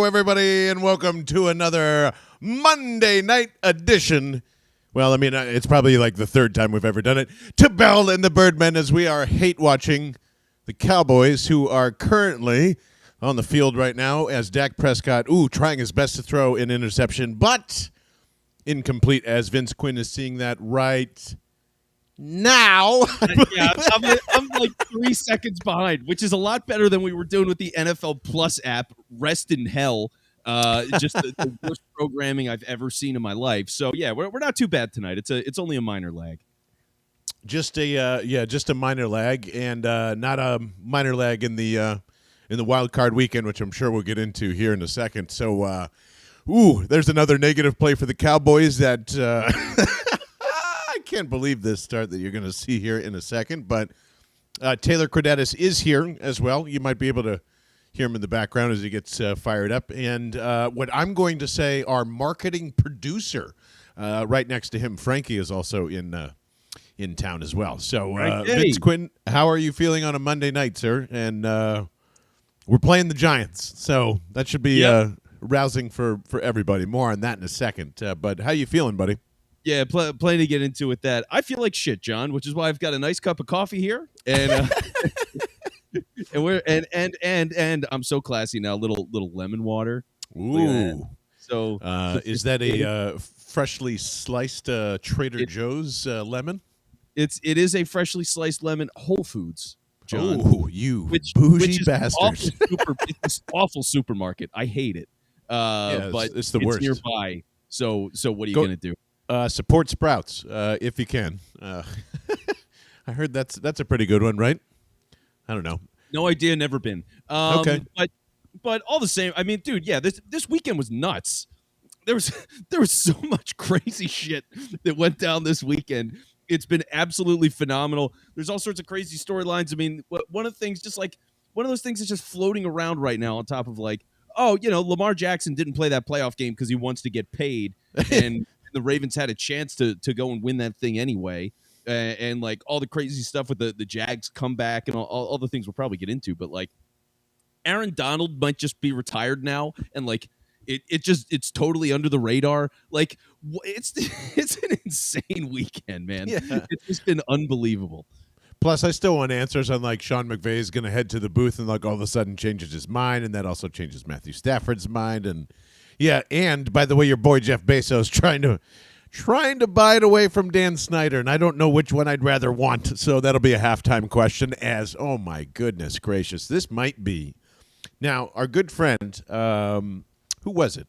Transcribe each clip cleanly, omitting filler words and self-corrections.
everybody, and welcome to another Monday night edition. Well, I mean, it's probably like the third time we've ever done it. To Bell and the Birdmen, as we are hate-watching the Cowboys, who are currently on the field right now as Dak Prescott, trying his best to throw an interception, but incomplete as Vince Quinn is seeing that right now. Yeah, I'm like 3 seconds behind, which is a lot better than we were doing with the NFL Plus app. Rest in hell. Just the worst programming I've ever seen in my life. So yeah, we're not too bad tonight. It's only a minor lag. Just a minor lag, and not a minor lag in the Wildcard weekend, which I'm sure we'll get into here in a second. So, there's another negative play for the Cowboys that I can't believe this start that you're going to see here in a second. But Taylor Credetis is here as well. You might be able to hear him in the background as he gets fired up. And what I'm going to say, our marketing producer right next to him, Frankie, is also in town as well. So, Vince Quinn, how are you feeling on a Monday night, sir? And we're playing the Giants, so that should be rousing for everybody. More on that in a second. But how you feeling, buddy? Yeah, plenty to get into with that. I feel like shit, John, which is why I've got a nice cup of coffee here, and and I'm so classy now. Little lemon water. Ooh. So is that a freshly sliced Trader Joe's lemon? It is a freshly sliced lemon, Whole Foods. John. Oh, you bougie bastard! It's awful supermarket. I hate it. But it's the worst. Nearby. So what are you gonna do? Support Sprouts if you can. I heard that's a pretty good one, right? I don't know. No idea. Never been. Okay. But all the same, I mean, dude, yeah, this weekend was nuts. There was so much crazy shit that went down this weekend. It's been absolutely phenomenal. There's all sorts of crazy storylines. I mean, one of the things, just like one of those things that's just floating around right now on top of like, Lamar Jackson didn't play that playoff game because he wants to get paid, and the Ravens had a chance to go and win that thing anyway. And like all the crazy stuff with the Jags comeback and all the things we'll probably get into. But like Aaron Donald might just be retired now, and like it's totally under the radar. Like it's an insane weekend, man. Yeah. It's just been unbelievable. Plus, I still want answers on like Sean McVay is going to head to the booth and like all of a sudden changes his mind, and that also changes Matthew Stafford's mind. And yeah, and by the way, your boy Jeff Bezos trying to buy it away from Dan Snyder, and I don't know which one I'd rather want. So that'll be a halftime question. As oh my goodness gracious, this might be now our good friend. Who was it?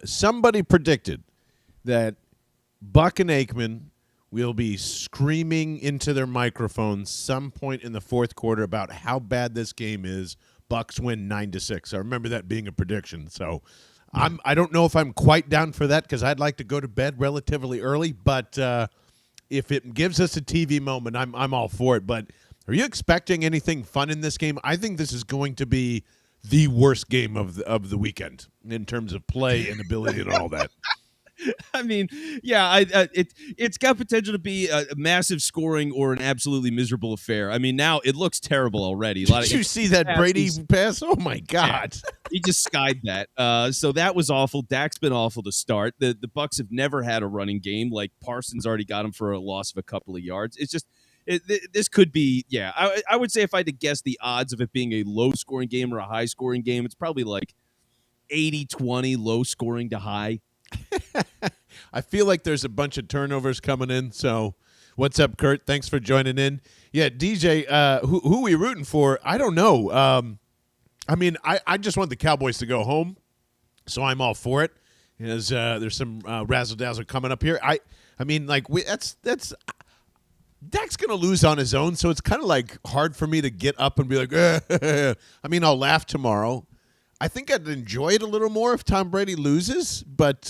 Somebody predicted that Buck and Aikman will be screaming into their microphones some point in the fourth quarter about how bad this game is. Bucks win 9-6. I remember that being a prediction. So I don't know if I'm quite down for that because I'd like to go to bed relatively early. But if it gives us a TV moment, I'm all for it. But are you expecting anything fun in this game? I think this is going to be the worst game of the weekend in terms of play and ability and all that. I mean, yeah, it's got potential to be a massive scoring or an absolutely miserable affair. I mean, now it looks terrible already. Did you see that Brady pass? Oh, my God. He just skied that. So that was awful. Dak's been awful to start. The Bucs have never had a running game. Like, Parsons already got him for a loss of a couple of yards. It's just this could be, yeah. I would say if I had to guess the odds of it being a low-scoring game or a high-scoring game, it's probably like 80-20 low-scoring to high. I feel like there's a bunch of turnovers coming in. So what's up, Kurt? Thanks for joining in. Yeah, DJ, who are we rooting for? I don't know. I mean, I just want the Cowboys to go home, so I'm all for it. As there's some razzle-dazzle coming up here. I mean, like that's Dak's going to lose on his own, so it's kind of like hard for me to get up and be like, I mean, I'll laugh tomorrow. I think I'd enjoy it a little more if Tom Brady loses, but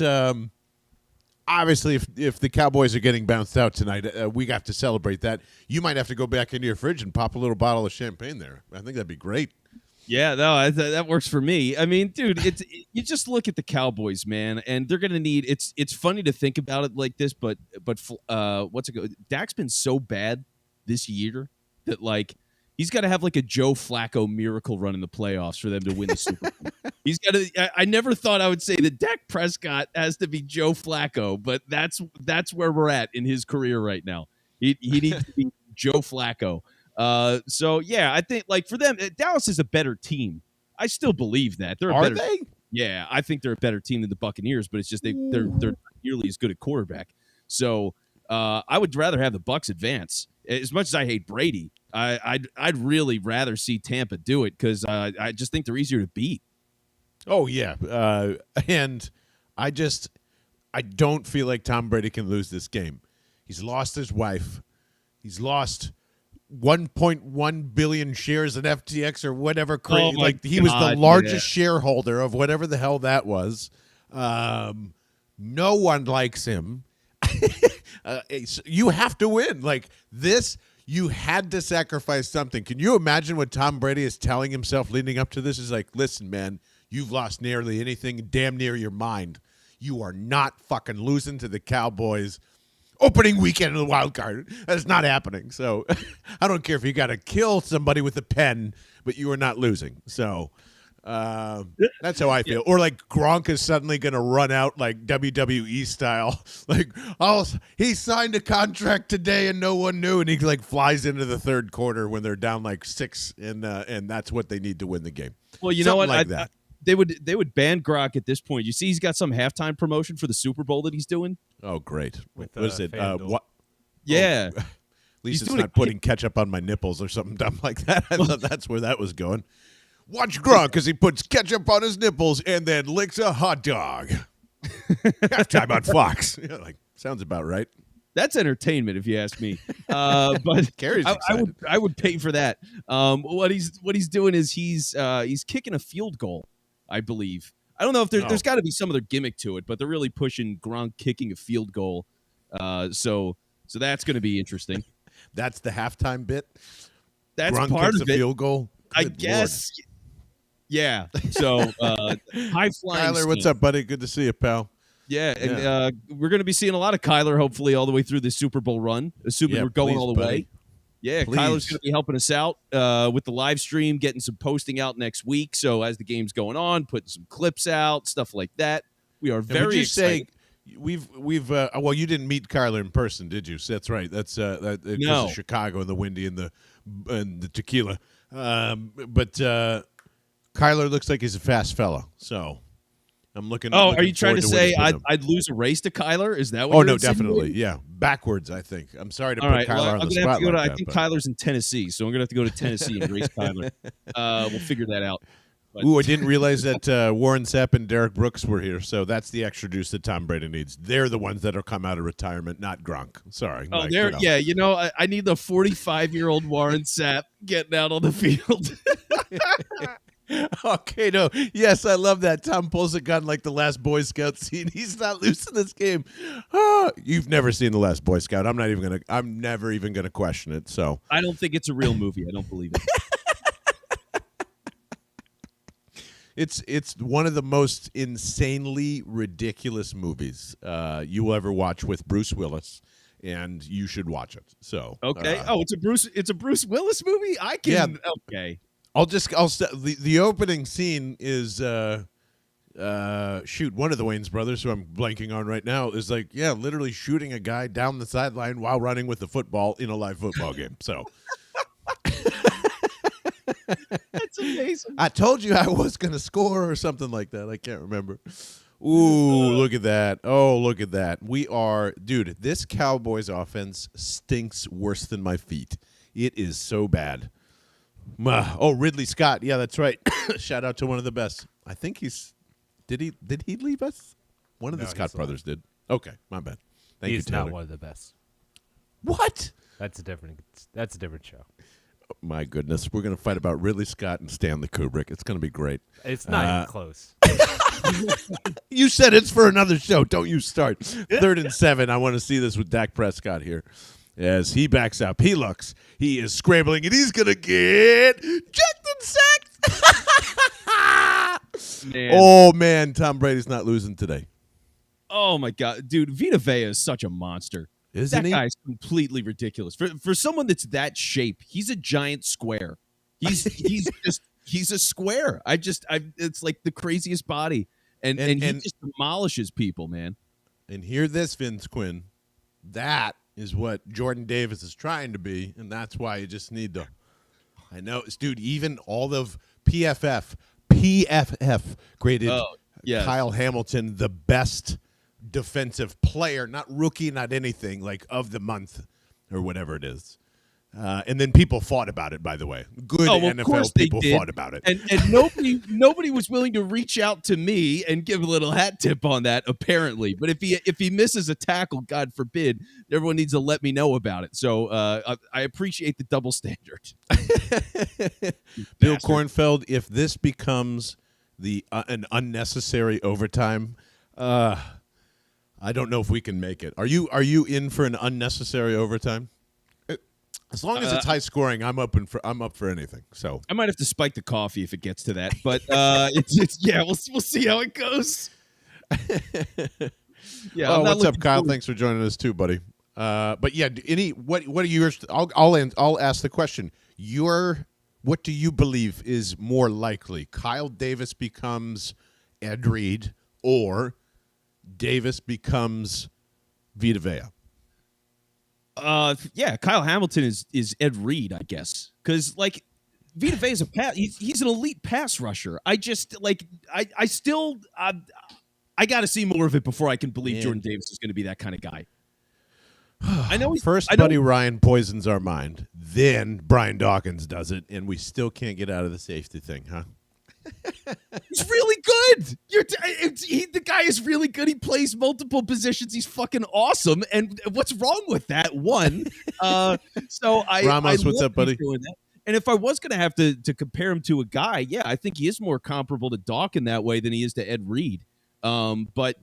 obviously if the Cowboys are getting bounced out tonight, we have to celebrate that. You might have to go back into your fridge and pop a little bottle of champagne there. I think that'd be great. Yeah, no, that works for me. I mean, dude, you just look at the Cowboys, man, and they're gonna need. It's funny to think about it like this, but what's it go? Dak's been so bad this year that like He's got to have like a Joe Flacco miracle run in the playoffs for them to win the Super Bowl. He's got to. I never thought I would say that Dak Prescott has to be Joe Flacco, but that's where we're at in his career right now. He needs to be Joe Flacco. So yeah, I think like for them, Dallas is a better team. I still believe that they're Are better. they? Yeah, I think they're a better team than the Buccaneers, but it's just they're not nearly as good at quarterback. So I would rather have the Bucs advance. As much as I hate Brady, I'd really rather see Tampa do it because I just think they're easier to beat. Oh yeah, and I don't feel like Tom Brady can lose this game. He's lost his wife. He's lost 1.1 billion shares in FTX or whatever. Like he was the largest shareholder of whatever the hell that was. No one likes him. You have to win. Like this, you had to sacrifice something. Can you imagine what Tom Brady is telling himself leading up to this? Is like, listen, man, you've lost nearly anything, damn near your mind. You are not fucking losing to the Cowboys opening weekend of the wild card. That's not happening. So I don't care if you got to kill somebody with a pen, but you are not losing. So that's how I feel. Or like Gronk is suddenly going to run out like WWE style. Like, oh, he signed a contract today and no one knew. And he like flies into the third quarter when they're down like 6 and that's what they need to win the game. Well, you Something know what? Like they would ban Gronk at this point. You see, he's got some halftime promotion for the Super Bowl that he's doing. Oh, great! With, what is it? What? Yeah. Oh, at least it's not putting ketchup on my nipples or something dumb like that. I thought that's where that was going. Watch Gronk as he puts ketchup on his nipples and then licks a hot dog. Halftime on Fox. Yeah, like sounds about right. That's entertainment, if you ask me. But Carrie's excited. I would pay for that. What he's doing is he's kicking a field goal, I believe. I don't know if there's got to be some other gimmick to it, but they're really pushing Gronk kicking a field goal. So that's going to be interesting. That's the halftime bit. That's Gronk part kicks of a it. field goal. I Good guess. Lord. Yeah. So high flying. Kyler, what's up, buddy? Good to see you, pal. Yeah, and we're going to be seeing a lot of Kyler, hopefully, all the way through the Super Bowl run, assuming we're going all the way. Yeah, please. Kyler's going to be helping us out with the live stream, getting some posting out next week. So as the game's going on, putting some clips out, stuff like that. We are very excited. We've well, you didn't meet Kyler in person, did you? So that's right. That's because of Chicago and the windy and the tequila. But Kyler looks like he's a fast fella. So I'm looking. Oh, are you trying to say I'd lose a race to Kyler? Is that what? Oh no, definitely. Yeah, backwards. I think. I'm sorry to put Kyler on the spot. I think Kyler's in Tennessee, so I'm gonna have to go to Tennessee and race Kyler. We'll figure that out. But. Ooh, I didn't realize that Warren Sapp and Derek Brooks were here. So that's the extra juice that Tom Brady needs. They're the ones that are come out of retirement, not Gronk. Sorry. Oh, I need the 45-year-old Warren Sapp getting out on the field. Okay, no. Yes, I love that. Tom pulls a gun like the last Boy Scout scene. He's not losing this game. You've never seen the last Boy Scout. I'm never even gonna question it. So I don't think it's a real movie. I don't believe it. It's one of the most insanely ridiculous movies you will ever watch with Bruce Willis, and you should watch it. So okay. It's a Bruce Willis movie. I can. Yeah. Okay. The opening scene is one of the Wayans brothers, who I'm blanking on right now, is literally shooting a guy down the sideline while running with the football in a live football game. So. That's amazing. I told you I was going to score or something like that. I can't remember. Ooh, look at that. Oh, look at that. Dude, this Cowboys offense stinks worse than my feet. It is so bad. Oh, Ridley Scott. Yeah, that's right. Shout out to one of the best. I think did he leave us? One of the Scott brothers did. Okay, my bad. Thank you, He's Taylor. not one of the best. What? That's a different show. My goodness, we're going to fight about Ridley Scott and Stanley Kubrick. It's going to be great. It's not even close. You said it's for another show. Don't you start. 3rd and 7. I want to see this with Dak Prescott here. As he backs up, he is scrambling, and he's going to get jacked and sacked. Oh, man, Tom Brady's not losing today. Oh, my God. Dude, Vita Vea is such a monster. Isn't that he? guy's completely ridiculous. For someone that's that shape, he's a giant square. He's he's a square. It's like the craziest body, and he just demolishes people, man. And hear this, Vince Quinn. That is what Jordan Davis is trying to be, and that's why you just need to. I know, dude. Even all of PFF graded Kyle Hamilton the best defensive player, not rookie, not anything, like of the month or whatever it is. And then people fought about it, by the way. Good NFL people fought about it. And nobody was willing to reach out to me and give a little hat tip on that, apparently. But if he misses a tackle, God forbid, everyone needs to let me know about it. So I appreciate the double standard. Bill Kornfeld, if this becomes an unnecessary overtime, I don't know if we can make it. Are you in for an unnecessary overtime? As long as it's high scoring, I'm up for anything. So I might have to spike the coffee if it gets to that, but we'll see how it goes. Yeah. Oh, what's up, Kyle? Thanks for joining us too, buddy. But yeah, what are yours? I'll ask the question. What do you believe is more likely? Kyle Davis becomes Ed Reed, or Davis becomes Vita Vea? Kyle Hamilton is Ed Reed, I guess, because like Vita Vea is he's an elite pass rusher. I got to see more of it before I can believe Jordan Davis is going to be that kind of guy. I know Buddy Ryan poisons our mind, then Brian Dawkins does it, and we still can't get out of the safety thing, huh? He's really good. The guy is really good. He plays multiple positions. He's fucking awesome. And what's wrong with that? One. Ramos, what's up, buddy? And if I was going to have to compare him to a guy, I think he is more comparable to Doc in that way than he is to Ed Reed. But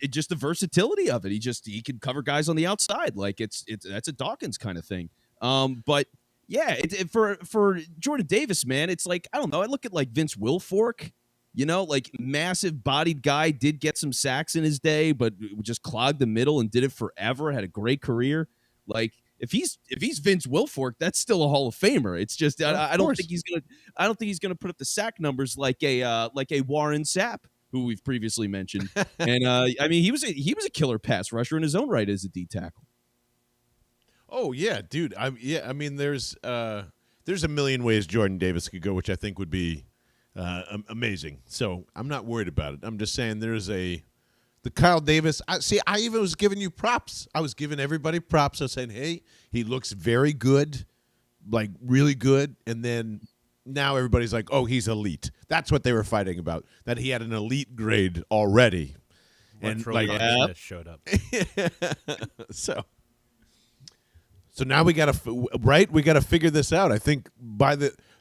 just the versatility of it. He can cover guys on the outside. Like that's a Dawkins kind of thing. But yeah, for Jordan Davis, man, it's like, I don't know. I look at like Vince Wilfork, like massive bodied guy, did get some sacks in his day, but just clogged the middle and did it forever. Had a great career. Like if he's Vince Wilfork, that's still a Hall of Famer. It's just I don't think he's gonna put up the sack numbers like a Warren Sapp, who we've previously mentioned. And I mean, he was a killer pass rusher in his own right as a D tackle. Oh yeah, dude. I mean, there's a million ways Jordan Davis could go, which I think would be amazing. So I'm not worried about it. I'm just saying the Kyle Davis. I even was giving you props. I was giving everybody props. I was saying, hey, he looks very good, like really good. And then now everybody's like, oh, he's elite. That's what they were fighting about. That he had an elite grade already. And like showed up. So now we got to figure this out. I think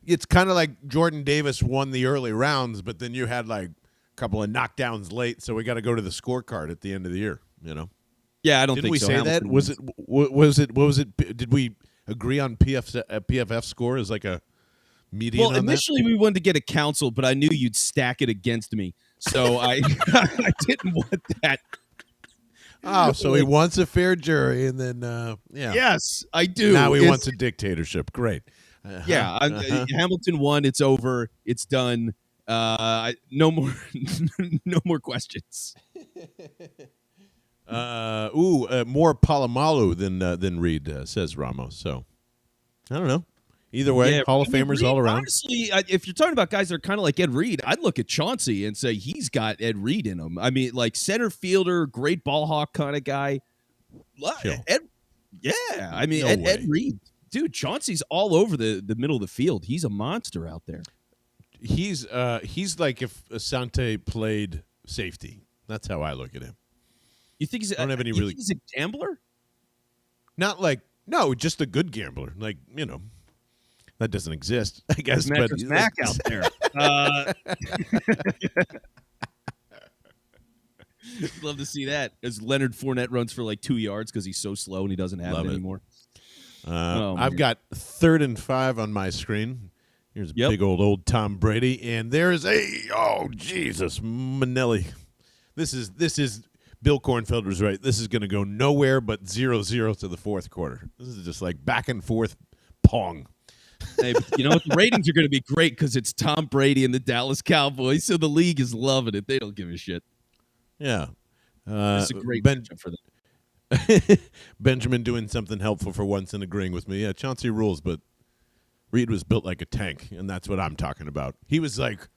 it's kind of like Jordan Davis won the early rounds, but then you had like a couple of knockdowns late, so we got to go to the scorecard at the end of the year, Yeah, I don't think so. Did we say that? Was it what was it? Did we agree on PFF score as like a median? Well, initially we wanted to get a council, but I knew you'd stack it against me. So I didn't want that. Oh, so he wants a fair jury, and then yeah. Yes, I do. Now he wants a dictatorship. Great. Hamilton won. It's over. It's done. No more questions. More Palomalu than Reed, says Ramos. So I don't know. Either way, Hall of Famers all around. Honestly, if you're talking about guys that are kind of like Ed Reed, I'd look at Chauncey and say he's got Ed Reed in him. I mean, like center fielder, great ball hawk kind of guy. Ed Reed. Dude, Chauncey's all over the middle of the field. He's a monster out there. He's like if Asante played safety. That's how I look at him. You think he's he's a gambler? Not like, no, just a good gambler. Like, that doesn't exist, I guess. There's Mac out there. Love to see that. As Leonard Fournette runs for like 2 yards because he's so slow and he doesn't have it anymore. I've got 3rd and 5 on my screen. Here's big old Tom Brady, and there's Jesus Manelli. This is Bill Kornfeld was right. This is going to go nowhere but 0-0 to the fourth quarter. This is just like back and forth pong. Hey, but you know what? The ratings are going to be great because it's Tom Brady and the Dallas Cowboys, so the league is loving it. They don't give a shit. Yeah. It's a great matchup for them. Benjamin doing something helpful for once and agreeing with me. Yeah, Chauncey rules, but Reed was built like a tank, and that's what I'm talking about. He was like,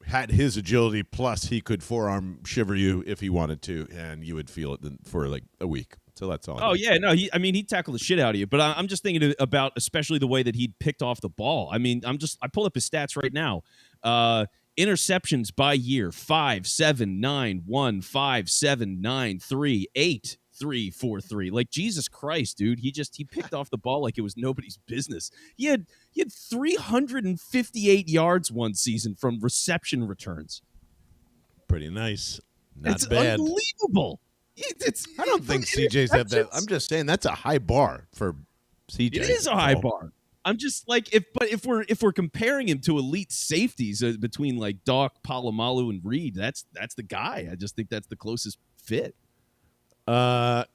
had his agility, plus he could forearm shiver you if he wanted to, and you would feel it for like a week. So that's all. Oh, yeah, no, he tackled the shit out of you. But I'm just thinking about especially the way that he picked off the ball. I mean, I pulled up his stats right now. Interceptions by year: 5, 7, 9, 1, 5, 7, 9, 3, 8, 3, 4, 3. Like, Jesus Christ, dude. He picked off the ball like it was nobody's business. He had 358 yards one season from reception returns. Pretty nice. Not it's bad. Unbelievable. I don't think CJ's had that. I'm just saying that's a high bar for CJ. It is a high bar. I'm just like, if we're comparing him to elite safeties between like Doc, Palomalu, and Reed, that's the guy. I just think that's the closest fit. Kyle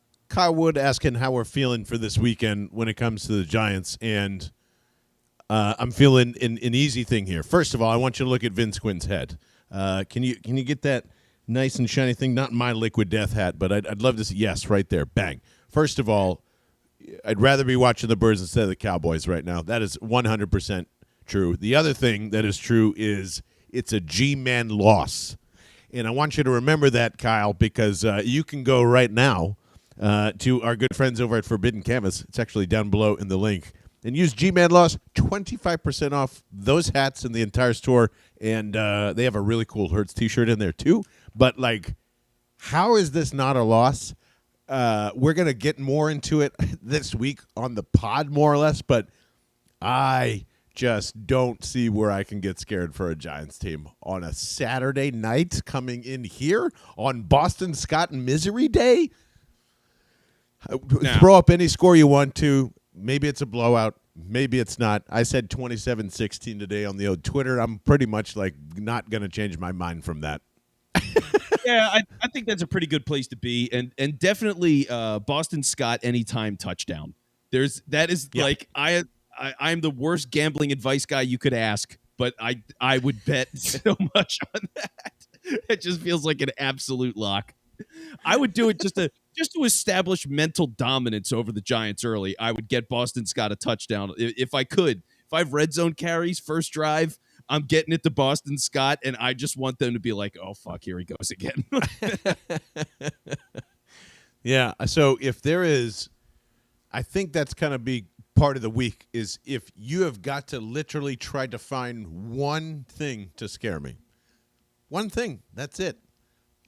Wood asking how we're feeling for this weekend when it comes to the Giants, and I'm feeling an easy thing here. First of all, I want you to look at Vince Quinn's head. Can you get that nice and shiny thing? Not my liquid death hat, but I'd love to see. Yes, right there. Bang. First of all, I'd rather be watching the Birds instead of the Cowboys right now. That is 100% true. The other thing that is true is it's a G-man loss. And I want you to remember that, Kyle, because you can go right now to our good friends over at Forbidden Canvas. It's actually down below in the link. And use G-Man loss, 25% off those hats in the entire store. And they have a really cool Hertz t-shirt in there too. But, like, how is this not a loss? We're going to get more into it this week on the pod, more or less, but I just don't see where I can get scared for a Giants team on a Saturday night coming in here on Boston Scott Misery Day. Throw up any score you want to. Maybe it's a blowout. Maybe it's not. I said 27-16 today on the old Twitter. I'm pretty much like not going to change my mind from that. Yeah, I think that's a pretty good place to be, and definitely Boston Scott anytime touchdown. Like I'm the worst gambling advice guy you could ask, but I would bet so much on that. It just feels like an absolute lock. I would do it just to establish mental dominance over the Giants early. I would get Boston Scott a touchdown if I could. If I have red zone carries first drive, I'm getting it to Boston Scott, and I just want them to be like, oh, fuck, here he goes again. Yeah, so if there is, I think that's kind of be part of the week, is if you have got to literally try to find one thing to scare me. One thing, that's it.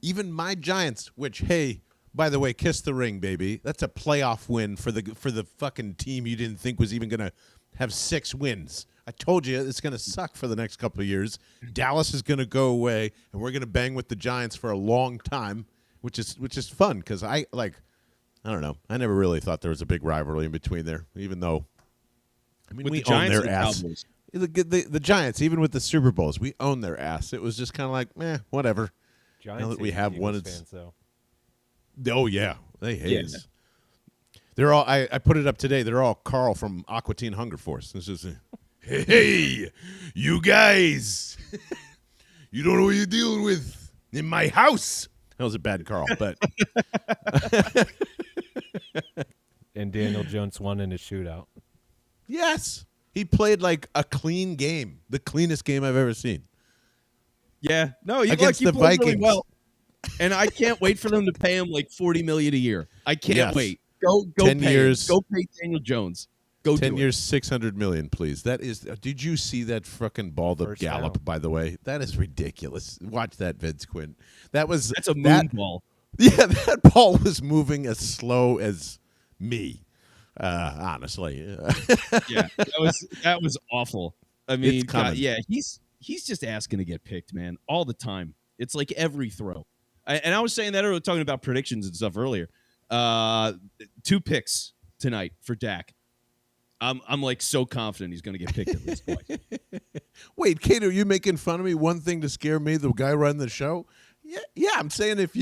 Even my Giants, which, hey, by the way, kiss the ring, baby. That's a playoff win for the fucking team you didn't think was even going to have 6 wins. I told you it's going to suck for the next couple of years. Dallas is going to go away, and we're going to bang with the Giants for a long time, which is fun because I don't know. I never really thought there was a big rivalry in between there, even though with we the own Giants their ass. Cowboys? The Giants, even with the Super Bowls, we own their ass. It was just kind of like, whatever. Giants now that we have one, it's fans, though. Oh yeah, they hate us. They're all. I put it up today. They're all Carl from Aqua Teen Hunger Force. This is, hey, you guys, you don't know what you're dealing with in my house. That was a bad Carl, but. And Daniel Jones won in a shootout. Yes, he played like a clean game, the cleanest game I've ever seen. Yeah, no, against the Vikings. Really well. And I can't wait for them to pay him like $40 million a year. I can't wait. Go 10 pay years. him. Go pay Daniel Jones. Go 10 do years, it. $600 million, please. That is. Did you see that fucking ball to First Gallup? down. By the way, that is ridiculous. Watch that, Vince Quinn. That's a moon ball. Yeah, that ball was moving as slow as me. Honestly. Yeah, that was awful. I mean, It's coming. he's just asking to get picked, man, all the time. It's like every throw. And I was saying that earlier, talking about predictions and stuff earlier. 2 picks tonight for Dak. I'm like so confident he's going to get picked at least twice. Wait, Kate, are you making fun of me? One thing to scare me, the guy running the show? Yeah. I'm saying if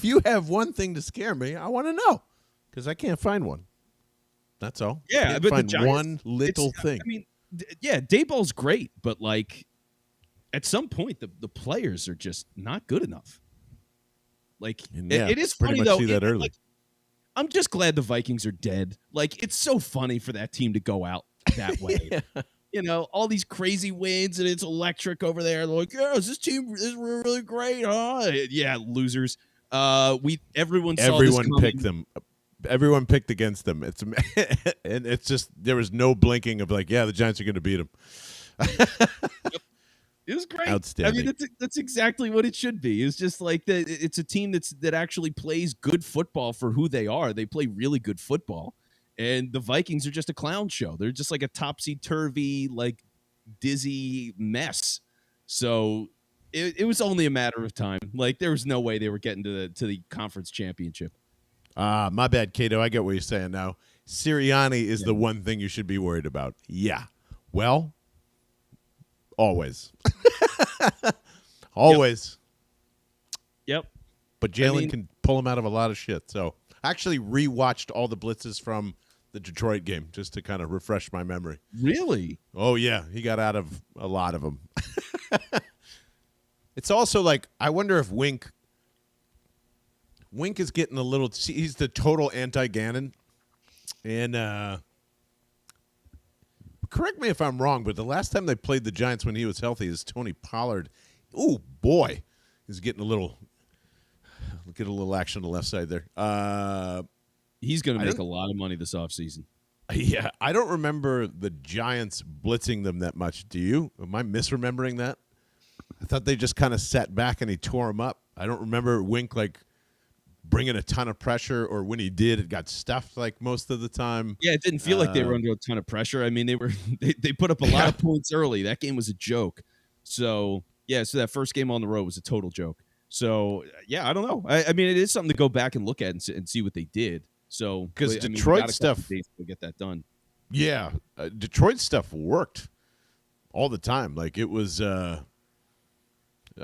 you have one thing to scare me, I want to know because I can't find one. That's all. Yeah, Can't but find the Giants, one little thing. I mean, yeah, Dayball's great, but like at some point, the players are just not good enough. Like it is pretty funny much though. see that early. Like, I'm just glad the Vikings are dead. Like it's so funny for that team to go out that way. Yeah. You know, all these crazy wins and it's electric over there. They're like, yeah, this team is really great, huh? Yeah, losers. Everyone saw this coming. Picked them. Everyone picked against them. It's and it's just there was no blinking of like, yeah, the Giants are going to beat them. It was great. Outstanding. I mean, that's exactly what it should be. It's just like it's a team that actually plays good football for who they are. They play really good football, and the Vikings are just a clown show. They're just like a topsy-turvy, like dizzy mess. So it was only a matter of time. Like there was no way they were getting to the conference championship. My bad, Cato. I get what you're saying now. Sirianni is the one thing you should be worried about. Yeah. Well, always. Always. Yep. But Jalen can pull him out of a lot of shit. So I actually rewatched all the blitzes from the Detroit game just to kind of refresh my memory. Really? Oh, yeah. He got out of a lot of them. It's also like, I wonder if Wink is getting a little, he's the total anti-Gannon. And correct me if I'm wrong, but the last time they played the Giants when he was healthy is Tony Pollard. Ooh, boy. He's getting a little action on the left side there. He's going to make a lot of money this offseason. Yeah, I don't remember the Giants blitzing them that much. Do you? Am I misremembering that? I thought they just kind of sat back and he tore them up. I don't remember Wink like bringing a ton of pressure, or when he did, it got stuffed like most of the time. Yeah, it didn't feel like they were under a ton of pressure. I mean, they put up a lot of points early. That game was a joke. So so that first game on the road was a total joke. So yeah, I don't know. I mean, it is something to go back and look at and see what they did. So because Detroit stuff to get that done. Yeah, Detroit stuff worked all the time. Like it was. I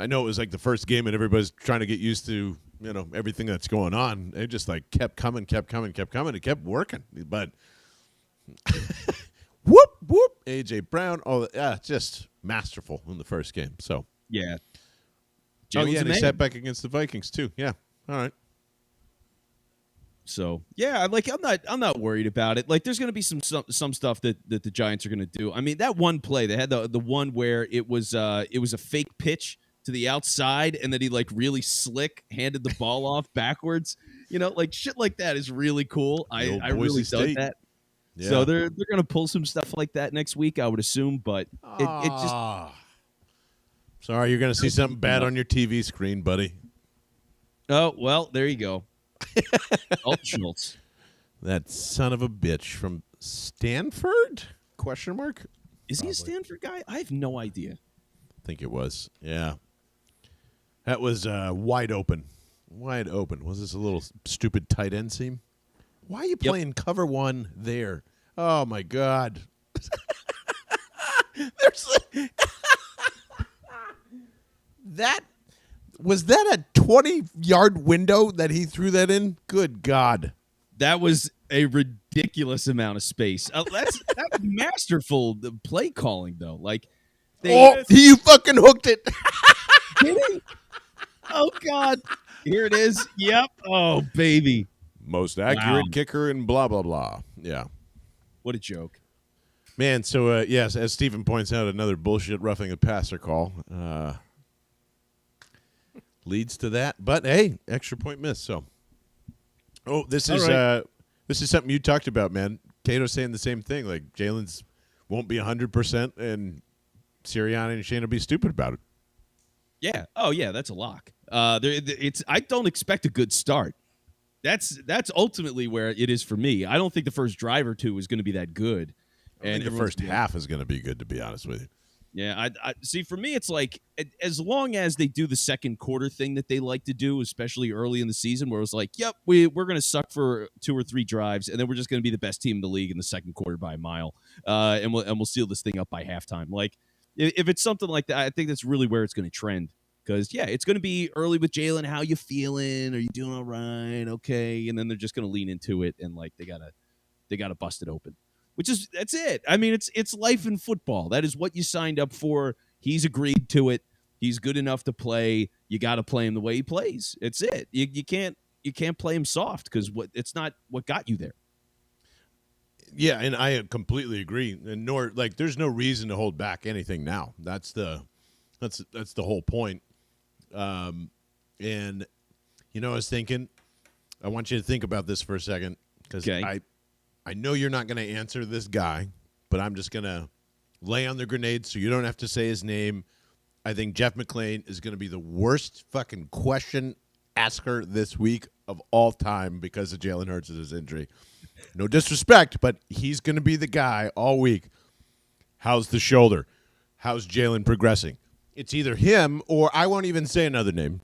know it was like the first game, and everybody's trying to get used to everything that's going on. It just like kept coming. It kept working. But whoop, AJ Brown. Oh yeah, just masterful in the first game. So yeah. And he sat back against the Vikings too. Yeah. All right. So yeah, like I'm not worried about it. Like there's going to be some stuff that the Giants are going to do. I mean, that one play they had the one where it was a fake pitch to the outside, and then he like really slick handed the ball off backwards. Like shit like that is really cool. I really dug that. Yeah. So they're going to pull some stuff like that next week, I would assume. But it just. Sorry, you're going to see something bad on your TV screen, buddy. Oh well, there you go. Alt Schultz. That son of a bitch from Stanford? ? Is he a Stanford guy? I have no idea. I think it was. Yeah. That was wide open. Wide open. Was this a little stupid tight end seam? Why are you playing cover one there? Oh, my God. Was that a 20-yard window that he threw that in? Good God. That was a ridiculous amount of space. That's masterful play calling, though. Like, you fucking hooked it. Did he? Oh, God. Here it is. Yep. Oh, baby. Most accurate kicker and blah, blah, blah. Yeah. What a joke. Man, so, yes, as Stephen points out, another bullshit roughing the passer call. Leads to that. But, hey, extra point miss. So, this is something you talked about, man. Cato's saying the same thing. Like, Jalen's won't be 100%, and Sirianni and Shane will be stupid about it. Yeah. Oh, yeah, that's a lock. I don't expect a good start. That's ultimately where it is for me. I don't think the first drive or two is going to be that good. And the first half is going to be good, to be honest with you. Yeah, I see. For me, it's like as long as they do the second quarter thing that they like to do, especially early in the season, where it was like, "Yep, we're going to suck for 2 or 3 drives, and then we're just going to be the best team in the league in the second quarter by a mile, and we'll seal this thing up by halftime." Like, if it's something like that, I think that's really where it's going to trend Because, yeah, it's going to be early with Jalen. How you feeling? Are you doing all right? Okay. And then they're just going to lean into it and, like, they gotta bust it open. That's it. I mean, it's life in football. That is what you signed up for. He's agreed to it. He's good enough to play. You got to play him the way he plays. It's it. You can't play him soft because it's not what got you there. Yeah, and I completely agree. And nor like there's no reason to hold back anything now. That's the whole point. And I was thinking, I want you to think about this for a second because I know you're not going to answer this guy, but I'm just going to lay on the grenade so you don't have to say his name. I think Jeff McClain is going to be the worst fucking question asker this week of all time because of Jalen Hurts' injury. No disrespect, but he's going to be the guy all week. How's the shoulder? How's Jalen progressing? It's either him or I won't even say another name,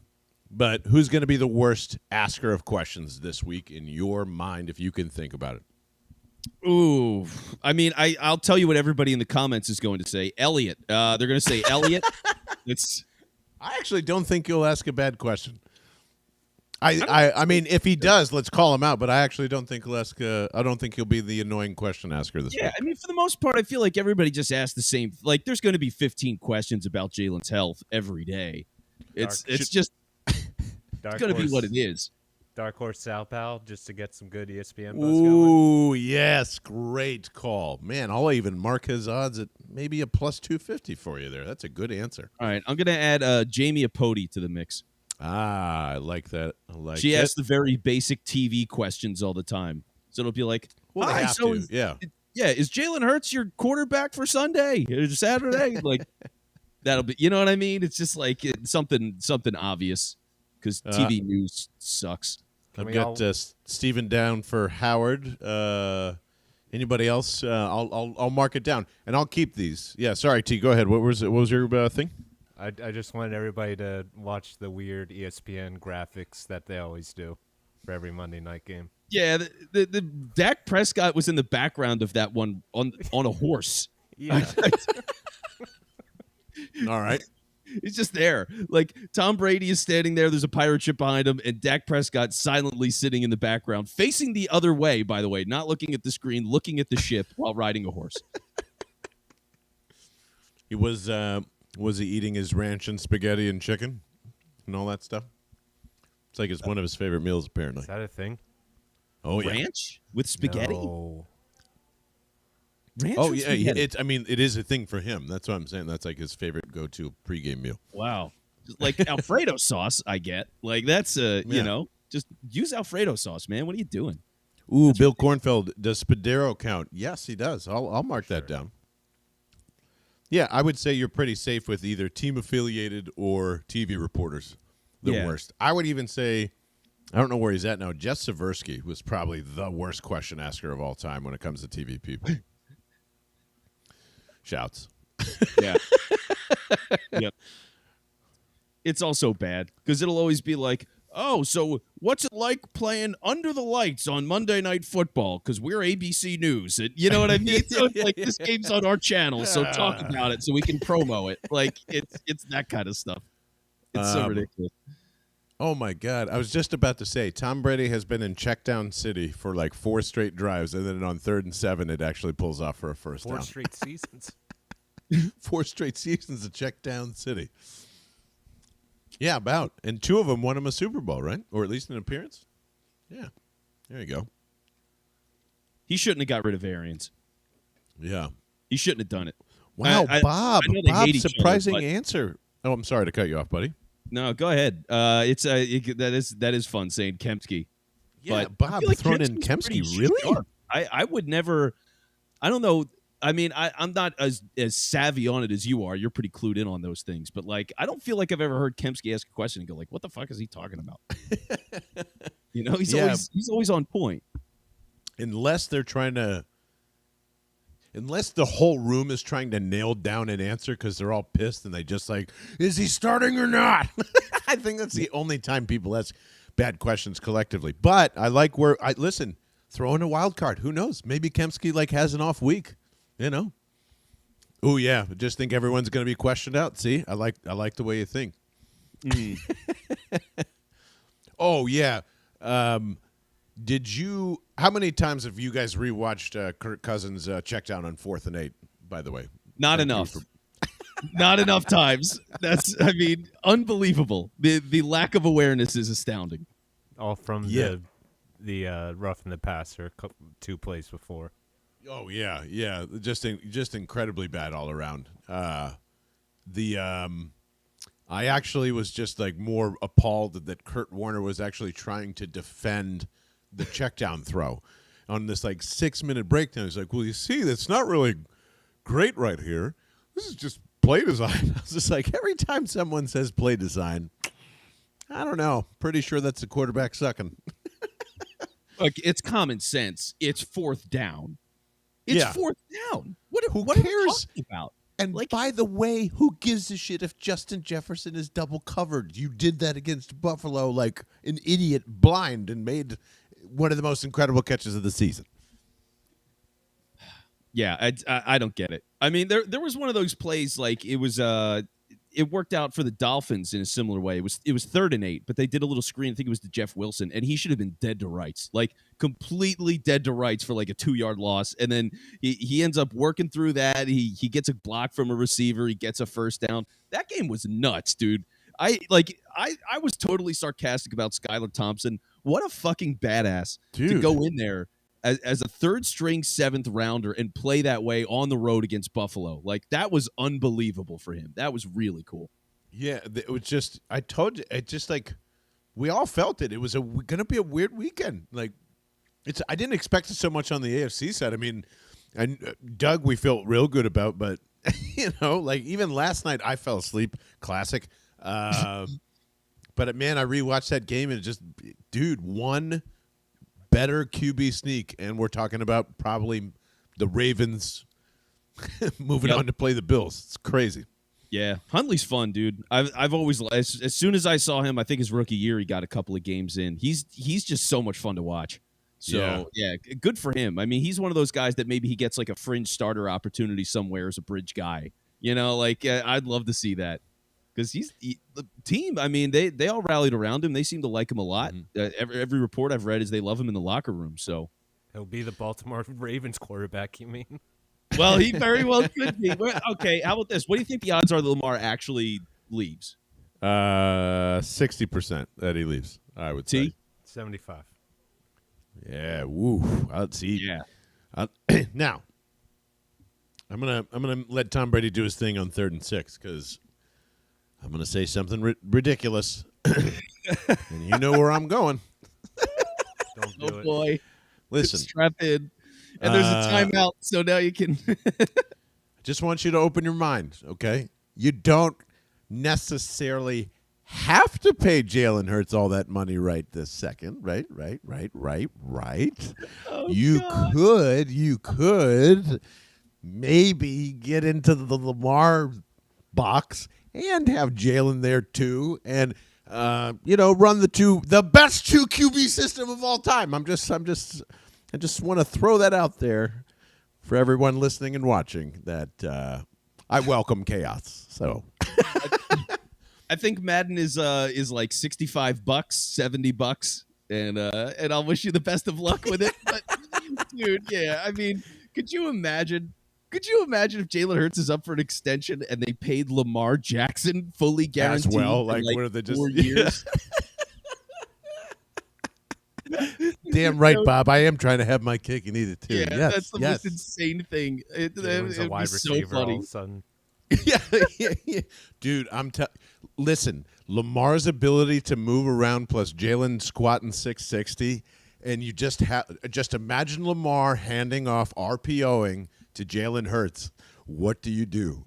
but who's going to be the worst asker of questions this week in your mind if you can think about it? Ooh, I mean, I'll tell you what everybody in the comments is going to say. Elliot. They're going to say Elliot. I actually don't think you'll ask a bad question. I mean, if he does, let's call him out. But I actually don't think he'll ask. I don't think he'll be the annoying question asker this week. Yeah, I mean, for the most part, I feel like everybody just asks the same. Like, there's going to be 15 questions about Jalen's health every day. It's just it's going to be what it is. Dark Horse Sal Pal, just to get some good ESPN buzz Ooh, going. yes, great call, man. I'll even mark his odds at maybe a plus 250 for you there. That's a good answer. All right, I'm going to add Jamie Apodi to the mix. Ah, I like that. She asks the very basic TV questions all the time, so it'll be like, well, they have to. Yeah, is Jalen Hurts your quarterback for Sunday or Saturday? Like, that'll be, you know what I mean? It's just like something obvious because TV news sucks. I've got Steven down for Howard. Anybody else? I'll mark it down, and I'll keep these. Yeah, sorry, T. Go ahead. What was your thing? I just wanted everybody to watch the weird ESPN graphics that they always do for every Monday night game. Yeah, the Dak Prescott was in the background of that one on a horse. Yeah. All right. He's just there. Like, Tom Brady is standing there. There's a pirate ship behind him, and Dak Prescott silently sitting in the background, facing the other way, by the way, not looking at the screen, looking at the ship while riding a horse. He was he eating his ranch and spaghetti and chicken and all that stuff? It's like it's one of his favorite meals, apparently. Is that a thing? Oh, yeah. Ranch with spaghetti? No. Ranch oh, with yeah. spaghetti? I mean, it is a thing for him. That's what I'm saying. That's like his favorite go-to pregame meal. Wow. Like Alfredo sauce, I get. Like, that's, just use Alfredo sauce, man. What are you doing? Ooh, Bill Kornfeld, does Spadero count? Yes, he does. I'll mark that down. Yeah, I would say you're pretty safe with either team-affiliated or TV reporters. The worst. I would even say, I don't know where he's at now, Jeff Seversky was probably the worst question asker of all time when it comes to TV people. Shouts. Yeah. Yep. It's also bad because it'll always be like, oh, so what's it like playing under the lights on Monday Night Football? Because we're ABC News. You know what I mean? So it's like, this game's on our channel, so talk about it so we can promo it. Like, it's that kind of stuff. It's so ridiculous. Oh, my God. I was just about to say, Tom Brady has been in checkdown city for like 4 straight drives, and then on 3rd and 7, it actually pulls off for a first down. 4 straight seasons. 4 straight seasons of checkdown city. Yeah, about. And 2 of them won him a Super Bowl, right? Or at least an appearance? Yeah. There you go. He shouldn't have got rid of Arians. Yeah. He shouldn't have done it. Wow, Bob. I know they hate each surprising other, but... answer. Oh, I'm sorry to cut you off, buddy. No, go ahead. That is fun saying Kempski. Yeah, but Bob like thrown in Kempski, really? Sharp. I would never. I don't know. I mean, I'm not as savvy on it as you are. You're pretty clued in on those things. But, like, I don't feel like I've ever heard Kempski ask a question and go, like, what the fuck is he talking about? You know, he's always on point. Unless they're trying to – unless the whole room is trying to nail down an answer because they're all pissed and they just like, is he starting or not? I think that's the only time people ask bad questions collectively. But I like where – listen, throw in a wild card. Who knows? Maybe Kempski, like, has an off week. You know, oh yeah, just think everyone's going to be questioned out. See, I like the way you think. Mm. Oh yeah. How many times have you guys rewatched Kirk Cousins check down on 4th and 8? By the way, Not Thank you enough. for- Not enough times. I mean, unbelievable. The lack of awareness is astounding. All from Yeah. the rough in the passer 2 plays before. Oh yeah, just incredibly bad all around. I actually was just like more appalled that Kurt Warner was actually trying to defend the checkdown throw on this like 6-minute breakdown. He's like, "Well, you see, that's not really great right here. This is just play design." I was just like, every time someone says play design, I don't know. Pretty sure that's the quarterback sucking. Like, it's common sense. It's 4th down. It's Yeah. 4th down. What Who what are we cares? talking about? And Like- by the way, who gives a shit if Justin Jefferson is double covered? You did that against Buffalo like an idiot blind and made one of the most incredible catches of the season. Yeah, I don't get it. I mean, there was one of those plays like it worked out for the Dolphins in a similar way. It was 3rd and 8, but they did a little screen. I think it was to Jeff Wilson, and he should have been dead to rights, like completely dead to rights for like a 2-yard loss. And then he ends up working through that. He gets a block from a receiver. He gets a first down. That game was nuts, dude. I was totally sarcastic about Skylar Thompson. What a fucking badass to Dude. go in there as a 3rd-string 7th rounder and play that way on the road against Buffalo. Like, that was unbelievable for him. That was really cool. Yeah, it was just, I told you, it just like, we all felt it. It was going to be a weird weekend. Like, I didn't expect it so much on the AFC side. I mean, and Doug, we felt real good about, but, like even last night I fell asleep. Classic. But, man, I rewatched that game and it just, dude, one better QB sneak, and we're talking about probably the Ravens moving on to play the Bills. It's crazy. Yeah, Huntley's fun, dude. I've always as soon as I saw him, I think his rookie year, he got a couple of games in. He's just so much fun to watch. So yeah, good for him. I mean, he's one of those guys that maybe he gets like a fringe starter opportunity somewhere as a bridge guy. I'd love to see that because the team. I mean, they all rallied around him. They seem to like him a lot. Every report I've read is they love him in the locker room. So He'll be the Baltimore Ravens quarterback, you mean? well, he very well could be. Okay, how about this? What do you think the odds are that Lamar actually leaves? 60% that he leaves, I would say. 75. Yeah, woo. Let's see. Yeah. Now, I'm gonna let Tom Brady do his thing on 3rd and 6 because I'm gonna say something ridiculous, and you know where I'm going. Don't do Oh it. boy, Listen, strap in. And there's a timeout, so now you can. just want you to open your mind, okay? You don't necessarily have to pay Jalen Hurts all that money right this second, right? Oh, You could maybe get into the Lamar box and have Jalen there too, and run the best 2 QB system of all time. I just want to throw that out there for everyone listening and watching that I welcome chaos. So I think Madden is like $65, $70, and I'll wish you the best of luck with it. But dude, yeah, I mean, could you imagine? Could you imagine if Jalen Hurts is up for an extension and they paid Lamar Jackson fully guaranteed as well, in like where they just 4 years? Damn right, Bob. I am trying to have my cake and eat it too. Yeah, yes, that's the yes. most insane thing. Jalen's a It'd be wide so receiver all funny. of a sudden. yeah. Dude, listen, Lamar's ability to move around plus Jalen squatting 660, and you just imagine Lamar handing off RPOing to Jalen Hurts. What do you do?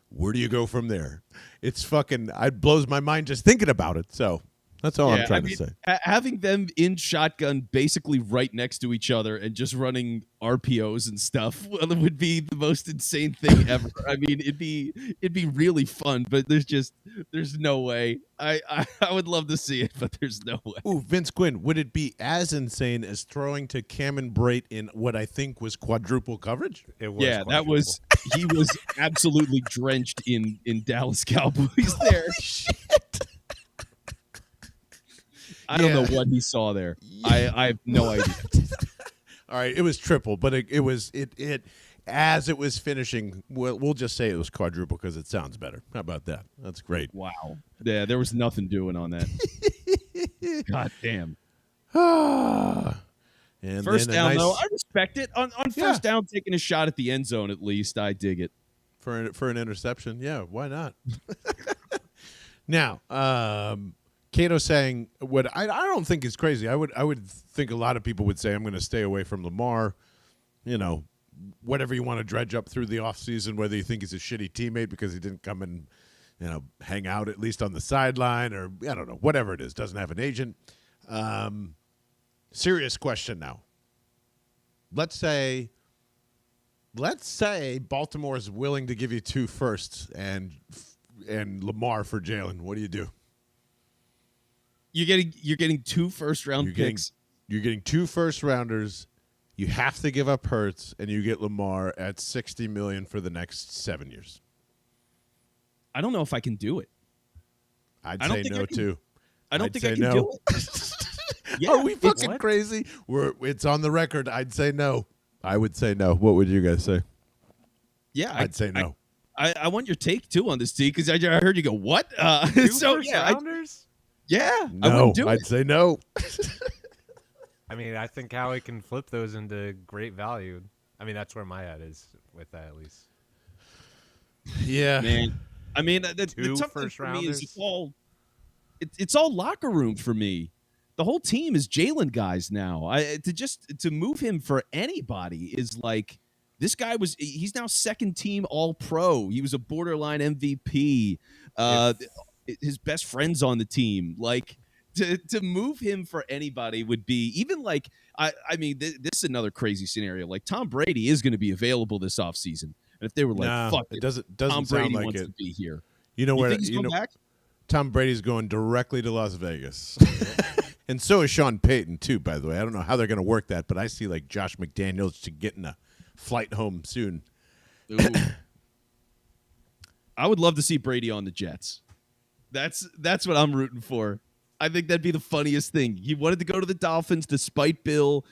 Where do you go from there? It's it blows my mind just thinking about it. So that's all I'm trying to say. Having them in shotgun basically right next to each other and just running RPOs and stuff would be the most insane thing ever. I mean, it'd be really fun, but there's no way. I would love to see it, but there's no way. Ooh, Vince Quinn, would it be as insane as throwing to Cameron Brate in what I think was quadruple coverage? It was Yeah, he was absolutely drenched in Dallas Cowboys there. Shit. I don't know what he saw there. I have no idea. All right, it was triple, but it as it was finishing. We'll just say it was quadruple because it sounds better. How about that? That's great. Wow. Yeah, there was nothing doing on that. God damn. And First then down, though, I respect it. On first down, taking a shot at the end zone, at least, I dig it. For an interception, yeah, why not? Now, Cato saying what I don't think is crazy. I would think a lot of people would say I'm going to stay away from Lamar. You know, whatever you want to dredge up through the offseason, whether you think he's a shitty teammate because he didn't come and hang out at least on the sideline, or I don't know, whatever it is, doesn't have an agent. Serious question now. Let's say Baltimore is willing to give you 2 firsts and Lamar for Jalen. What do you do? You're getting 2 first-round picks. You're getting 2 first-rounders. You have to give up Hurts, and you get Lamar at $60 million for the next 7 years. I don't know if I can do it. I'd say no too. I don't think I can do it. Yeah, are we fucking crazy? It's on the record. I'd say no. I would say no. What would you guys say? Yeah, I'd say no. I want your take too on this, T, because I heard you go, what? So yeah, I wouldn't do I'd say no. I mean, I think Howie can flip those into great value. I mean, that's where my head is with that, at least. Yeah, man. I mean, the tough thing for me is it's all locker room for me. The whole team is Jalen guys now. To move him for anybody is like, this guy he's now second team All Pro. He was a borderline MVP. His best friend's on the team. Like, to move him for anybody would be even like, I mean, this is another crazy scenario. Like, Tom Brady is going to be available this offseason. And if they were like, fuck it, doesn't Tom Brady sound like wants it. to be here. You know where? Back? Tom Brady's going directly to Las Vegas. And so is Sean Payton, too, by the way. I don't know how they're going to work that, but I see, like, Josh McDaniels to get in a flight home soon. I would love to see Brady on the Jets. That's what I'm rooting for. I think that'd be the funniest thing. He wanted to go to the Dolphins despite Bill.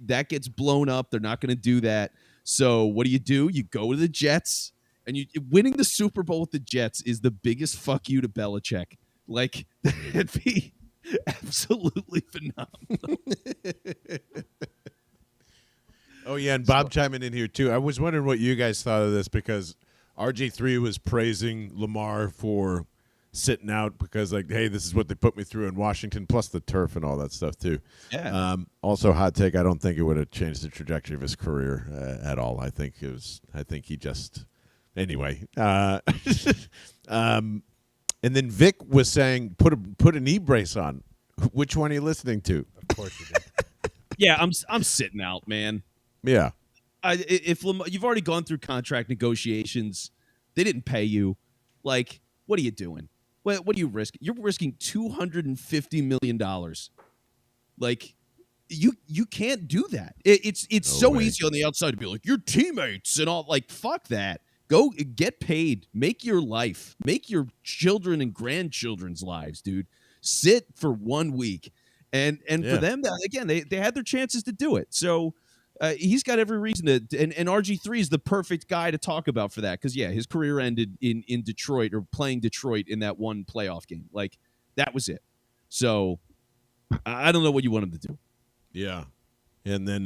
That gets blown up. They're not going to do that. So what do? You go to the Jets, and winning the Super Bowl with the Jets is the biggest fuck you to Belichick. Like, it'd be absolutely phenomenal. Oh, yeah, and Bob chiming in here, too. I was wondering what you guys thought of this, because RG3 was praising Lamar for sitting out because, like, hey, this is what they put me through in Washington, plus the turf and all that stuff, too. Yeah. Also, hot take, I don't think it would have changed the trajectory of his career at all. I think he just – anyway. And then Vic was saying, put a knee brace on. Which one are you listening to? Of course you did. Yeah, I'm sitting out, man. Yeah. If Lamar, you've already gone through contract negotiations, they didn't pay you. Like, what are you doing? What are you risking? You're risking $250 million. Like, you can't do that. It's no so way. Easy on the outside to be like, your teammates and all. Like, fuck that. Go get paid. Make your life. Make your children and grandchildren's lives, dude. Sit for 1 week. And for them, again, they had their chances to do it. So he's got every reason to. And RG3 is the perfect guy to talk about for that. Because, yeah, his career ended in Detroit, or playing Detroit in that one playoff game. Like, that was it. So I don't know what you want him to do. Yeah. And then,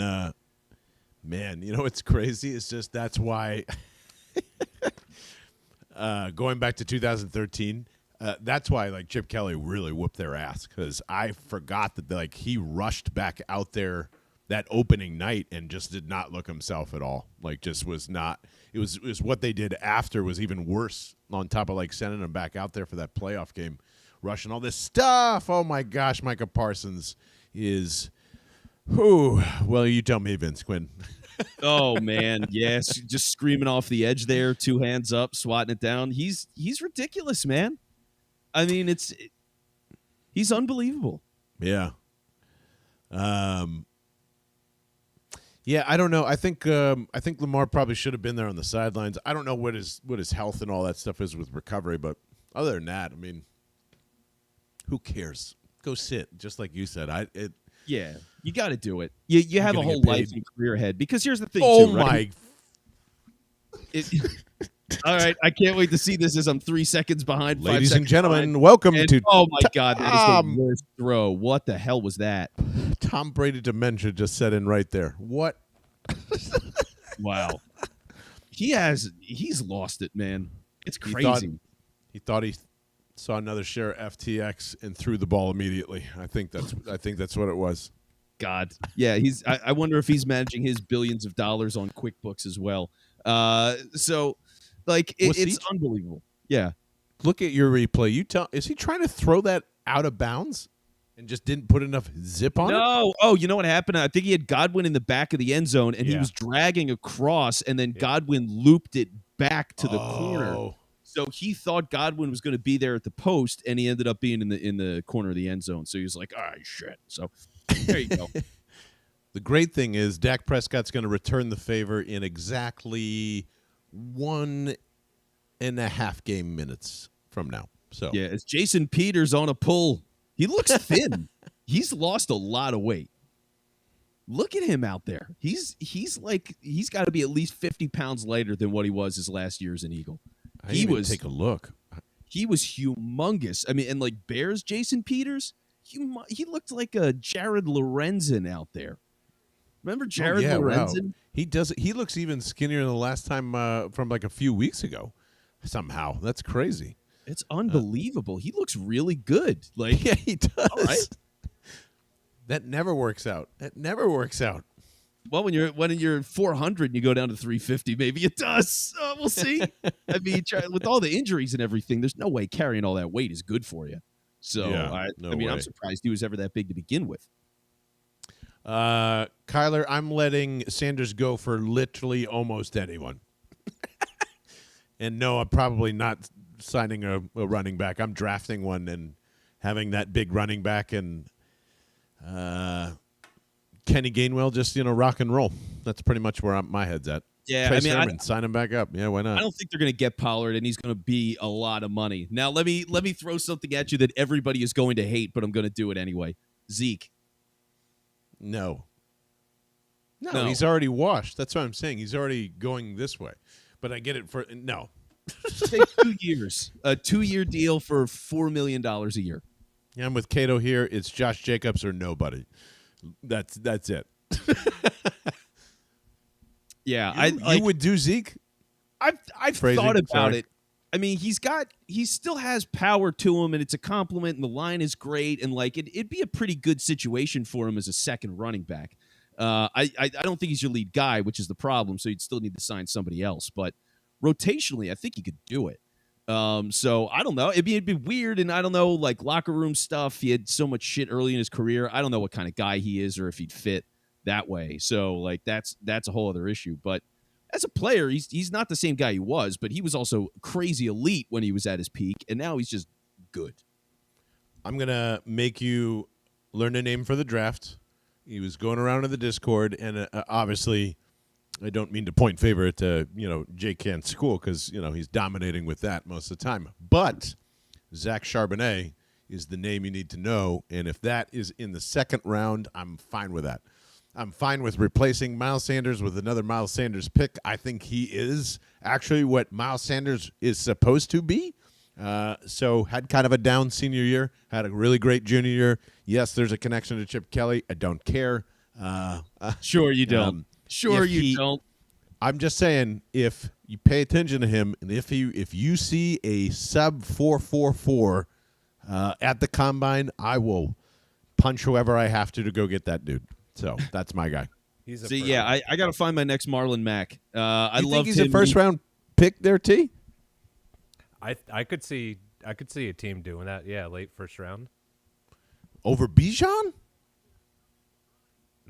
man, you know what's crazy? It's just that's why – going back to 2013, that's why, like, Chip Kelly really whooped their ass, because I forgot that, like, he rushed back out there that opening night and just did not look himself at all. Like, just was not. It was what they did after was even worse. On top of, like, sending him back out there for that playoff game, rushing all this stuff. Oh my gosh, Micah Parsons is. Whew. Well, you tell me, Vince Quinn. Oh man, yes, just screaming off the edge there, 2 hands up, swatting it down. He's ridiculous, man. I mean, he's unbelievable. Yeah. Yeah, I don't know. I think Lamar probably should have been there on the sidelines. I don't know what his health and all that stuff is with recovery, but other than that, I mean, who cares? go sit, just like you said. Yeah, you got to do it. You have a gonna whole get life paid. and career ahead. Because here's the thing, Oh too, right? All right, I can't wait to see this as I'm 3 seconds behind. 5 Ladies and seconds gentlemen, behind. welcome And, to oh my God, that is the Tom. worst throw. What the hell was that? Tom Brady dementia just set in right there. What? Wow. He's lost it, man. It's He crazy. thought he saw another share of FTX and threw the ball immediately. I think that's what it was. God. Yeah, I wonder if he's managing his billions of dollars on QuickBooks as well. So like it's unbelievable. Yeah. Look at your replay. Is he trying to throw that out of bounds and just didn't put enough zip on it? No. Oh, you know what happened? I think he had Godwin in the back of the end zone, and he was dragging across, and then Godwin looped it back to the corner. So he thought Godwin was going to be there at the post, and he ended up being in the corner of the end zone. So he was like, "All right, shit." So there you go. The great thing is Dak Prescott's going to return the favor in exactly 1.5 game minutes from now. So yeah, it's Jason Peters on a pull. He looks thin. He's lost a lot of weight. Look at him out there. He's got to be at least 50 pounds lighter than what he was his last year as an Eagle. Take a look. He was humongous. I mean, and like Bears, Jason Peters, he looked like a Jared Lorenzen out there. Remember Jared Lorenzen? Wow. He does. He looks even skinnier than the last time from like a few weeks ago. Somehow, that's crazy. It's unbelievable. He looks really good. Like, yeah, he does. All right. That never works out. Well, when you're 400 and you go down to 350, maybe it does. We'll see. I mean, with all the injuries and everything, there's no way carrying all that weight is good for you. So, I'm surprised he was ever that big to begin with. Kyler, I'm letting Sanders go for literally almost anyone. And no, I'm probably not signing a running back. I'm drafting one and having that big running back and Kenny Gainwell just, rock and roll. That's pretty much where my head's at. Yeah, Trey Sermon, sign him back up. Yeah, why not? I don't think they're going to get Pollard, and he's going to be a lot of money. Now, let me throw something at you that everybody is going to hate, but I'm going to do it anyway. Zeke. No, he's already washed. That's what I'm saying. He's already going this way. But I get it for no. Take 2 years, a 2-year deal for $4 million a year. Yeah, I'm with Cato here. It's Josh Jacobs or nobody. That's it. Yeah, you would do Zeke. I've thought about it. I mean, he still has power to him, and it's a compliment, and the line is great, and like it'd be a pretty good situation for him as a second running back. I don't think he's your lead guy, which is the problem. So you'd still need to sign somebody else, but rotationally, I think he could do it. So I don't know. It'd be weird, and I don't know, like locker room stuff. He had so much shit early in his career. I don't know what kind of guy he is or if he'd fit that way. So like that's a whole other issue. But as a player, he's not the same guy he was, but he was also crazy elite when he was at his peak, and now he's just good. I'm gonna make you learn a name for the draft. He was going around in the Discord, and obviously, I don't mean to point favor to Jake Can's school because he's dominating with that most of the time. But Zach Charbonnet is the name you need to know, and if that is in the second round, I'm fine with that. I'm fine with replacing Miles Sanders with another Miles Sanders pick. I think he is actually what Miles Sanders is supposed to be. So had kind of a down senior year, had a really great junior year. Yes, there's a connection to Chip Kelly. I don't care. Sure you don't. Don't. I'm just saying, if you pay attention to him, and if you see a sub 4.44 at the combine, I will punch whoever I have to go get that dude. So that's my guy. I got to find my next Marlon Mack. I think he's a first round pick there, T? I could see a team doing that. Yeah, late first round over Bijan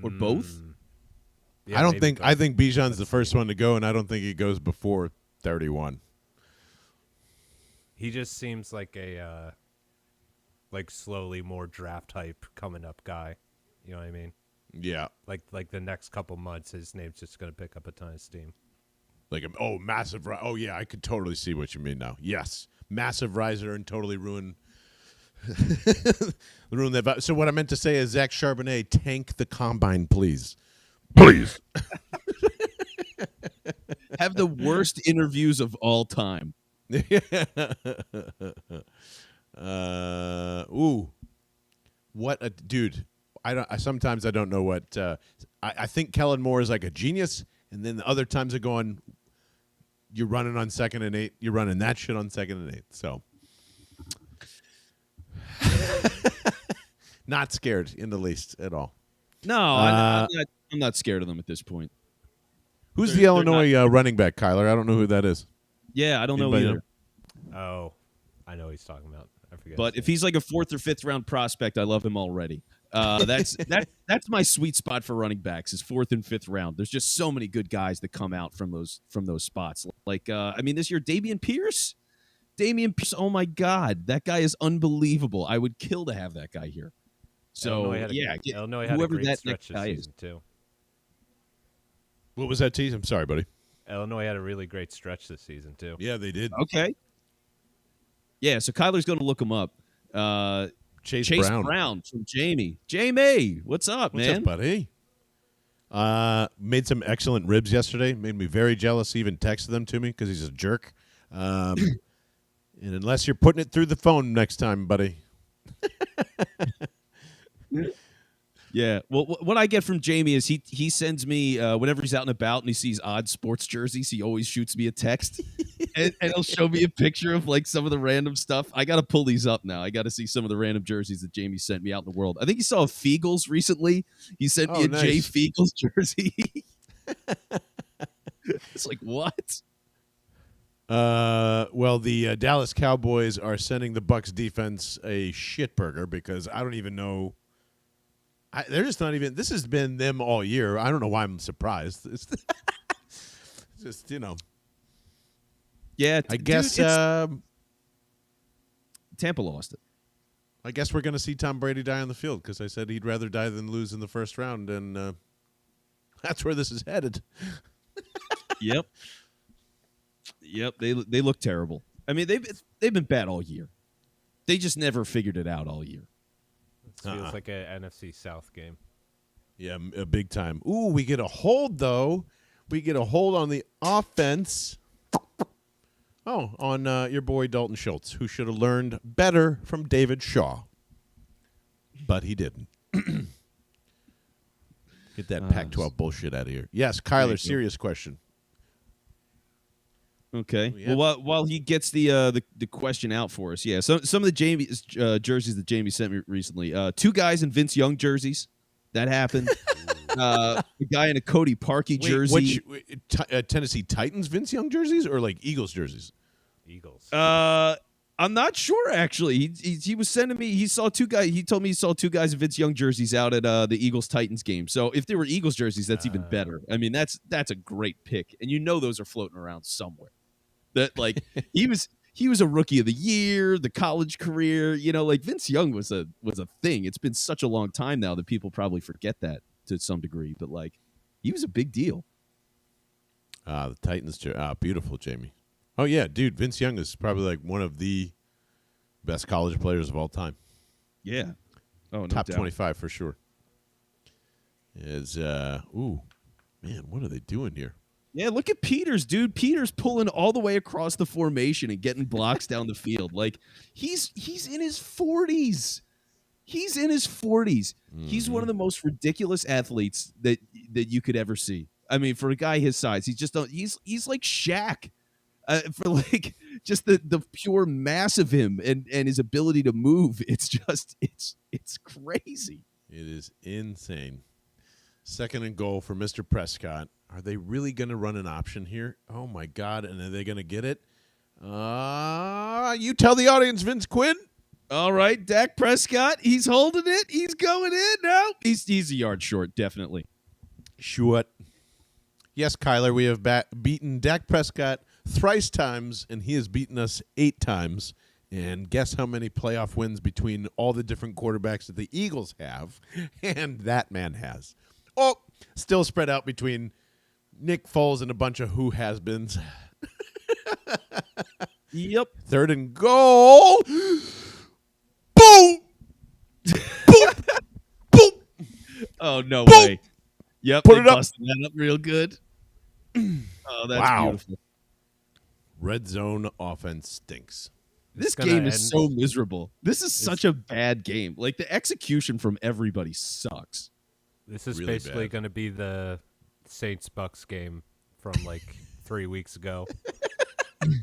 or both. Yeah, I think Bijan's the first one to go, and I don't think he goes before 31. He just seems like a slowly more draft hype coming up guy. You know what I mean? Yeah. Like the next couple months, his name's just going to pick up a ton of steam. Massive. Oh, yeah, I could totally see what you mean now. Yes. Massive riser and totally ruin Ruin that vibe. So what I meant to say is Zach Charbonnet, tank the combine, please. Please. Have the worst interviews of all time. Ooh. What a dude. Sometimes I don't know what I think Kellen Moore is like a genius, and then the other times are going, you're running on 2nd and 8, you're running that shit on 2nd and 8. So not scared in the least at all. No, I'm not scared of them at this point. Who's the Illinois running back, Kyler? I don't know who that is. Yeah, I don't know Anybody either. Oh, I know what he's talking about. I forget. But if he's like a 4th or 5th round prospect, I love him already. That's my sweet spot for running backs is 4th and 5th round. There's just so many good guys that come out from those spots. Like this year, Dameon Pierce. Oh my God, that guy is unbelievable. I would kill to have that guy here. So Illinois had whoever a great that stretch next guy this is. season too. What was that, T? I'm sorry, buddy. Illinois had a really great stretch this season too. Yeah, they did. Okay. Yeah, so Kyler's going to look him up. Chase Brown from Jamie. Jamie, what's up, What's man? up, buddy? Made some excellent ribs yesterday. Made me very jealous. Even texted them to me because he's a jerk. And unless you're putting it through the phone next time, buddy. Yeah. Well, what I get from Jamie is he sends me whenever he's out and about and he sees odd sports jerseys, he always shoots me a text and he'll show me a picture of like some of the random stuff. I got to pull these up now. I got to see some of the random jerseys that Jamie sent me out in the world. I think he saw a Fiegels recently. He sent me a nice. Jay Fiegels jersey. It's like, what? Well, the Dallas Cowboys are sending the Bucs defense a shitburger because I don't even know. They're just not even. This has been them all year. I don't know why I'm surprised. It's just Yeah, I guess Tampa lost it. I guess we're gonna see Tom Brady die on the field because I said he'd rather die than lose in the first round, and that's where this is headed. Yep. They look terrible. I mean, they've been bad all year. They just never figured it out all year. It feels like an NFC South game. Yeah, a big time. Ooh, we get a hold though. We get a hold on the offense. Oh, on your boy Dalton Schultz, who should have learned better from David Shaw, but he didn't. Get that Pac-12 bullshit out of here. Yes, Kyler, serious question. Okay. Yeah. Well, while he gets the question out for us, yeah. Some of the Jamie's jerseys that Jamie sent me recently. 2 guys in Vince Young jerseys. That happened. A guy in a Cody Parkey jersey. Which Tennessee Titans Vince Young jerseys or like Eagles jerseys? Eagles. I'm not sure actually. He was sending me. He saw 2 guys. He told me he saw 2 guys in Vince Young jerseys out at the Eagles Titans game. So if they were Eagles jerseys, that's even better. I mean, that's a great pick, and those are floating around somewhere. That like he was a rookie of the year, the college career. Like Vince Young was a thing. It's been such a long time now that people probably forget that to some degree. But like he was a big deal. The Titans. Beautiful, Jamie. Oh yeah, dude. Vince Young is probably like one of the best college players of all time. Yeah. Oh, no top doubt. 25 for sure. Ooh, man, what are they doing here? Yeah, look at Peters, dude. Peters pulling all the way across the formation and getting blocks down the field. Like he's in his 40s. He's in his 40s. Mm-hmm. He's one of the most ridiculous athletes that you could ever see. I mean, for a guy his size, he's like Shaq. For like just the pure mass of him and his ability to move. It's just it's crazy. It is insane. 2nd and goal for Mr. Prescott. Are they really going to run an option here? Oh, my God. And are they going to get it? You tell the audience, Vince Quinn. All right, Dak Prescott. He's holding it. He's going in now. He's a yard short, definitely. Short. Yes, Kyler, we have beaten Dak Prescott thrice times, and he has beaten us 8 times. And guess how many playoff wins between all the different quarterbacks that the Eagles have and that man has. Oh, still spread out between Nick Foles and a bunch of who-has-beens. Yep. 3rd and goal. Boom! Oh, no Boom! way. Yep, Put they it up. busted that up real good. Oh, that's Wow. beautiful. Red zone offense stinks. This gonna game is end- so miserable. This is such a bad game. Like, the execution from everybody sucks. This is Really basically bad. going to be the Saints-Bucs game from like 3 weeks ago.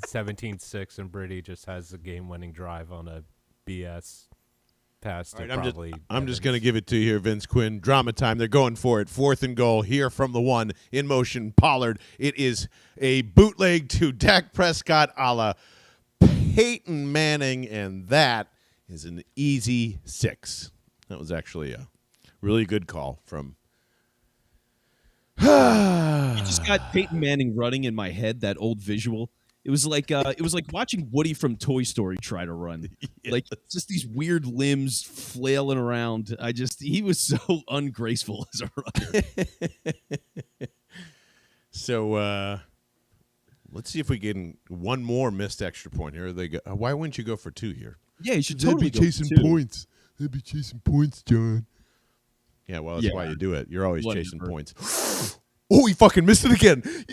17-6, and Brady just has the game-winning drive on a BS pass to All right, probably I'm just Evans. going to give it to you here, Vince Quinn. Drama time. They're going for it. 4th and goal here from the 1 in motion. Pollard. It is a bootleg to Dak Prescott a la Peyton Manning, and that is an easy 6. That was actually a really good call from. You just got Peyton Manning running in my head, that old visual. It was like watching Woody from Toy Story try to run. Like, just these weird limbs flailing around. He was so ungraceful as a runner. So let's see if we get one more missed extra point here. Why wouldn't you go for 2 here? Yeah, you should They'd totally be go chasing for 2. points. They'd be chasing points, John. Yeah, well, that's Yeah. why you do it. You're always Whatever. chasing points. Oh, he fucking missed it again. No way.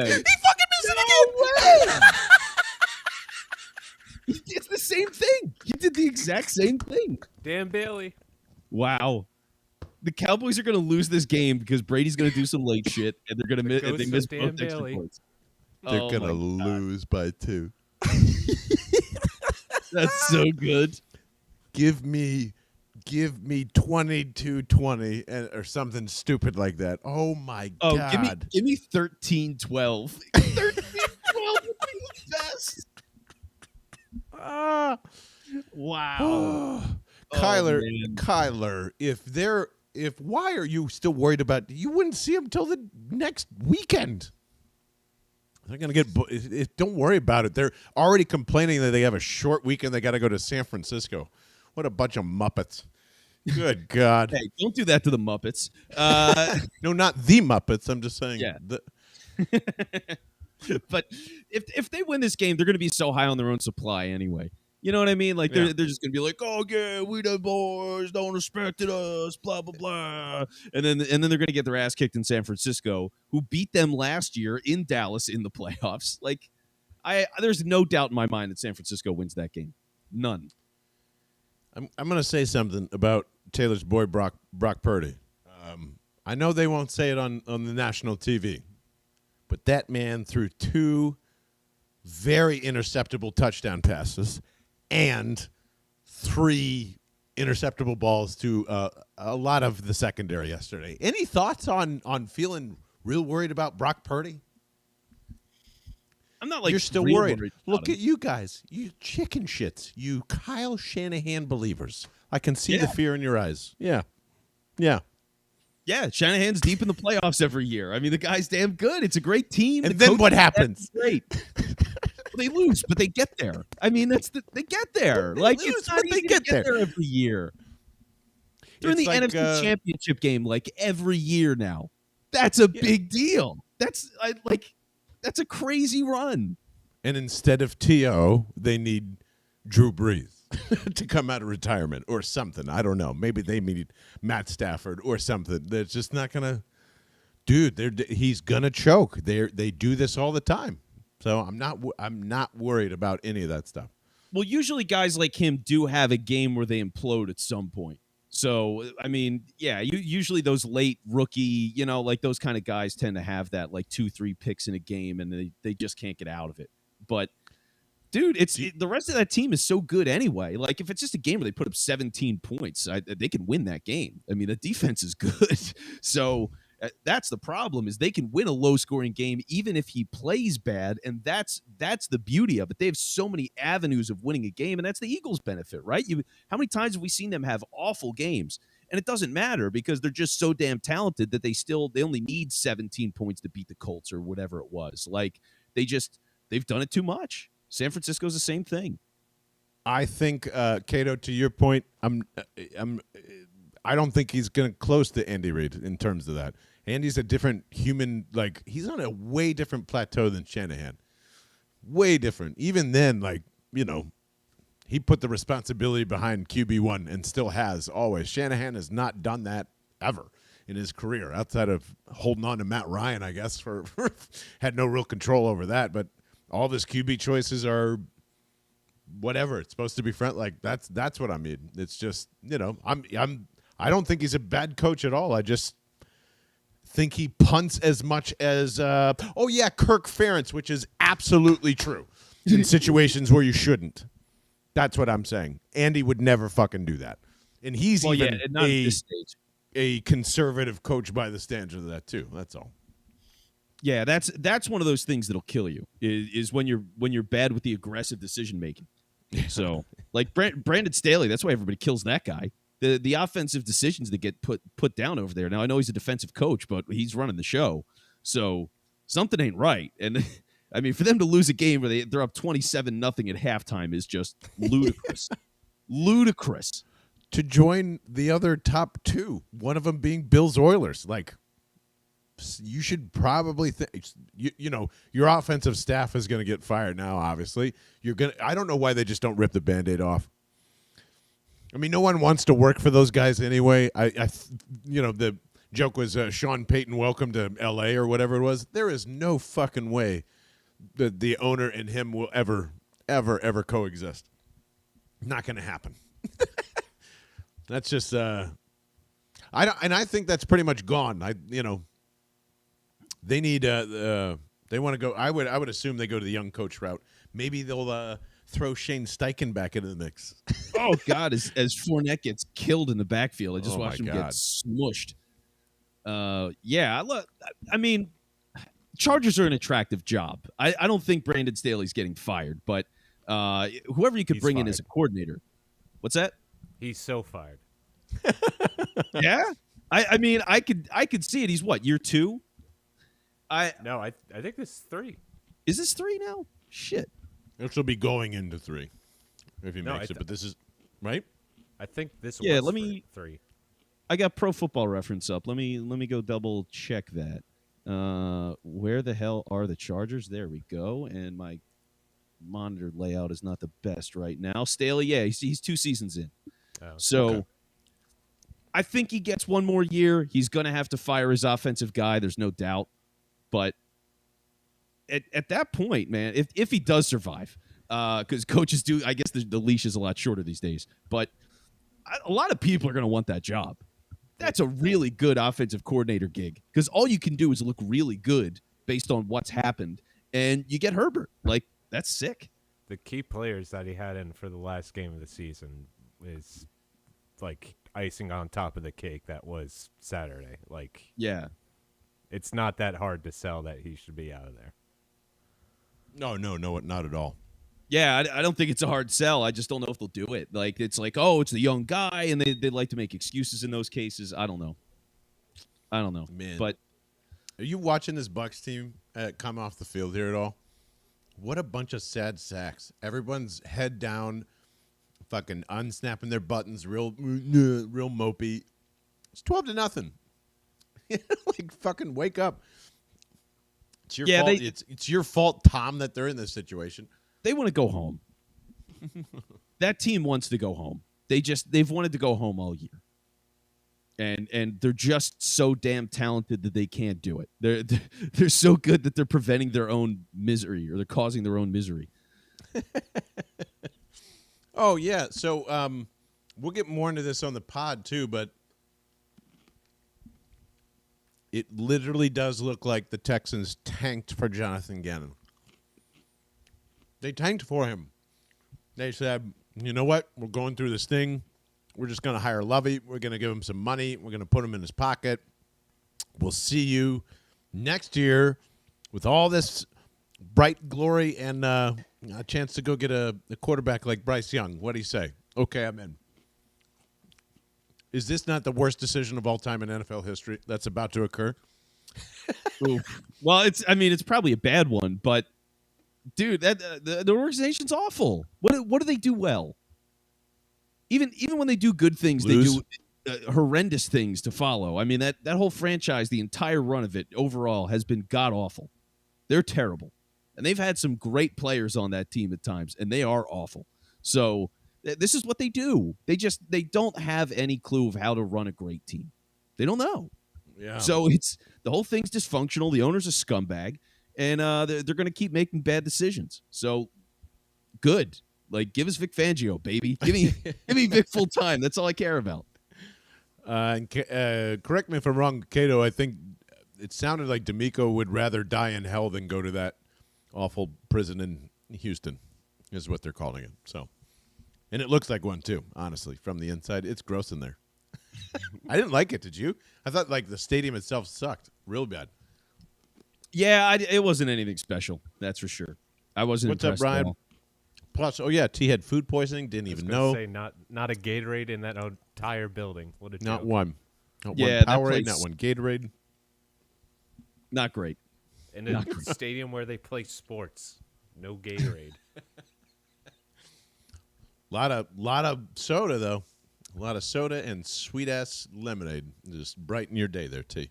He fucking missed it again. It's the same thing. He did the exact same thing. Dan Bailey. Wow. The Cowboys are going to lose this game because Brady's going to do some late shit, and they're going to miss. ghost They of miss Dan both extra Bailey. points. They're Oh gonna my God. lose by 2. That's so good. Give me 22-20 or something stupid like that. Oh my Oh, God. give me 13-12. 13-12 would be the best. Ah. Wow. Kyler, man. Kyler, why are you still worried about? You wouldn't see him till the next weekend. They're gonna get. Don't worry about it. They're already complaining that they have a short weekend. They got to go to San Francisco. What a bunch of muppets! Good God! Hey, don't do that to the Muppets. No, not the Muppets. I'm just saying. Yeah. But if they win this game, they're going to be so high on their own supply anyway. You know what I mean? Like they're just going to be like, "Oh yeah, we the boys don't respected us, blah blah blah," and then they're going to get their ass kicked in San Francisco, who beat them last year in Dallas in the playoffs. Like, there's no doubt in my mind that San Francisco wins that game. None. I'm going to say something about Taylor's boy Brock Purdy. I know they won't say it on the national TV, but that man threw 2 very interceptable touchdown passes and 3 interceptable balls to a lot of the secondary yesterday. Any thoughts on feeling real worried about Brock Purdy? I'm not like you're still real worried. about Look him. at you guys, you chicken shits, you Kyle Shanahan believers. I can see the fear in your eyes. Yeah. Yeah, Shanahan's deep in the playoffs every year. I mean, the guy's damn good. It's a great team. And The then coach what is happens? Great. Well, they lose, but they get there. I mean, they get there. Like, lose, it's not but they easy get to get there. there every year. They're in It's the like, NFC Championship game like every year now. That's a big deal. That's a crazy run. And instead of T.O., they need Drew Brees to come out of retirement or something. I don't know. Maybe they need Matt Stafford or something. They're just not going to. Dude, he's going to choke. They do this all the time. So I'm not worried about any of that stuff. Well, usually guys like him do have a game where they implode at some point. So, I mean, yeah, usually those late rookie, like those kind of guys tend to have that like 2-3 picks in a game and they just can't get out of it. But, dude, the rest of that team is so good anyway. Like, if it's just a game where they put up 17 points, they can win that game. I mean, the defense is good. So that's the problem, is they can win a low-scoring game even if he plays bad, and that's the beauty of it. They have so many avenues of winning a game, and that's the Eagles' benefit, right? How many times have we seen them have awful games? And it doesn't matter because they're just so damn talented that they only need 17 points to beat the Colts or whatever it was. Like, they've done it too much. San Francisco's the same thing. I think, Cato, to your point, I don't think he's going to close to Andy Reid in terms of that. Andy's a different human. Like, he's on a way different plateau than Shanahan. Way different. Even then, he put the responsibility behind QB1 and still has always. Shanahan has not done that ever in his career, outside of holding on to Matt Ryan, I guess, for had no real control over that. But all of his QB choices are whatever. It's supposed to be front. Like that's what I mean. It's just, I don't think he's a bad coach at all. I just think he punts as much as Kirk Ferentz, which is absolutely true in situations where you shouldn't. That's what I'm saying. Andy would never fucking do that. And he's not at this stage. A conservative coach by the standards of that too. That's all. Yeah, that's one of those things that'll kill you is when you're bad with the aggressive decision making. So, like Brandon Staley, that's why everybody kills that guy. The offensive decisions that get put down over there. Now, I know he's a defensive coach, but he's running the show. So something ain't right. And I mean, for them to lose a game where they're up 27-0 at halftime is just ludicrous. Ludicrous. To join the other top two, one of them being Bills Oilers. Like, you should probably think, your offensive staff is going to get fired now, obviously. I don't know why they just don't rip the Band-Aid off. I mean, no one wants to work for those guys anyway. The joke was Sean Payton, welcome to L.A. or whatever it was. There is no fucking way that the owner and him will ever coexist. Not going to happen. That's just I think that's pretty much gone. They need they want to go. I would assume they go to the young coach route. Maybe they'll throw Shane Steichen back into the mix. Oh God, as Fournette gets killed in the backfield, I just watched him get smushed. I mean, Chargers are an attractive job. I don't think Brandon Staley's getting fired, but whoever you could bring in as a coordinator. What's that? He's so fired. Yeah, I mean, I could see it. He's what, year 2? I think this is 3. Is this 3 now? Shit. This will be going into 3 if he makes it. But this is right. I think this. Yeah, was let me 3. I got Pro Football Reference up. Let me go double check that. Where the hell are the Chargers? There we go. And my monitor layout is not the best right now. Staley, yeah, he's 2 seasons in. So I think he gets one more year. He's going to have to fire his offensive guy. There's no doubt. But at that point, man, if he does survive, because coaches do, I guess the leash is a lot shorter these days. But a lot of people are going to want that job. That's a really good offensive coordinator gig because all you can do is look really good based on what's happened. And you get Herbert. Like, that's sick. The key players that he had in for the last game of the season is like icing on top of the cake that was Saturday. Like, yeah, it's not that hard to sell that he should be out of there. No, not at all. Yeah, I don't think it's a hard sell. I just don't know if they'll do it. Like, it's like, oh, it's the young guy, and they like to make excuses in those cases. I don't know. Man. But are you watching this Bucs team come off the field here at all? What a bunch of sad sacks. Everyone's head down, fucking unsnapping their buttons, real mopey. It's 12-0. Like, fucking wake up. It's your fault. It's your fault, Tom, that they're in this situation. They want to go home. That team wants to go home. They've wanted to go home all year. And they're just so damn talented that they can't do it. They're so good that they're preventing their own misery, or they're causing their own misery. Oh yeah, so we'll get more into this on the pod too, but it literally does look like the Texans tanked for Jonathan Gannon. They tanked for him. They said, you know what? We're going through this thing. We're just going to hire Lovey. We're going to give him some money. We're going to put him in his pocket. We'll see you next year with all this bright glory and a chance to go get a quarterback like Bryce Young. What do you say? Okay, I'm in. Is this not the worst decision of all time in NFL history that's about to occur? Well, it's probably a bad one, but dude, the organization's awful. What do they do well? Even when they do good things, Lose. They do horrendous things to follow. I mean, that whole franchise, the entire run of it overall has been god-awful. They're terrible. And they've had some great players on that team at times, and they are awful. So this is what they do. They don't have any clue of how to run a great team. They don't know. Yeah. So it's the whole thing's dysfunctional. The owner's a scumbag, and they're going to keep making bad decisions. So good. Like, give us Vic Fangio, baby. Give me Vic full time. That's all I care about. Correct me if I'm wrong, Cato. I think it sounded like D'Amico would rather die in hell than go to that awful prison in Houston, is what they're calling it. So, and it looks like one too. Honestly, from the inside, it's gross in there. I didn't like it. Did you? I thought like the stadium itself sucked real bad. Yeah, it wasn't anything special. That's for sure. I wasn't. What's up, Brian? Plus, oh yeah, T had food poisoning. Didn't even know. Say not a Gatorade in that entire building. What a Not joke. one. Not Yeah, one Powerade. place- Not one Gatorade. Not great. In a stadium where they play sports, no Gatorade. Lot of soda though. A lot of soda and sweet ass lemonade. Just brighten your day there, T.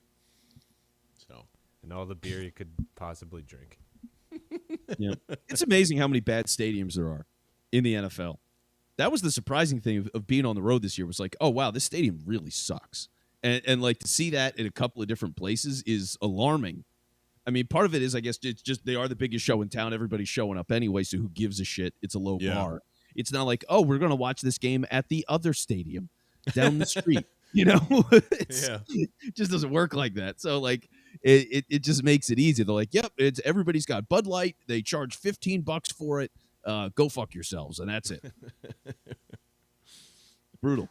So And all the beer you could possibly drink. Yeah, it's amazing how many bad stadiums there are in the NFL. That was the surprising thing of being on the road this year. Was like, oh wow, this stadium really sucks, and like to see that in a couple of different places is alarming. I mean, part of it is, I guess, it's just they are the biggest show in town. Everybody's showing up anyway, so who gives a shit? It's a low bar. It's not like, oh, we're going to watch this game at the other stadium down the street. It just doesn't work like that. So, like, it just makes it easy. They're like, yep, everybody's got Bud Light. They charge $15 for it. Go fuck yourselves, and that's it. Brutal.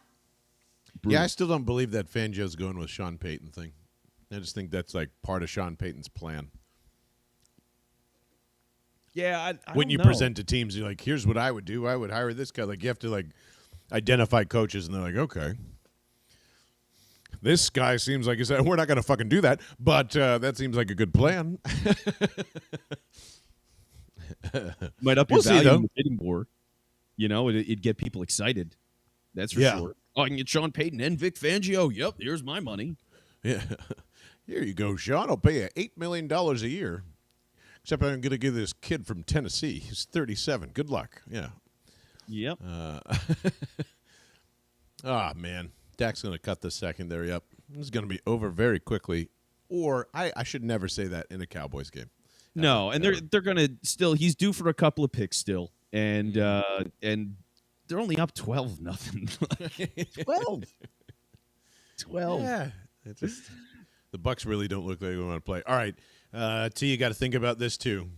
yeah, I still don't believe that Fangio's going with Sean Payton thing. I just think that's like part of Sean Payton's plan. Yeah, I When don't you know. present to teams, you're like, here's what I would do. I would hire this guy. Like, you have to, like, identify coaches, and they're like, okay. This guy seems like he said, we're not going to fucking do that, but that seems like a good plan. might up your We'll see, value though. in the bidding war. It'd get people excited. That's for Yeah. sure. Oh, I can get Sean Payton and Vic Fangio. Yep, here's my money. Yeah. Here you go, Sean. I'll pay you $8 million a year. Except I'm going to give this kid from Tennessee. He's 37. Good luck. Yeah. Yep. Man. Dak's going to cut the secondary up. This is going to be over very quickly. Or I should never say that in a Cowboys game. No, and they're gonna still. He's due for a couple of picks still, and they're only up 12-0. 12. Yeah. It's just, the Bucs really don't look like they want to play. All right. T, you got to think about this too.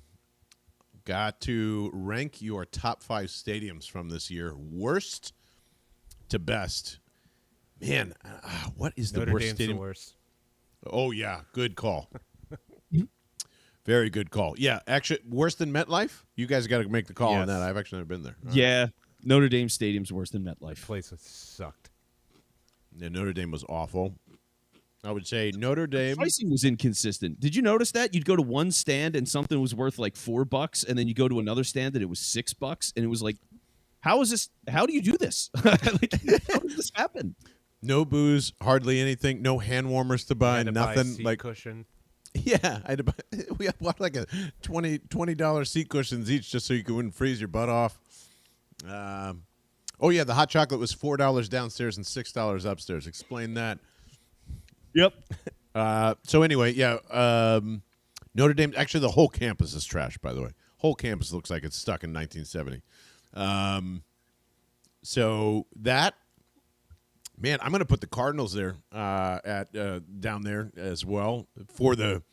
Got to rank your top 5 stadiums from this year, worst to best. Man, what is the Notre worst Dame's stadium? the worst. Oh yeah, good call. Very good call. Yeah, actually, worse than MetLife. You guys got to make the call on Yes. that. I've actually never been there. All right. Yeah, Notre Dame Stadium's worse than MetLife. Place sucked. Yeah, Notre Dame was awful. I would say Notre Dame. Pricing was inconsistent. Did you notice that? You'd go to one stand and something was worth like $4, and then you go to another stand and it was $6, and it was like, how is this? How do you do this? Like, how does this happen? No booze, hardly anything. No hand warmers to buy. Had to buy a Nothing seat like. cushion. Yeah, I had to buy, we had bought like a $20 seat cushions each just so you wouldn't freeze your butt off. Oh yeah, the hot chocolate was $4 downstairs and $6 upstairs. Explain that. Yep. So anyway, yeah, Notre Dame. Actually, the whole campus is trash. By the way, whole campus looks like it's stuck in 1970. So that. Man, I'm going to put the Cardinals there down there as well for the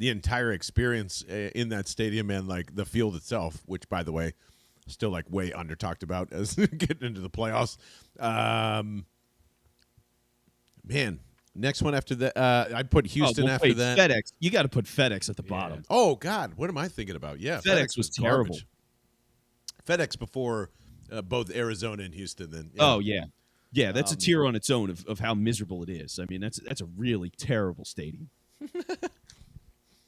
entire experience in that stadium and like the field itself, which by the way, still like way under talked about as getting into the playoffs. Man, next one after that, I'd put Houston after wait, that. FedEx. You got to put FedEx at the bottom. Oh God, what am I thinking about? Yeah, FedEx was terrible. garbage. FedEx before both Arizona and Houston. Then Oh yeah. Yeah, that's a tier on its own of how miserable it is. I mean, that's a really terrible stadium.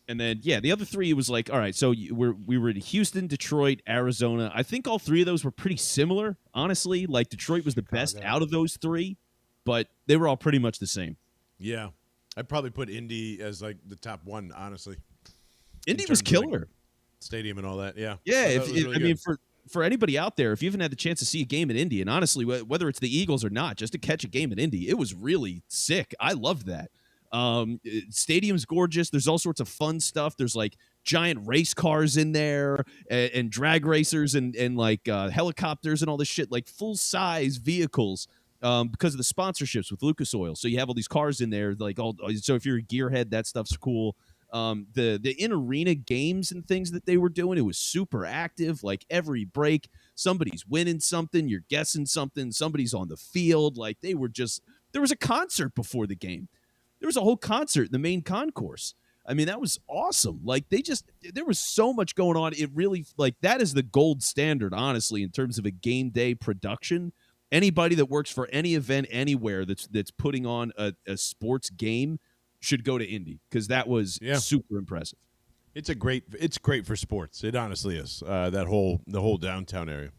And then, yeah, the other three was like, all right, so we were in Houston, Detroit, Arizona. I think all three of those were pretty similar, honestly. Like, Detroit was the best out of those three, but they were all pretty much the same. Yeah. I'd probably put Indy as like the top one, honestly. Indy In was terms of, like, killer. stadium and all that, yeah. Yeah, I thought it was really I mean, good. for anybody out there, if you haven't had the chance to see a game in Indy, and honestly, whether it's the Eagles or not, just to catch a game in Indy, it was really sick. I loved that. Stadium's gorgeous. There's all sorts of fun stuff. There's like giant race cars in there and drag racers and like helicopters and all this shit, like full size vehicles because of the sponsorships with Lucas Oil. So you have all these cars in there, like so if you're a gearhead, that stuff's cool. The in-arena games and things that they were doing, it was super active. Like every break, somebody's winning something, you're guessing something, somebody's on the field. Like there was a concert before the game. There was a whole concert in the main concourse. I mean, that was awesome. Like there was so much going on. It really, like, that is the gold standard, honestly, in terms of a game day production. Anybody that works for any event anywhere that's putting on a sports game should go to Indy, because that was super impressive. It's great for sports. It honestly is. The whole downtown area.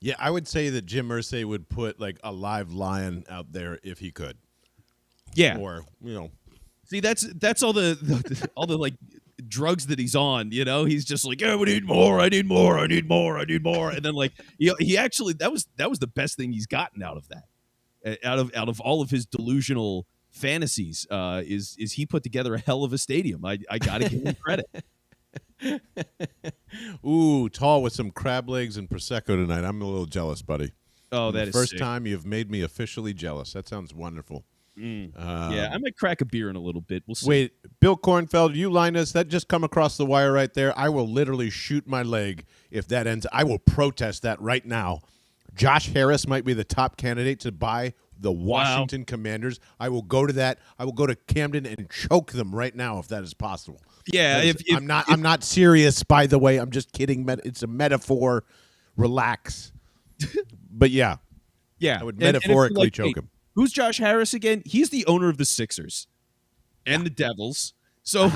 Yeah, I would say that Jim Irsay would put like a live lion out there if he could. Yeah. Or, See, that's all the all the like drugs that he's on, he's just like, we need more, I need more, I need more, I need more. And then like he actually that was the best thing he's gotten out of that. Out of all of his delusional fantasies, is he put together a hell of a stadium. I gotta give him credit. Ooh, tall with some crab legs and Prosecco tonight. I'm a little jealous, buddy. Oh, that is first sick. time you've made me officially jealous. That sounds wonderful. Yeah, I might crack a beer in a little bit. We'll see. Wait, Bill Kornfeld, you Linus, that just come across the wire right there. I will literally shoot my leg if that ends. I will protest that right now. Josh Harris might be the top candidate to buy the Washington Commanders. I will go to that. I will go to Camden and choke them right now if that is possible. Yeah, I'm not serious, by the way. I'm just kidding. It's a metaphor. Relax. But yeah, yeah, I would metaphorically choke him. Who's Josh Harris again? He's the owner of the Sixers and the Devils. So,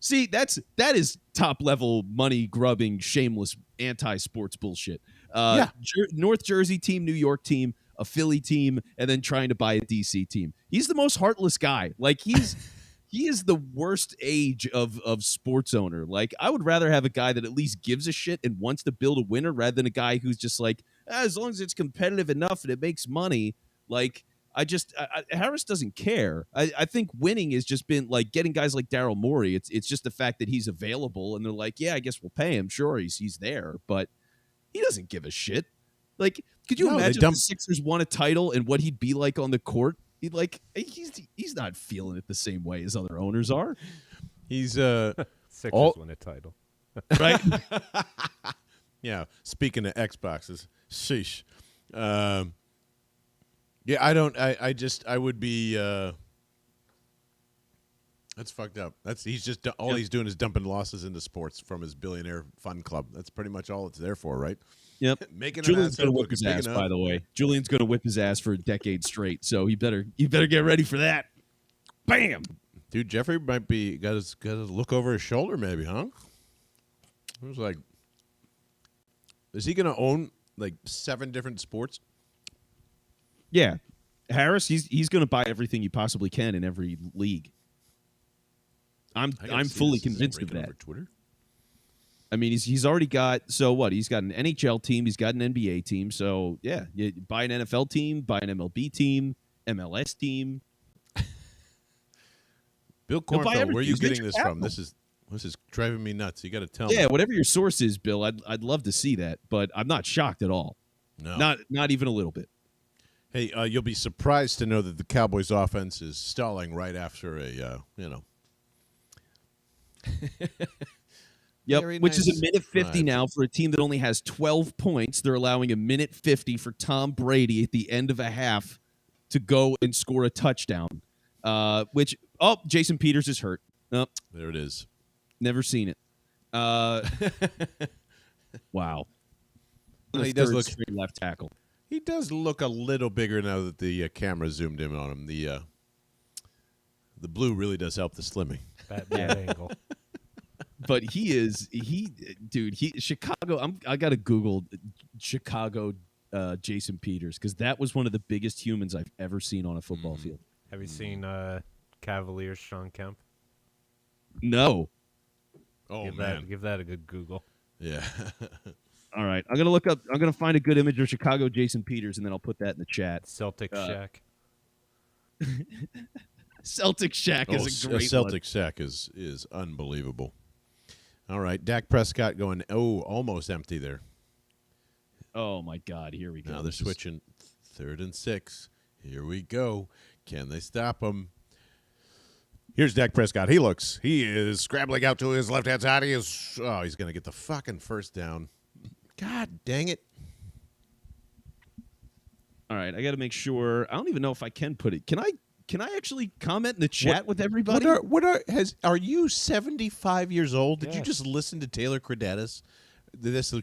see, that is top level money grubbing, shameless anti-sports bullshit. North Jersey team, New York team, a Philly team, and then trying to buy a DC team. He's the most heartless guy. Like he is the worst age of sports owner. Like I would rather have a guy that at least gives a shit and wants to build a winner rather than a guy who's just like, as long as it's competitive enough and it makes money. Like Harris doesn't care. I think winning has just been like getting guys like Daryl Morey. It's just the fact that he's available and they're like, yeah, I guess we'll pay him. Sure, he's there, but he doesn't give a shit. Like, could you imagine if the Sixers won a title and what he'd be like on the court? He's not feeling it the same way as other owners are. He's Sixers win a title, right? Yeah. Speaking of Xboxes, sheesh. Yeah, I would be. That's fucked up. He's doing is dumping losses into sports from his billionaire fund club. That's pretty much all it's there for, right? Yep. Julian's going to whip his ass, by the way. Julian's going to whip his ass for a decade straight, so you better get ready for that. Bam! Dude, Jeffrey might be got to look over his shoulder, maybe, huh? I was like, is he going to own like 7 different sports? Yeah, Harris, he's going to buy everything you possibly can in every league. I'm fully convinced of that. Twitter. I mean, he's already got, so what? He's got an NHL team. He's got an NBA team. So, yeah, you buy an NFL team, buy an MLB team, MLS team. Bill Kornfeld, where are you getting this from? This is driving me nuts. You got to tell me. Yeah, whatever your source is, Bill, I'd love to see that, but I'm not shocked at all. No. Not even a little bit. Hey, you'll be surprised to know that the Cowboys offense is stalling right after Yep, Very which nice is a minute 50 drive. now for a team that only has 12 points. They're allowing a minute 50 for Tom Brady at the end of a half to go and score a touchdown. Jason Peters is hurt. Oh, there it is. Never seen it. Wow. No, he does look left tackle. He does look a little bigger now that the camera zoomed in on him. The blue really does help the slimming. That angle. But Chicago. I got to Google Chicago Jason Peters because that was one of the biggest humans I've ever seen on a football field. Have you seen Cavaliers Sean Kemp? No. Oh, give that a good Google. Yeah. All right, I'm gonna find a good image of Chicago Jason Peters, and then I'll put that in the chat. Celtic Shack. Celtic Shack is a great Celtic Shack is unbelievable. All right, Dak Prescott going almost empty there. Oh my God, here we go. Now they're switching 3rd and 6. Here we go. Can they stop him? Here's Dak Prescott. He is scrambling out to his left-hand side. He's going to get the fucking first down. God dang it. All right, I got to make sure. I don't even know if I can put it. Can I actually comment in the chat with everybody? Are you 75 years old? Did you Yes. just listen to Taylor Credatus?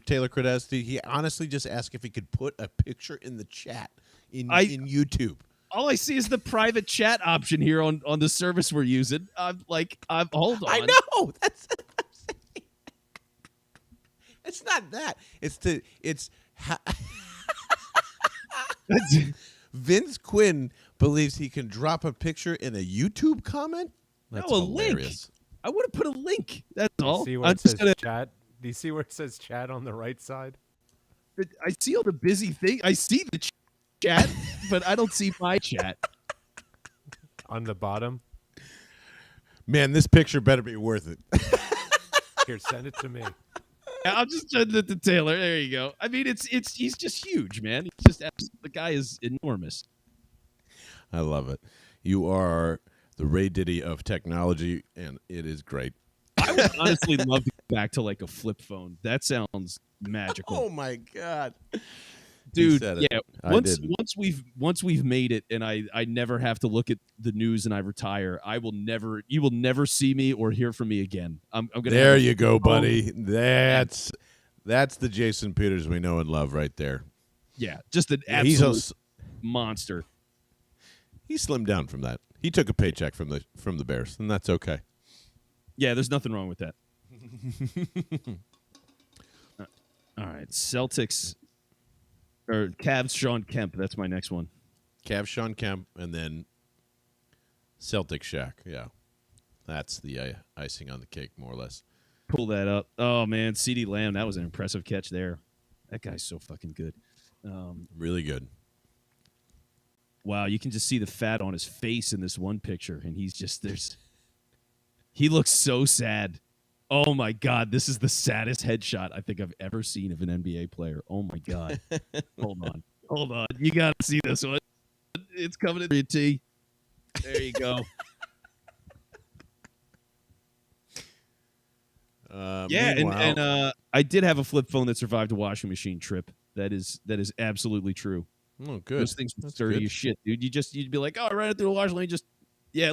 Taylor Credatus, he honestly just asked if he could put a picture in the chat in YouTube. All I see is the private chat option here on the service we're using. Hold on. I know. It's not that. Vince Quinn believes he can drop a picture in a YouTube comment. That's a link. hilarious. I would have put a link. That's all. See where I'm it just says chat? Do you see where it says chat on the right side? I see all the busy thing. I see the chat, but I don't see my chat. On the bottom? Man, this picture better be worth it. Here, send it to me. I'll just send it to Taylor. There you go. I mean, he's just huge, man. The guy is enormous. I love it. You are the Ray Diddy of technology, and it is great. I would honestly love to get back to like a flip phone. That sounds magical. Oh my God, dude! said it. Yeah, once we've made it, and I never have to look at the news, and I retire. You will never see me or hear from me again. I'm gonna. There you go, buddy. That's the Jason Peters we know and love right there. Yeah, just an He's absolute monster. He slimmed down from that. He took a paycheck from the Bears, and that's okay. Yeah, there's nothing wrong with that. All right, Celtics or Cavs. Sean Kemp. That's my next one. Cavs, Sean Kemp, and then Celtic Shack. Yeah, that's the icing on the cake, more or less. Pull that up. Oh man, CeeDee Lamb. That was an impressive catch there. That guy's so fucking good. Really good. Wow, you can just see the fat on his face in this one picture, and he looks so sad. Oh my God, this is the saddest headshot I think I've ever seen of an NBA player. Oh my God. Hold on. You got to see this one. It's coming to your T. There you go. Yeah, and I did have a flip phone that survived a washing machine trip. That is absolutely true. Oh, good. Those things are sturdy as shit, dude. You'd be like, oh, I ran it through the washing machine.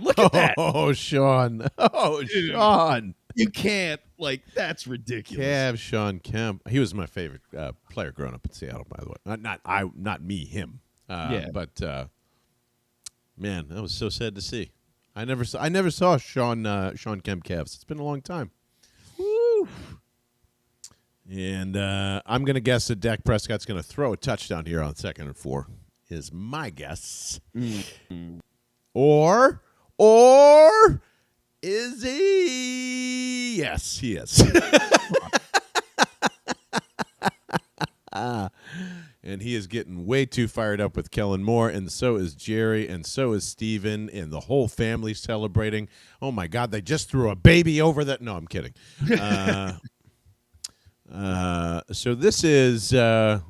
Look at that. Oh, Sean. Oh, dude. Sean. You can't. That's ridiculous. Cavs, Sean Kemp. He was my favorite player growing up in Seattle, by the way. Not me, him. Yeah. But man, that was so sad to see. I never saw Sean Kemp Cavs. It's been a long time. Woo. And I'm going to guess that Dak Prescott's going to throw a touchdown here on 2nd and 4 is my guess. Mm-hmm. Or is he? Yes, he is. And he is getting way too fired up with Kellen Moore, and so is Jerry, and so is Steven, and the whole family celebrating. Oh, my God, they just threw a baby over that. No, I'm kidding. So this is, I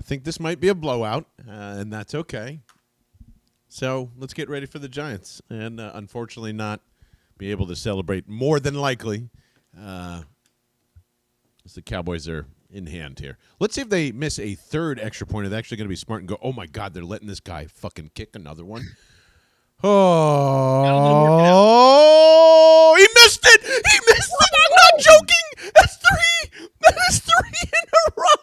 think this might be a blowout, and that's okay. So let's get ready for the Giants, and unfortunately not be able to celebrate more than likely, as the Cowboys are in hand here. Let's see if they miss a third extra point. Are they actually going to be smart and go, oh, my God, they're letting this guy fucking kick another one? Oh, he missed it! He missed it! I'm not joking! That's three! That is 3 in a row!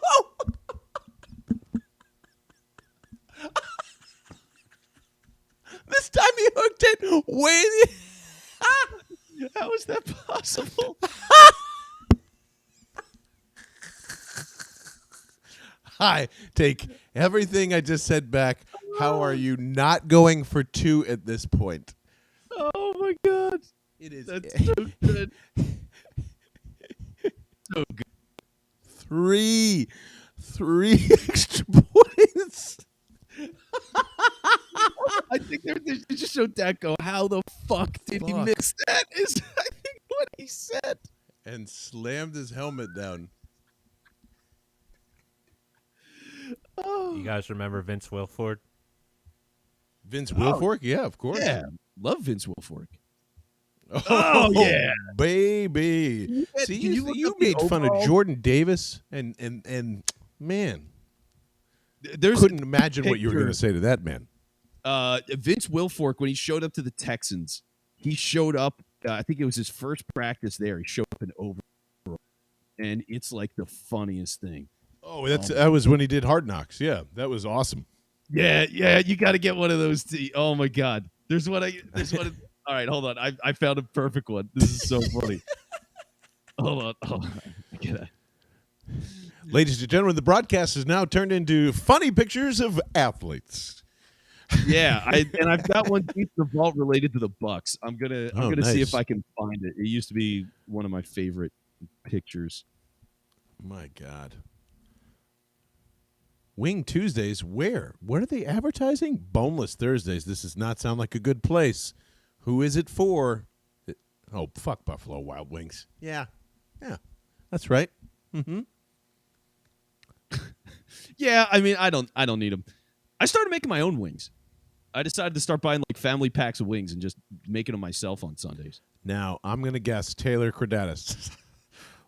This time he hooked it way... How is that possible? Hi, take everything I just said back. How are you not going for 2 at this point? Oh, my God. It is. That's so good. So good. Three extra points. I think they just showed Dak go, how the fuck did he miss that? Is I think what he said. And slammed his helmet down. You guys remember Vince Wilfork? Vince Wilfork? Yeah, of course. Yeah, love Vince Wilfork. Oh, yeah. Baby. See, you made fun of Jordan Davis, and man, couldn't imagine what you were going to say to that man. Vince Wilfork, when he showed up to the Texans, he showed up, I think it was his first practice there. He showed up in overall, and it's like the funniest thing. Oh, that was when he did Hard Knocks. Yeah, that was awesome. Yeah, you got to get one of those. Oh my God, there's one. All right, hold on. I found a perfect one. This is so funny. Hold on. Ladies and gentlemen, the broadcast is now turned into funny pictures of athletes. Yeah, I've got one deep in the vault related to the Bucs. I'm gonna see if I can find it. It used to be one of my favorite pictures. My God. Wing Tuesdays, where? What are they advertising? Boneless Thursdays. This does not sound like a good place. Who is it for? Oh, fuck Buffalo Wild Wings. Yeah, that's right. Mm-hmm. Yeah, I mean, I don't need them. I started making my own wings. I decided to start buying like family packs of wings and just making them myself on Sundays. Now, I'm going to guess Taylor Credatus.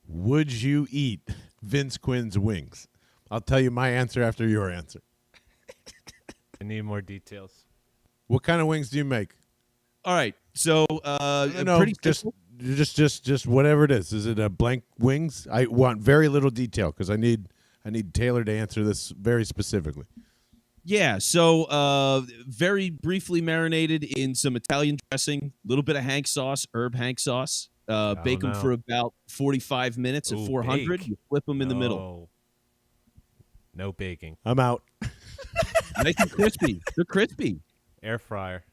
Would you eat Vince Quinn's wings? I'll tell you my answer after your answer. I need more details. What kind of wings do you make? All right, so No, pretty just whatever it is. Is it a blank wings? I want very little detail because I need Taylor to answer this very specifically. Yeah, so very briefly marinated in some Italian dressing, a little bit of Hank sauce, herb Hank sauce. Bake them for about 45 minutes at 400. Bake. You flip them in the middle. No baking. I'm out. Make them crispy. They're crispy. Air fryer.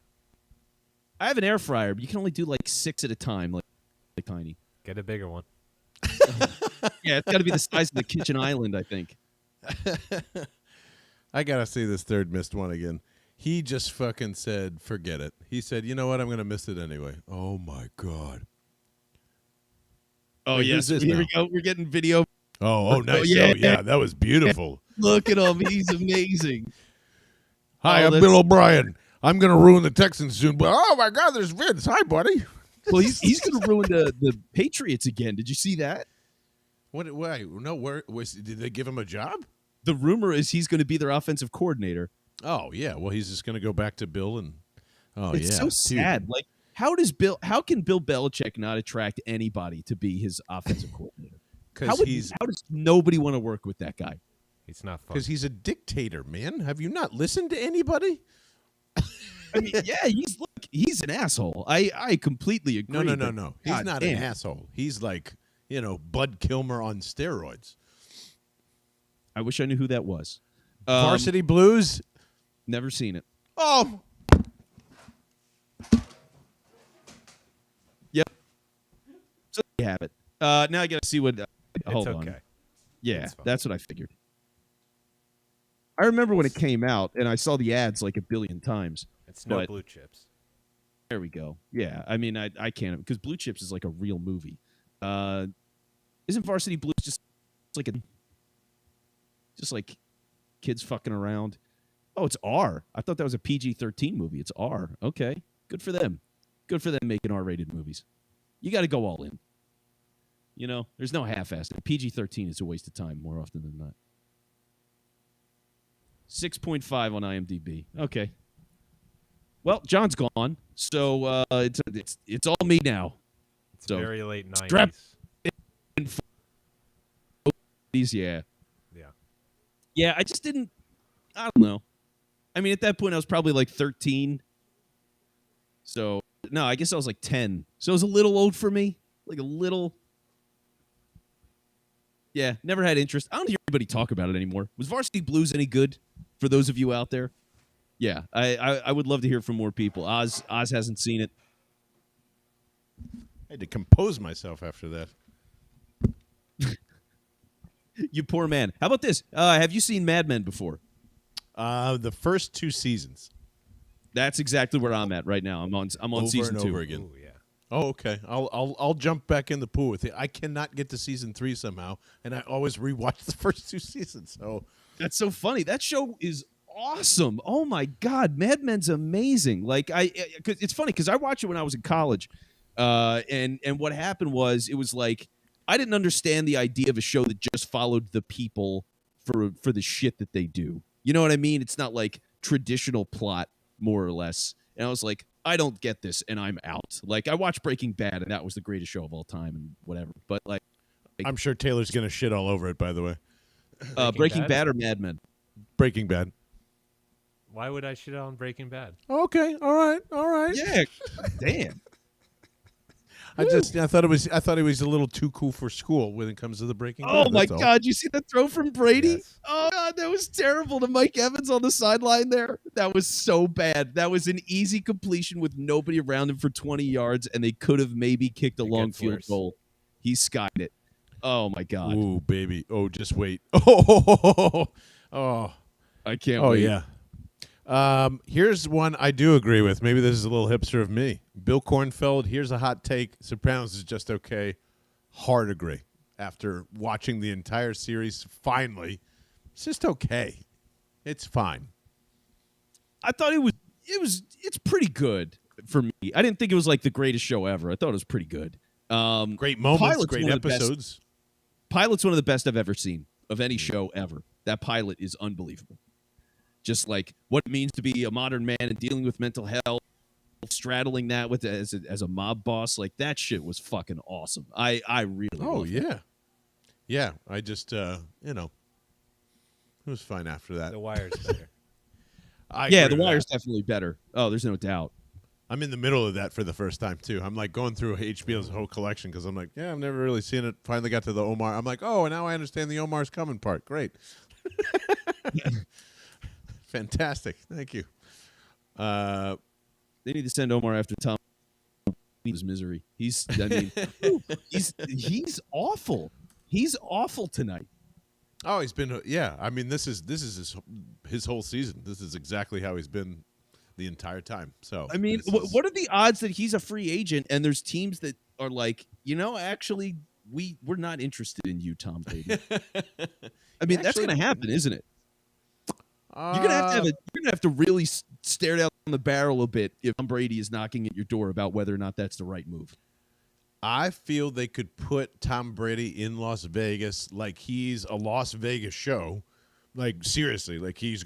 I have an air fryer, but you can only do like 6 at a time, like tiny. Get a bigger one. Yeah, it's got to be the size of the kitchen island, I think. I got to see this third missed one again. He just fucking said, forget it. He said, you know what? I'm going to miss it anyway. Oh, my God. Oh, Wait, yes. Here we go. We're getting video. Oh, nice. Oh, yeah, that was beautiful. Look at him. He's amazing. Hi, I'm Bill O'Brien. I'm going to ruin the Texans soon. But, oh, my God, there's Vince. Hi, buddy. Well, he's going to ruin the Patriots again. Did you see that? What? No, did they give him a job? The rumor is he's going to be their offensive coordinator. Oh, yeah. Well, he's just going to go back to Bill and it's so sad. Like, how can Bill Belichick not attract anybody to be his offensive coordinator? How does nobody want to work with that guy? He's not fun. Because he's a dictator, man. Have you not listened to anybody? I mean, yeah, he's an asshole. I completely agree. No. He's not an asshole. He's like, Bud Kilmer on steroids. I wish I knew who that was. Varsity Blues? Never seen it. Oh. Yep. So you have it. Now I got to see what. Hold on. Okay. Yeah, that's what I figured. I remember when it came out, and I saw the ads like a billion times. It's no Blue Chips. There we go. Yeah, I mean, I can't, because Blue Chips is like a real movie. Isn't Varsity Blues just like kids fucking around? Oh, it's R. I thought that was a PG-13 movie. It's R. Okay, good for them. Good for them making R-rated movies. You got to go all in. There's no half-assed. PG-13 is a waste of time more often than not. 6.5 on IMDb. Okay. Well, John's gone, so it's all me now. It's very late 90s. Strap yeah. Yeah, I just didn't. I don't know. I mean, at that point, I was probably like 13. So no, I guess I was like 10. So it was a little old for me, like a little. Yeah, never had interest. I don't hear anybody talk about it anymore. Was Varsity Blues any good for those of you out there? Yeah, I would love to hear from more people. Oz hasn't seen it. I had to compose myself after that. You poor man. How about this? Have you seen Mad Men before? The first 2 seasons. That's exactly where I'm at right now. I'm on Over season and 2. over again. Ooh, yeah. Oh, okay. I'll jump back in the pool with you. I cannot get to season 3 somehow, and I always rewatch the first 2 seasons. So That's so funny. That show is awesome. Oh my God, Mad Men's amazing. Like cause it's funny because I watched it when I was in college, and what happened was it was like I didn't understand the idea of a show that just followed the people for the shit that they do. You know what I mean? It's not like traditional plot, more or less. And I was like, I don't get this, and I'm out. Like I watched Breaking Bad, and that was the greatest show of all time, and whatever. But like, I'm sure Taylor's gonna shit all over it. By the way, Breaking Bad or Mad Men? Breaking Bad. Why would I shit on Breaking Bad? Okay, all right. Yeah, damn. I thought he was a little too cool for school when it comes to the Breaking Bad. Oh my that's all. God! You see that throw from Brady? Yes. Oh God, that was terrible to Mike Evans on the sideline there. That was so bad. That was an easy completion with nobody around him for 20 yards, and they could have maybe kicked a It long gets field worse. goal. He skied it. Oh my God! Ooh, baby. Oh, just wait. Oh, I can't oh wait. yeah. Here's one I do agree with. Maybe this is a little hipster of me. Bill Kornfeld, here's a hot take. Sopranos is just okay. Hard agree. After watching the entire series, finally, it's just okay. It's fine. I thought it's pretty good for me. I didn't think it was like the greatest show ever. I thought it was pretty good. Great moments, Pilot's great one of the best. episodes. Pilot's one of the best I've ever seen of any show ever. That pilot is unbelievable. Just like what it means to be a modern man and dealing with mental health, straddling that with as a mob boss, like that shit was fucking awesome. I really loved it. Yeah. Yeah, I just it was fine after that. The Wire's better. I Yeah, agree The with Wire's that. definitely better. Oh, there's no doubt. I'm in the middle of that for the first time too. I'm like going through HBO's whole collection because I'm like, yeah, I've never really seen it. Finally got to the Omar. I'm like, oh, now I understand the Omar's coming part. Great. Fantastic. Thank you. They need to send Omar after Tom. His misery. He's awful. He's awful tonight. Oh, he's been yeah. I mean, this is his whole season. This is exactly how he's been the entire time. So I mean, what are the odds that he's a free agent and there's teams that are like, actually, we're not interested in you, Tom Brady. I mean, that's going to happen, isn't it? You're gonna have to really stare down the barrel a bit if Tom Brady is knocking at your door about whether or not that's the right move. I feel they could put Tom Brady in Las Vegas like he's a Las Vegas show. Like seriously, like he's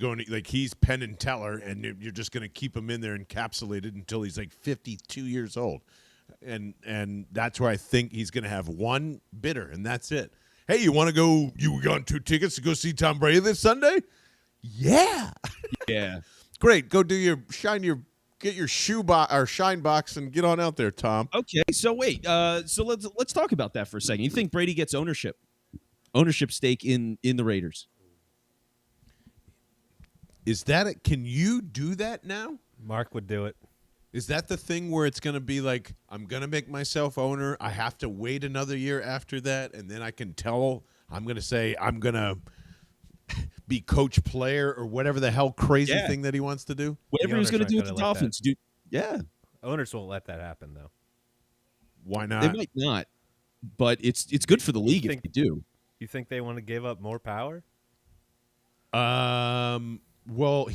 Penn and Teller, and you're just going to keep him in there encapsulated until he's like 52 years old, and that's where I think he's going to have one bidder, and that's it. Hey, you want to go? You got 2 tickets to go see Tom Brady this Sunday? Yeah, Yeah. great. Go do get your shoe box or shine box and get on out there, Tom. Okay. So wait. So let's talk about that for a second. You think Brady gets ownership stake in the Raiders? Is that it? Can you do that now? Mark would do it. Is that the thing where it's going to be like, I'm going to make myself owner. I have to wait another year after that, and then I can tell I'm going to say I'm going to be coach player or whatever the hell crazy thing that he wants to do? Whatever he was going to owners do aren't with the gonna let Dolphins, dude. Yeah. Owners won't let that happen, though. Why not? They might not, but it's good for the league if think- they do. You think they want to give up more power? Well,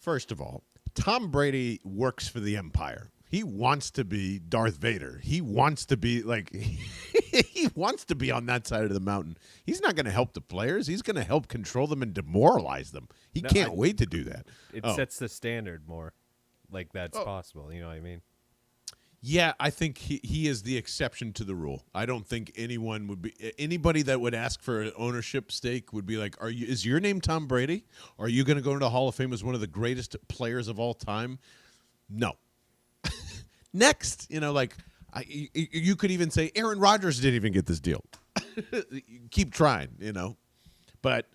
first of all, Tom Brady works for the Empire. He wants to be Darth Vader. He wants to be like, he wants to be on that side of the mountain. He's not going to help the players. He's going to help control them and demoralize them. He can't wait to do that. It sets the standard more. Like that's possible. You know what I mean? Yeah, I think he is the exception to the rule. I don't think anybody that would ask for an ownership stake would be like, is your name Tom Brady? Are you going to go into the Hall of Fame as one of the greatest players of all time? No. Next, you could even say Aaron Rodgers didn't even get this deal. Keep trying, But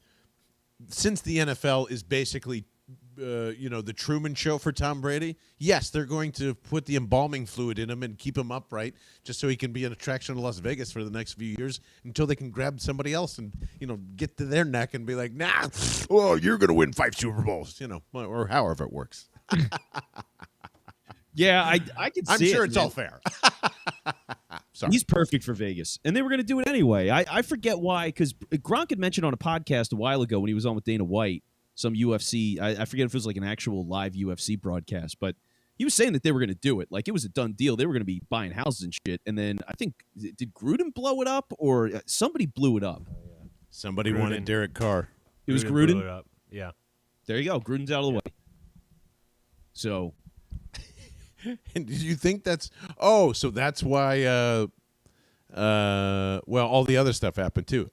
since the NFL is basically the Truman Show for Tom Brady. Yes, they're going to put the embalming fluid in him and keep him upright just so he can be an attraction to Las Vegas for the next few years until they can grab somebody else and, get to their neck and be like, nah, oh, you're going to win 5 Super Bowls, or however it works. Yeah, I can see it. I'm sure it's man. all fair. Sorry. He's perfect for Vegas, and they were going to do it anyway. I forget why, because Gronk had mentioned on a podcast a while ago when he was on with Dana White, some UFC, I forget if it was like an actual live UFC broadcast, but he was saying that they were going to do it. Like, it was a done deal. They were going to be buying houses and shit, and then I think, did Gruden blow it up, or somebody blew it up? Somebody Gruden. wanted Derek Carr. It was blew Gruden? it up. Yeah. There you go. Gruden's out of the way. So... And did you think that's so that's why all the other stuff happened too.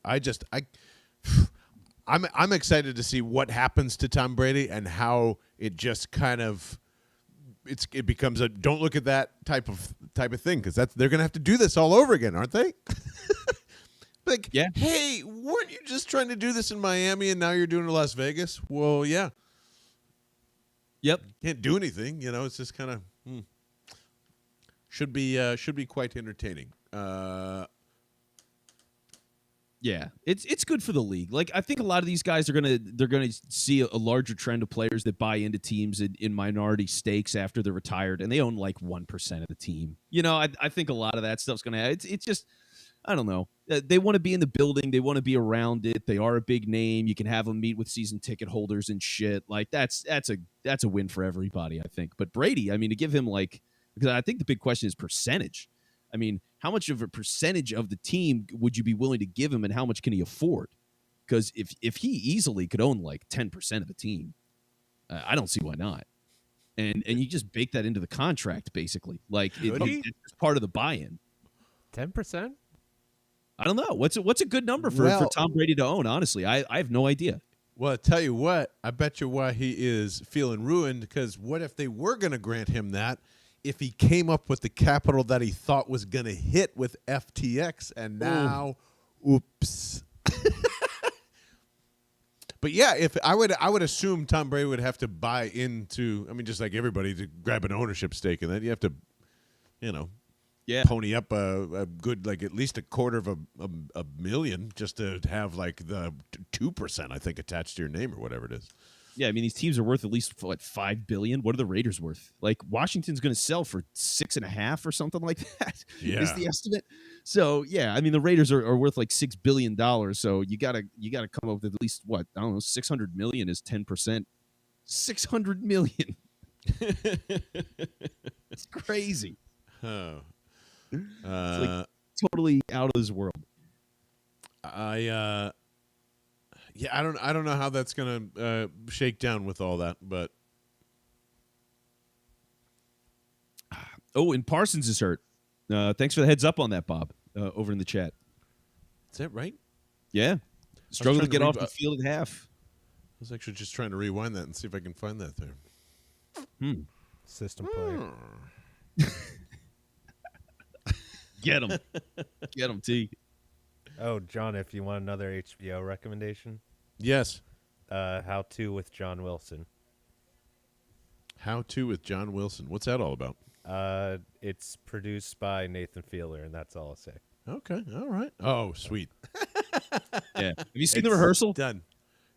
I'm excited to see what happens to Tom Brady and how it just kind of it becomes a don't look at that type of thing, because they're gonna have to do this all over again, aren't they? Like, yeah. Hey, weren't you just trying to do this in Miami and now you're doing it in Las Vegas? Well, yeah. Yep. Can't do anything, it's just kind of should be quite entertaining. Yeah, it's good for the league. Like, I think a lot of these guys they're gonna see a larger trend of players that buy into teams in minority stakes after they're retired, and they own like 1% of the team. I think a lot of that stuff's gonna happen. It's just, I don't know. They want to be in the building. They want to be around it. They are a big name. You can have them meet with season ticket holders and shit. Like, that's a win for everybody, I think. But Brady, I mean, to give him because I think the big question is percentage. I mean, how much of a percentage of the team would you be willing to give him, and how much can he afford? Because if he easily could own like 10% of the team, I don't see why not. And you just bake that into the contract, basically. Like, it's part of the buy-in. 10%? I don't know. What's a good number for Tom Brady to own? Honestly, I have no idea. Well, I tell you what, I bet you why he is feeling ruined, because what if they were going to grant him that if he came up with the capital that he thought was going to hit with FTX, and now, oops. But yeah, if I would assume Tom Brady would have to buy into, I mean, just like everybody, to grab an ownership stake in that, you have to, pony up a good, like, at least $250,000 million just to have like the 2%, I think, attached to your name or whatever it is. Yeah, I mean, these teams are worth at least $5 billion. What are the Raiders worth? Like, Washington's going to sell for 6.5 or something like that. Yeah. Is the estimate. So yeah, I mean, the Raiders are worth like $6 billion. So you gotta come up with at least, what, I don't know, $600 million is 10%. $600 million. It's crazy. Oh. It's like totally out of this world. Yeah, I don't know how that's gonna shake down with all that, but and Parsons is hurt. Thanks for the heads up on that, Bob. Over in the chat. Is that right? Yeah, struggled to get off read- the field at half. I was actually just trying to rewind that and see if I can find that there. System player. Get him, T. Oh, John, if you want another HBO recommendation, Yes. How To with John Wilson. How To with John Wilson. What's that all about? It's produced by Nathan Fielder, and that's all I'll say. Okay. All right. Oh, sweet. Yeah. Have you seen the rehearsal? Done.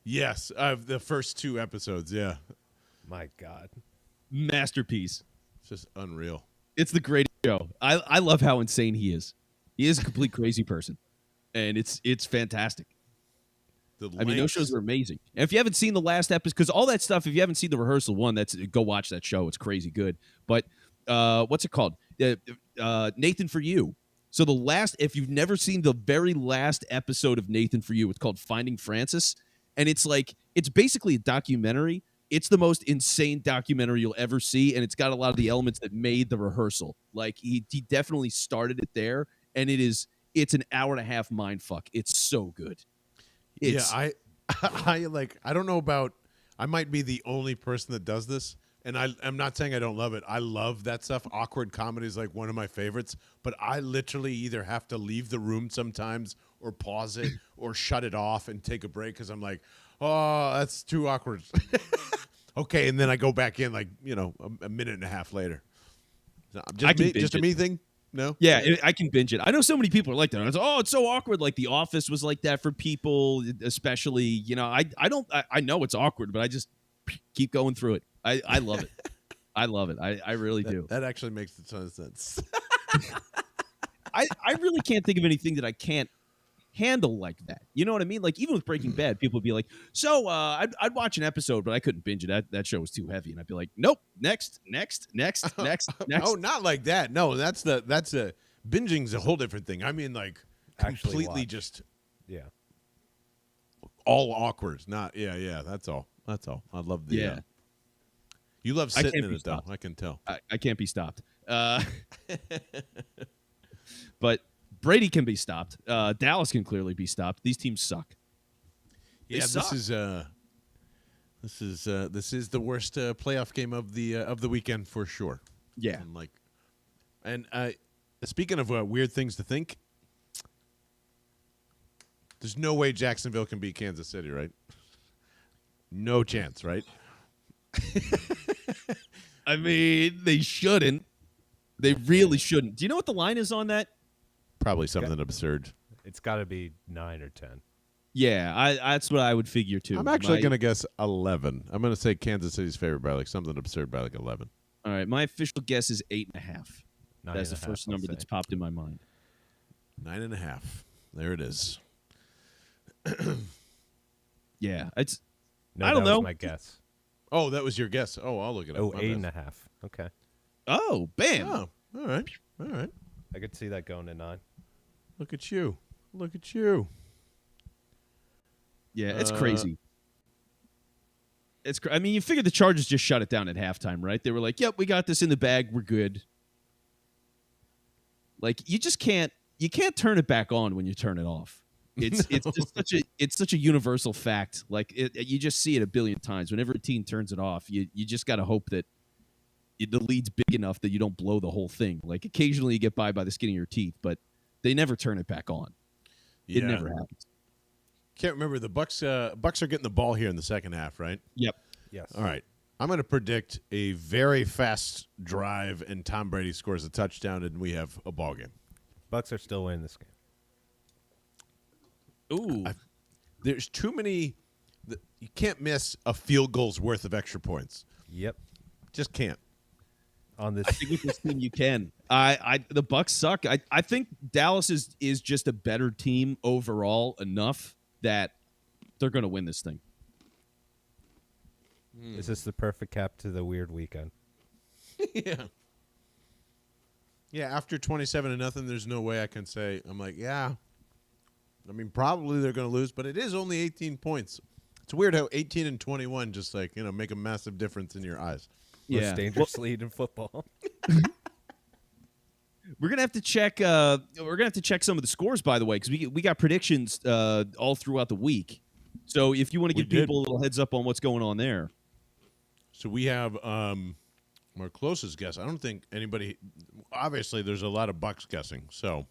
Yes. The first 2 episodes. Yeah. My God. Masterpiece. It's just unreal. It's the greatest show. I love how insane he is. He is a complete crazy person, and it's fantastic. I mean, those shows are amazing. And if you haven't seen the last episode, because all that stuff, if you haven't seen the rehearsal one, go watch that show. It's crazy good. But what's it called? Nathan For You. So if you've never seen the very last episode of Nathan For You, it's called Finding Francis, and it's basically a documentary. It's the most insane documentary you'll ever see, and it's got a lot of the elements that made the rehearsal. Like, he definitely started it there, and it's an hour-and-a-half mind fuck. It's so good. I don't know about, I might be the only person that does this, and I'm not saying I don't love it. I love that stuff. Awkward comedy is like one of my favorites, but I literally either have to leave the room sometimes or pause it or shut it off and take a break because I'm like, oh, that's too awkward. Okay, and then I go back in like a minute and a half later. I can binge Just a it. me thing. No. Yeah, I can binge it. I know so many people are like that. It's so awkward. Like The Office was like that for people, especially. I know it's awkward, but I just keep going through it. I love it. I love it. I really do. That actually makes a ton of sense. I really can't think of anything that I can't handle like that. You know what I mean? Like even with Breaking Bad, people would be like, "So I'd watch an episode, but I couldn't binge it. That show was too heavy." And I'd be like, "Nope, next." Oh, not like that. No, that's a binging's a whole different thing. I mean, like Actually completely watch. just Yeah. all awkward. Not yeah. That's all. I love the. Yeah. You love I sitting can't in be it though. stopped. I can tell. I can't be stopped. But Brady can be stopped. Dallas can clearly be stopped. These teams suck. They Yeah, suck. this is the worst playoff game of the weekend for sure. Yeah. And speaking of weird things to think, there's no way Jacksonville can beat Kansas City, right? No chance, right? I mean, they shouldn't. They really shouldn't. Do you know what the line is on that? Probably something absurd. It's got to be 9 or 10. Yeah, that's what I would figure too. I'm actually going to guess 11. I'm going to say Kansas City's favored by like something absurd by like 11. All right, my official guess is 8.5. That's the 9.5, first I'll number say. that's popped in my mind. 9.5. There it is. Yeah, it's. No, I don't that know. was my guess. Oh, that was your guess. Oh, I'll look it up. Oh, My 8.5. bad. Okay. Oh, bam! Oh, all right. All right. I could see that going to 9. Look at you. Look at you. Yeah, it's crazy. I mean, you figure the Chargers just shut it down at halftime, right? They were like, "Yep, we got this in the bag. We're good." Like you just can't turn it back on when you turn it off. It's just such a universal fact. Like you just see it a billion times. Whenever a team turns it off, you just got to hope that the lead's big enough that you don't blow the whole thing. Like occasionally you get by the skin of your teeth, but they never turn it back on. It never happens. Can't remember the Bucs. Bucs are getting the ball here in the second half, right? Yep. Yes. All right. I'm going to predict a very fast drive, and Tom Brady scores a touchdown, and we have a ball game. Bucs are still winning this game. Ooh. There's too many. You can't miss a field goal's worth of extra points. Yep. Just can't. On this, I think with this team you can. The Bucs suck. I think Dallas is just a better team overall enough that they're going to win this thing. is this the perfect cap to the weird weekend? Yeah. Yeah, after 27-0, there's no way I can say, I'm like, yeah. I mean, probably they're going to lose, but it is only 18 points. It's weird how 18 and 21 just like, make a massive difference in your eyes. Most dangerous lead in football. We're gonna have to check. We're gonna have to check some of the scores, by the way, because we got predictions all throughout the week. So if you want to give people a little heads up on what's going on there, So we have our closest guess. I don't think anybody. Obviously, there's a lot of Bucs guessing. So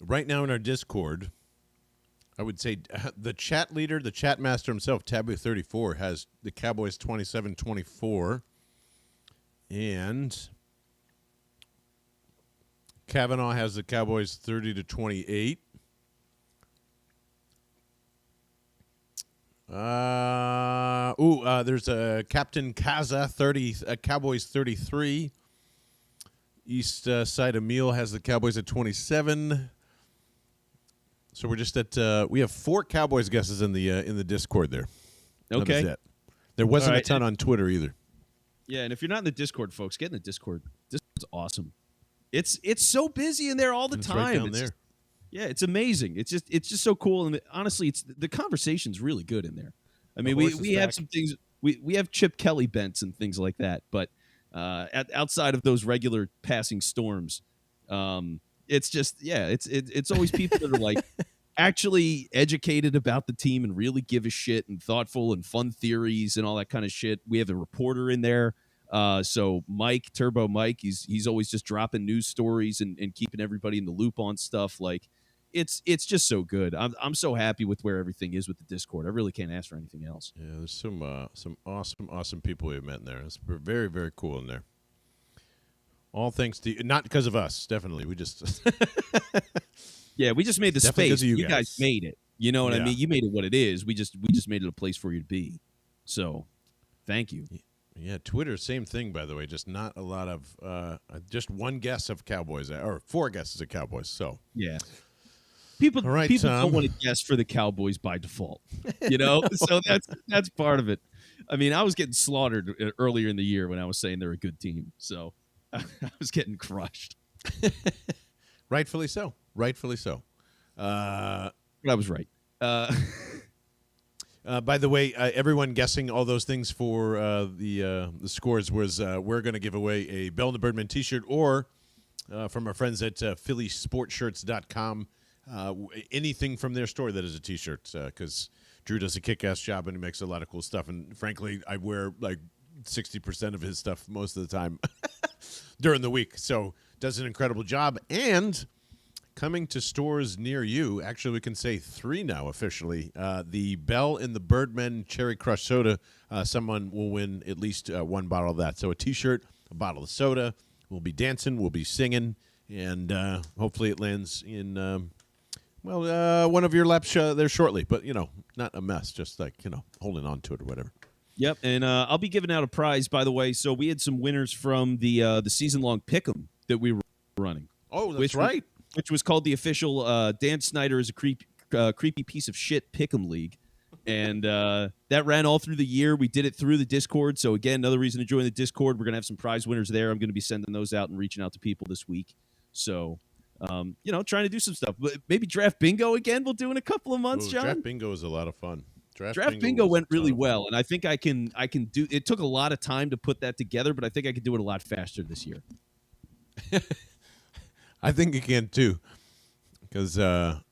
right now in our Discord, I would say the chat leader, the chat master himself, Taboo34, has the Cowboys 27-24. And Kavanaugh has the Cowboys 30-28. There's a Captain Kaza 30, Cowboys 33. East Side Emil has the Cowboys at 27. So we're just at we have 4 Cowboys guesses in the Discord there. Okay. That is it. There wasn't All right. a ton on Twitter either. yeah. And if you're not in the Discord, folks, get in the Discord. Discord's awesome. It's so busy in there all the It's time. right down It's there. just- yeah, it's amazing. It's just so cool, and honestly, the conversation's really good in there. I mean, horse we is have back. some things. We have Chip Kelly bents and things like that, but outside of those regular passing storms, it's just it's always people that are like actually educated about the team and really give a shit and thoughtful and fun theories and all that kind of shit. We have a reporter in there. So Mike, Turbo Mike, he's always just dropping news stories and keeping everybody in the loop on stuff. Like it's just so good. I'm so happy with where everything is with the Discord. I really can't ask for anything else. Yeah, there's some awesome people we've met in there. It's very, very cool in there. All thanks to you. Not because of us, definitely. We just Yeah, we just made the Definitely space. 'cause of you You guys guys. made it. You know what I Yeah. mean? You made it what it is. We just made it a place for you to be. So, thank you. Yeah, Twitter, same thing, by the way. Just not a lot of, just one guess of Cowboys, or 4 guesses of Cowboys. So, Yeah. People All right, people Tom. don't want to guess for the Cowboys by default. You know? So that's part of it. I mean, I was getting slaughtered earlier in the year when I was saying they're a good team. So, I was getting crushed. rightfully so. Rightfully so. But I was right. By the way, everyone guessing all those things for the scores was we're going to give away a Bell and the Birdmen T-shirt, or from our friends at PhillySportShirts.com, anything from their store that is a T-shirt, because Drew does a kick-ass job and he makes a lot of cool stuff. And frankly, I wear like 60% of his stuff most of the time during the week. So does an incredible job. And coming to stores near you, actually we can say 3 now officially, the Bell and the Birdmen Cherry Crush Soda, someone will win at least 1 bottle of that. So a T-shirt, a bottle of soda, we'll be dancing, we'll be singing, and hopefully it lands in, one of your laps there shortly. But, not a mess, just like, holding on to it or whatever. Yep, and I'll be giving out a prize, by the way. So we had some winners from the season-long Pick'em that we were running. Oh, that's right. Which was called the official Dan Snyder is a creepy piece of shit Pick'em League. And that ran all through the year. We did it through the Discord. So, again, another reason to join the Discord. We're going to have some prize winners there. I'm going to be sending those out and reaching out to people this week. So, trying to do some stuff. But maybe Draft Bingo again we'll do in a couple of months, John. Draft Bingo is a lot of fun. Draft Bingo went really well, and I think I can do. It took a lot of time to put that together, but I think I could do it a lot faster this year. I think you can too, because we'll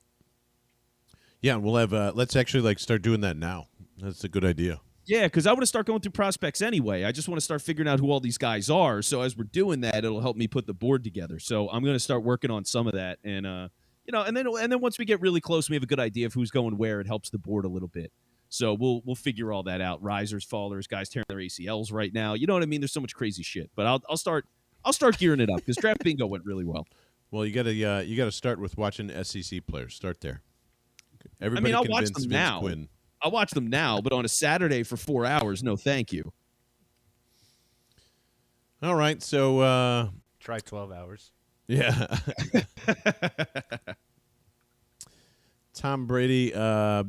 have. Let's actually start doing that now. That's a good idea. Yeah, because I want to start going through prospects anyway. I just want to start figuring out who all these guys are. So as we're doing that, it'll help me put the board together. So I'm going to start working on some of that, and and then once we get really close, we have a good idea of who's going where. It helps the board a little bit. So we'll figure all that out. Risers, fallers, guys tearing their ACLs right now. You know what I mean? There's so much crazy shit. But I'll start gearing it up because Draft Bingo went really well. Well, you gotta start with watching SEC players. Start there. Everybody I'll convince watch them Vince now. Quinn. I'll watch them now, but on a Saturday for 4 hours, no, thank you. All right, so Try 12 hours. yeah. Tom Brady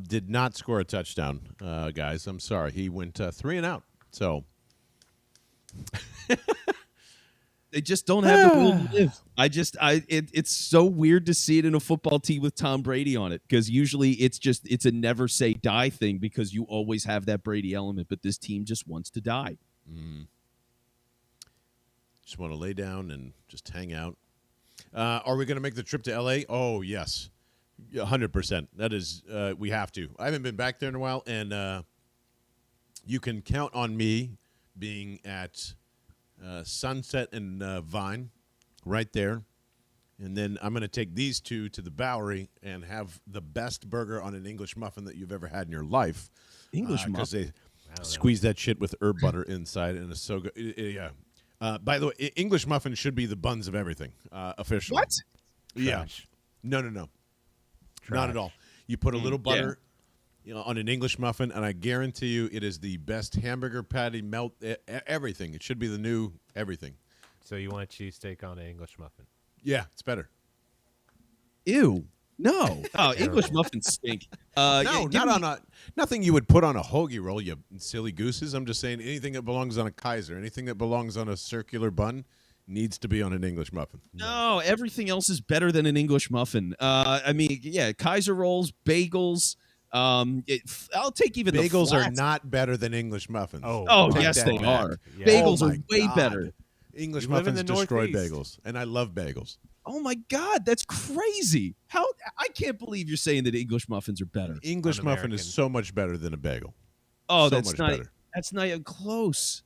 did not score a touchdown, guys. I'm sorry. He went 3 and out. So They just don't have the will to live. It's so weird to see it in a football team with Tom Brady on it, because usually it's a never say die thing because you always have that Brady element, but this team just wants to die. just want to lay down and just hang out. Are we going to make the trip to L.A.? Oh, yes. 100%. That is, we have to. I haven't been back there in a while, and you can count on me being at Sunset and Vine right there. And then I'm going to take these two to the Bowery and have the best burger on an English muffin that you've ever had in your life. English muffin? Because they squeeze that shit with herb butter inside, and it's so good. Yeah. By the way, English muffin should be the buns of everything, officially. What? Yeah. Trash. No. Not at all. You put a little butter on an English muffin, and I guarantee you it is the best hamburger patty melt, everything. It should be the new everything. So you want a cheesesteak on an English muffin? Yeah, it's better. Ew. No. Oh, English muffins stink. No, not on a nothing you would put on a hoagie roll, you silly gooses. I'm just saying anything that belongs on a Kaiser, anything that belongs on a circular bun needs to be on an English muffin. No, everything else is better than an English muffin. Kaiser rolls, bagels. I'll take even Bagels the are flats. not better than English muffins. Oh, Take yes, that they back. are. Yeah. Bagels Oh are my way God. better. English You live in muffins the destroy Northeast. bagels, and I love bagels. Oh my God, that's crazy! How I can't believe you're saying that English muffins are better. English muffin Un-American. is so much better than a bagel. Oh, so that's much not. better. That's not even close.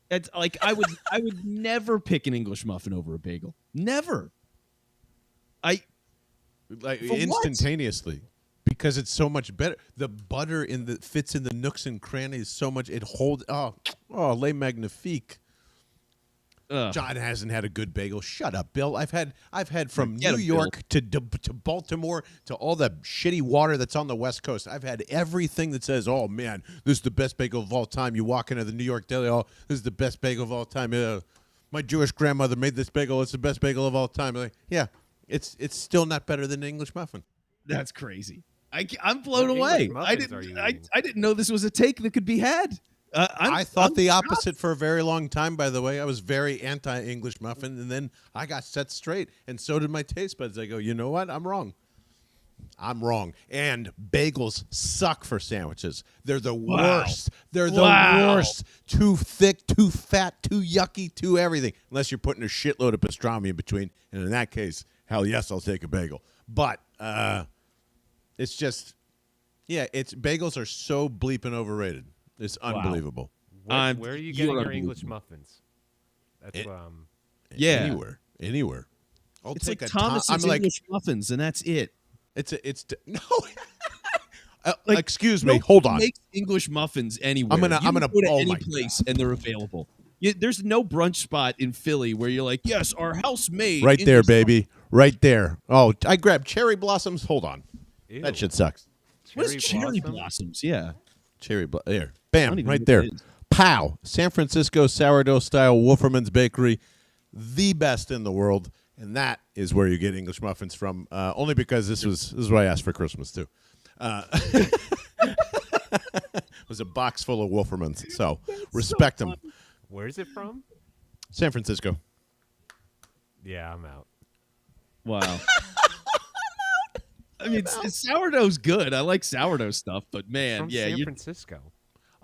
It's like I would never pick an English muffin over a bagel. Never. like For what? instantaneously, because it's so much better. The butter fits in the nooks and crannies so much. It holds. Oh, Le Magnifique. John hasn't had a good bagel. Shut up, Bill. I've had from New York to Baltimore to all the shitty water that's on the West Coast. I've had everything that says, "Oh man, this is the best bagel of all time." You walk into the New York deli, "Oh, this is the best bagel of all time." My Jewish grandmother made this bagel. It's the best bagel of all time. Like, yeah, it's still not better than an English muffin. That's crazy. I'm blown What away. English I muffins are you didn't. eating? I didn't know this was a take that could be had. I thought the opposite for a very long time, by the way. I was very anti-English muffin, and then I got set straight, and so did my taste buds. I go, you know what? I'm wrong. And bagels suck for sandwiches. They're the worst. They're the worst. Too thick, too fat, too yucky, too everything. Unless you're putting a shitload of pastrami in between, and in that case, hell yes, I'll take a bagel. But it's just, bagels are so bleeping overrated. It's unbelievable. Where are you getting your English muffins? That's Anywhere. It's like Thomas's English muffins, and that's it. No. Excuse me. Hold on. Makes English muffins anywhere. I'm gonna go to any place, and they're available. There's no brunch spot in Philly where you're like, yes, our house made. Right there, baby. Right there. Oh, I grabbed cherry blossoms. Hold on. Ew. That shit sucks. What is cherry blossoms? Yeah. There. Bam. Right there. Pow. San Francisco sourdough style Wolferman's Bakery. The best in the world. And that is where you get English muffins from. Only because this is what I asked for Christmas too. It was a box full of Wolfermans. So respect them. Where is it from? San Francisco. Yeah, I'm out. Wow. I mean, sourdough's good. I like sourdough stuff, but man, From San Francisco.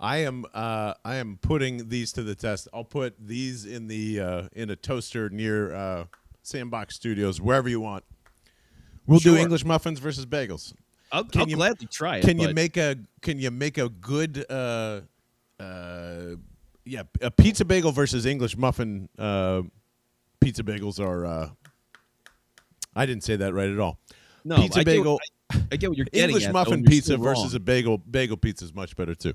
I am putting these to the test. I'll put these in a toaster near Sandbox Studios, wherever you want. We'll do English muffins versus bagels. I'll gladly try it. Can you make a good a pizza bagel versus English muffin? Pizza bagels are. I didn't say that right at all. No, pizza bagel. I get what you're getting English at. muffin pizza versus a bagel pizza is much better too.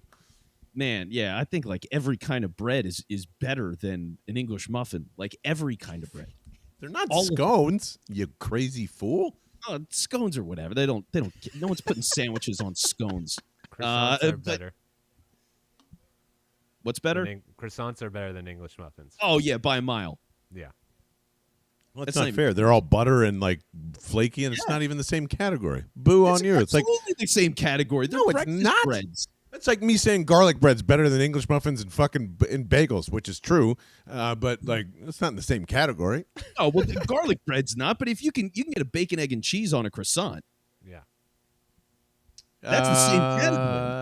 Man, yeah, I think like every kind of bread is better than an English muffin. Like every kind of bread. They're not scones, you crazy fool. Oh, scones or whatever. They don't. No one's putting sandwiches on scones. Croissants are better. What's better? Croissants are better than English muffins. Oh yeah, by a mile. Yeah. Well, that's not fair. They're all butter and like flaky, and it's not even the same category. Boo on you. It's like absolutely the same category. They're no, it's not. Breads. It's like me saying garlic bread's better than English muffins and fucking bagels, which is true, but like it's not in the same category. Oh well, the garlic bread's not. But if you can get a bacon, egg, and cheese on a croissant. Yeah, that's the same category.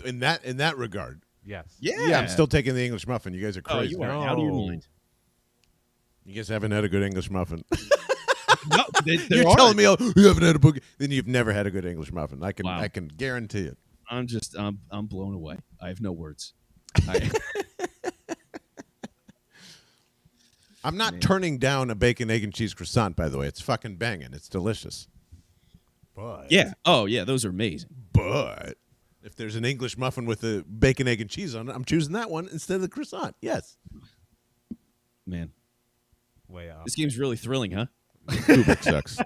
In that regard, yes, yeah. I'm still taking the English muffin. You guys are crazy. Oh, you are out of your mind. You guys haven't had a good English muffin. No, you're telling me you haven't had a book. Then you've never had a good English muffin. I can guarantee it. I'm blown away. I have no words. I'm not turning down a bacon, egg, and cheese croissant. By the way, it's fucking banging. It's delicious. But those are amazing. But if there's an English muffin with a bacon, egg, and cheese on it, I'm choosing that one instead of the croissant. Yes. Man, way off. This game's really thrilling, huh? Kubrick sucks.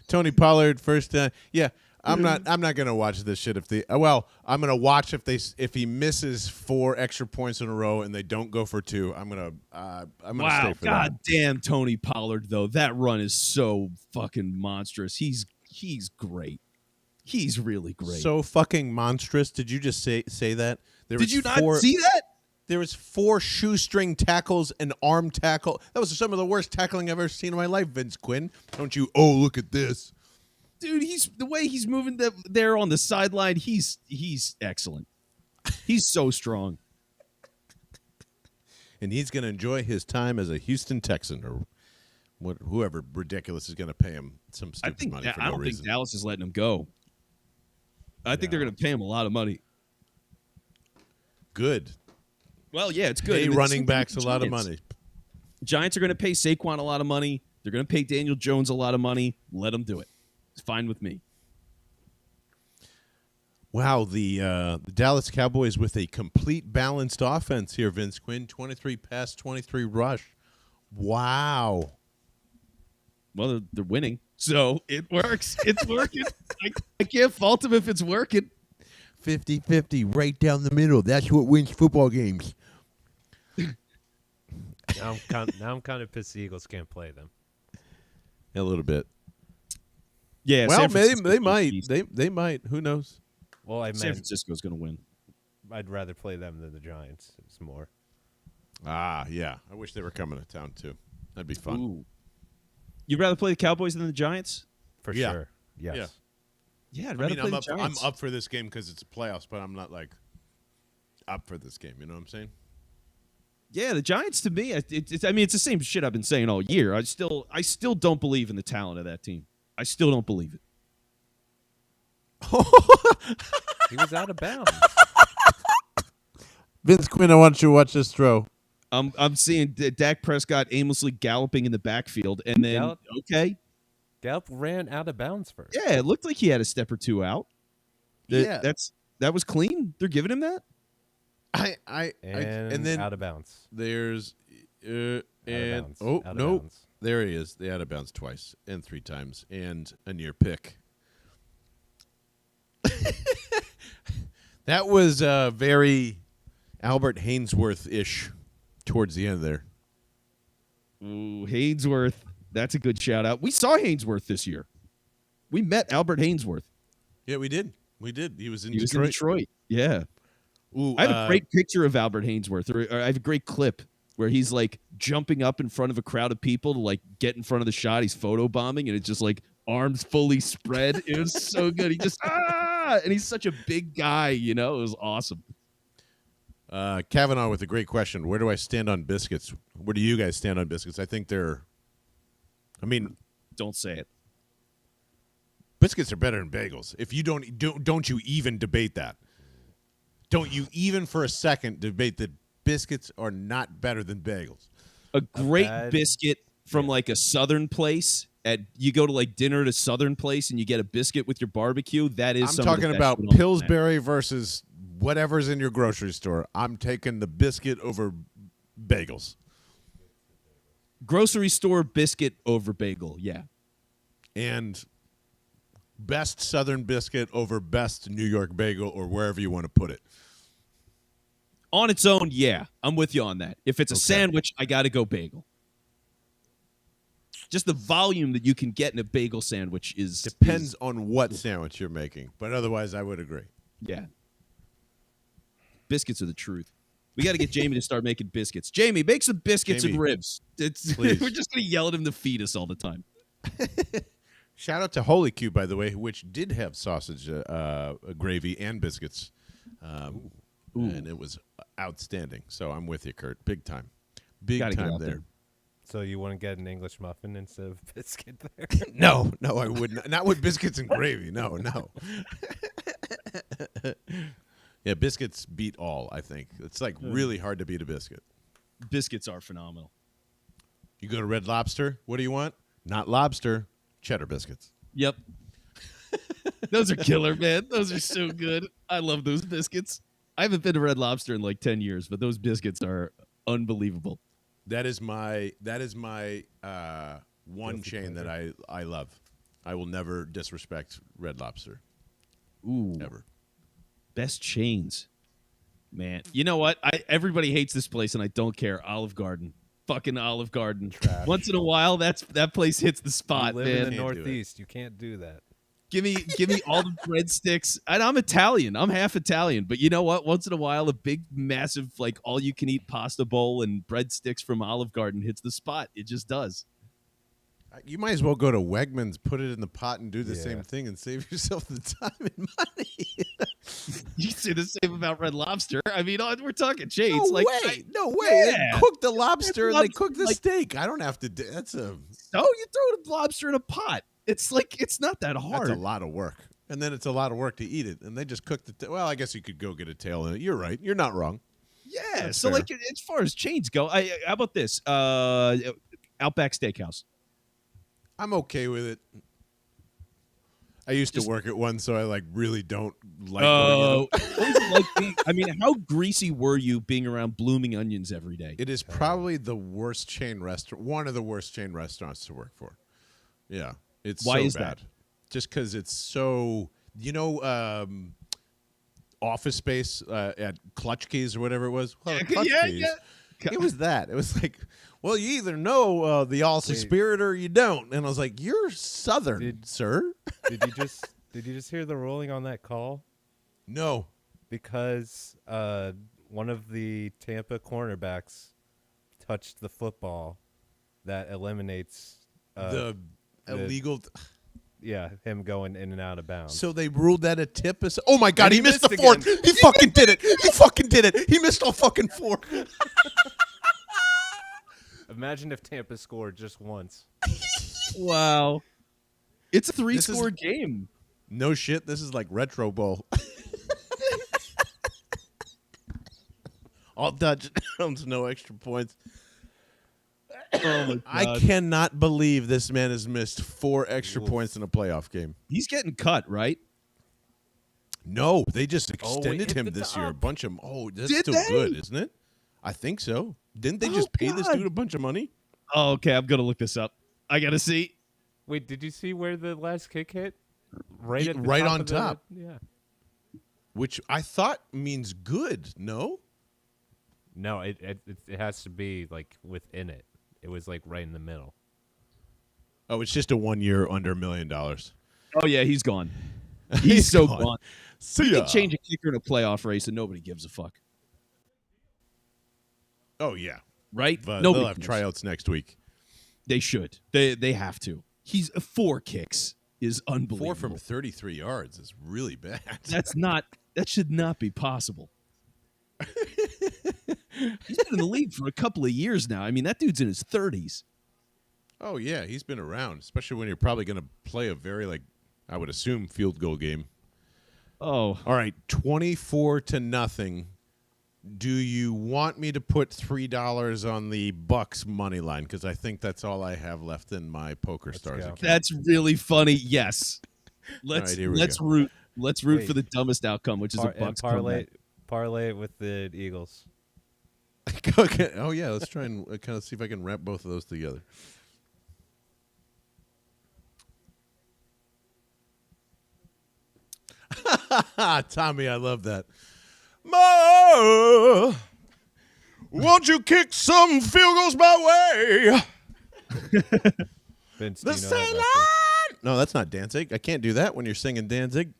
Tony Pollard first. I'm not gonna watch this shit I'm gonna watch if he misses 4 extra points in a row and they don't go for 2. I'm gonna stay for that. God damn Tony Pollard though. That run is so fucking monstrous. He's great. He's really great. So fucking monstrous. Did you just say that? Did you not see that? There was 4 shoestring tackles and arm tackle. That was some of the worst tackling I've ever seen in my life, Vince Quinn. Don't you? Oh, look at this. Dude, the way he's moving there on the sideline, he's excellent. He's so strong. And he's going to enjoy his time as a Houston Texan or whoever ridiculous is going to pay him some stupid money for no reason. I don't think Dallas is letting him go. I think they're going to pay him a lot of money. Good. Well, yeah, it's good. Pay running backs a lot of money. Giants are going to pay Saquon a lot of money. They're going to pay Daniel Jones a lot of money. Let them do it. It's fine with me. Wow, the Dallas Cowboys with a complete balanced offense here, Vince Quinn. 23 pass, 23 rush. Wow. Well, they're winning, so it works. It's working. I can't fault them if it's working. 50-50, right down the middle. That's what wins football games. Now I'm kind of pissed the Eagles can't play them. A little bit. Yeah, Well, San Francisco's they gonna might. beast. They might. Who knows? Well, I San meant Francisco's going to win. I'd rather play them than the Giants. It's more. Ah, yeah. I wish they were coming to town, too. That'd be fun. Ooh. You'd rather play the Cowboys than the Giants? For Yeah. sure. Yes. Yeah. Yeah, I'd I rather mean, play the I'm Giants. up for this game because it's playoffs, but I'm not, like, up for this game. You know what I'm saying? Yeah, the Giants to me, I mean, it's the same shit I've been saying all year. I still don't believe in the talent of that team. I still don't believe it. He was out of bounds. Vince Quinn, I want you to watch this throw. I'm seeing Dak Prescott aimlessly galloping in the backfield, and then Gallup ran out of bounds first. yeah, it looked like he had a step or two out. Yeah. That was clean. They're giving him that. And then out of bounds. there's Out and of bounds. oh Out of no, bounds. there he is. The out of bounds twice and 3 times and a near pick. That was very Albert Hainsworth-ish towards the end there. Ooh, Hainsworth. That's a good shout out. We saw Hainsworth this year. We met Albert Hainsworth. Yeah, we did. We did. He was in He was Detroit. in Detroit. Yeah. Ooh, I have a great picture of Albert Hainsworth, or I have a great clip where he's like jumping up in front of a crowd of people to like get in front of the shot. He's photobombing, and it's just like arms fully spread. It was so good. He just and he's such a big guy, you know. It was awesome. Kavanaugh with a great question. Where do I stand on biscuits? Where do you guys stand on biscuits? I think Don't say it. biscuits are better than bagels. If you don't you even debate that. Don't you even for a second debate that biscuits are not better than bagels. A great bad- biscuit from like a southern place. You go to like dinner at a southern place and you get a biscuit with your barbecue. That is. I'm some of the talking best about shit on the planet. Pillsbury versus whatever's in your grocery store. I'm taking the biscuit over bagels. Grocery store biscuit over bagel. Yeah. And best Southern biscuit over best New York bagel or wherever you want to put it. On its own, yeah, I'm with you on that. If it's a sandwich, I got to go bagel. Just the volume that you can get in a bagel sandwich Depends on what sandwich you're making, but otherwise I would agree. Yeah. Biscuits are the truth. We got to get Jamie to start making biscuits. Jamie, make some biscuits Jamie, and ribs. please. We're just going to yell at him to feed us all the time. Shout out to Holy Q, by the way, which did have sausage, gravy, and biscuits. And it was outstanding. So I'm with you, Kurt. Big time. Big Gotta get time out there. there. So you want to get an English muffin instead of biscuit there? No, I would not. Not with biscuits and gravy. No. Yeah, biscuits beat all, I think. It's like really hard to beat a biscuit. Biscuits are phenomenal. You go to Red Lobster, what do you want? Not lobster, cheddar biscuits. Yep. Those are killer, man. Those are so good. I love those biscuits. I haven't been to Red Lobster in like 10 years, but those biscuits are unbelievable. That is my one chain that I love. I will never disrespect Red Lobster. Ooh. Ever. Best chains. Man. You know what? Everybody hates this place, and I don't care. Olive Garden. Fucking Olive Garden. Trash. Once in a while, that place hits the spot, You live man. in the Can't do it. Northeast. You can't do that. Give me all the breadsticks. And I'm Italian. I'm half Italian. But you know what? Once in a while, a big, massive, like all-you-can-eat pasta bowl and breadsticks from Olive Garden hits the spot. It just does. You might as well go to Wegmans, put it in the pot, and do the Yeah. same thing and save yourself the time and money. You say the same about Red Lobster. I mean, we're talking chains. No like, way. No way. Yeah. They cook the lobster and they Lobster, cook the like- steak. I don't have to do that's a you throw the lobster in a pot. It's like, it's not that hard. that's a lot of work. And then it's a lot of work to eat it. And they just cook well, I guess you could go get a tail in it. You're right. You're not wrong. Yeah. That's So fair. like as far as chains go, how about this? Outback Steakhouse. I'm okay with it. I used to work at one, so I like really don't like going in. What was it like I mean, how greasy were you being around blooming onions every day? It is probably the worst chain restaurant, one of the worst chain restaurants to work for. Yeah, it's Why so is bad. that? Just because it's so, Office Space at Clutch Keys or whatever it was. Well, Clutch Keys. It was that. It was like, well, you either know the Aussie spirit or you don't. And I was like, you're Southern, sir. Did you just hear the ruling on that call? No. Because one of the Tampa cornerbacks touched the football that eliminates The illegal. Yeah, him going in and out of bounds. So they ruled that a tip. Oh my God, And he he missed the missed fourth. again. He fucking did it. He fucking did it. He missed all fucking four. Imagine if Tampa scored just once. Wow. It's a This is- 3-score game. No shit. This is like Retro Bowl. All touchdowns, no extra points. Oh my I God. cannot believe this man has missed 4 extra points in a playoff game. He's getting cut, right? No, they just it extended hit him the this year. A top. bunch of that's Did still they? good, isn't it? I think so. Didn't they Oh, just pay this God. dude a bunch of money? Oh, okay. I'm gonna look this up. I gotta see. Wait, did you see where the last kick hit? Right at the Right top on of the- top. Yeah. Which I thought means good. No. No, it has to be like within it. It was like right in the middle. Oh, it's just a 1 year under $1 million. Oh yeah, he's gone. He's so gone. See You ya. can change a kicker in a playoff race, and nobody gives a fuck, Oh yeah, right? but Nobody they'll have cares. tryouts next week. They should. They have to. He's 4 kicks is 4 unbelievable. from 33 yards is really bad. That should not be possible. He's been in the league for a couple of years now. I mean, that dude's in his 30s. Oh yeah, he's been around, especially when you're probably going to play a very I would assume field goal game. Oh, All right, 24-0. Do you want me to put $3 on the Bucs money line? Because I think that's all I have left in my Poker Stars go. account. that's really funny. Yes. Let's right, here we let's go. root. Let's root Wait. for the dumbest outcome, which is a And Bucs comeback. parlay it with the Eagles. Okay. Oh yeah, let's try and kind of see if I can wrap both of those together. Tommy, I love that. Ma, won't you kick some field goals my way? Vince, The do you know that reference? Salon. No, that's not Danzig. I can't do that when you're singing Danzig.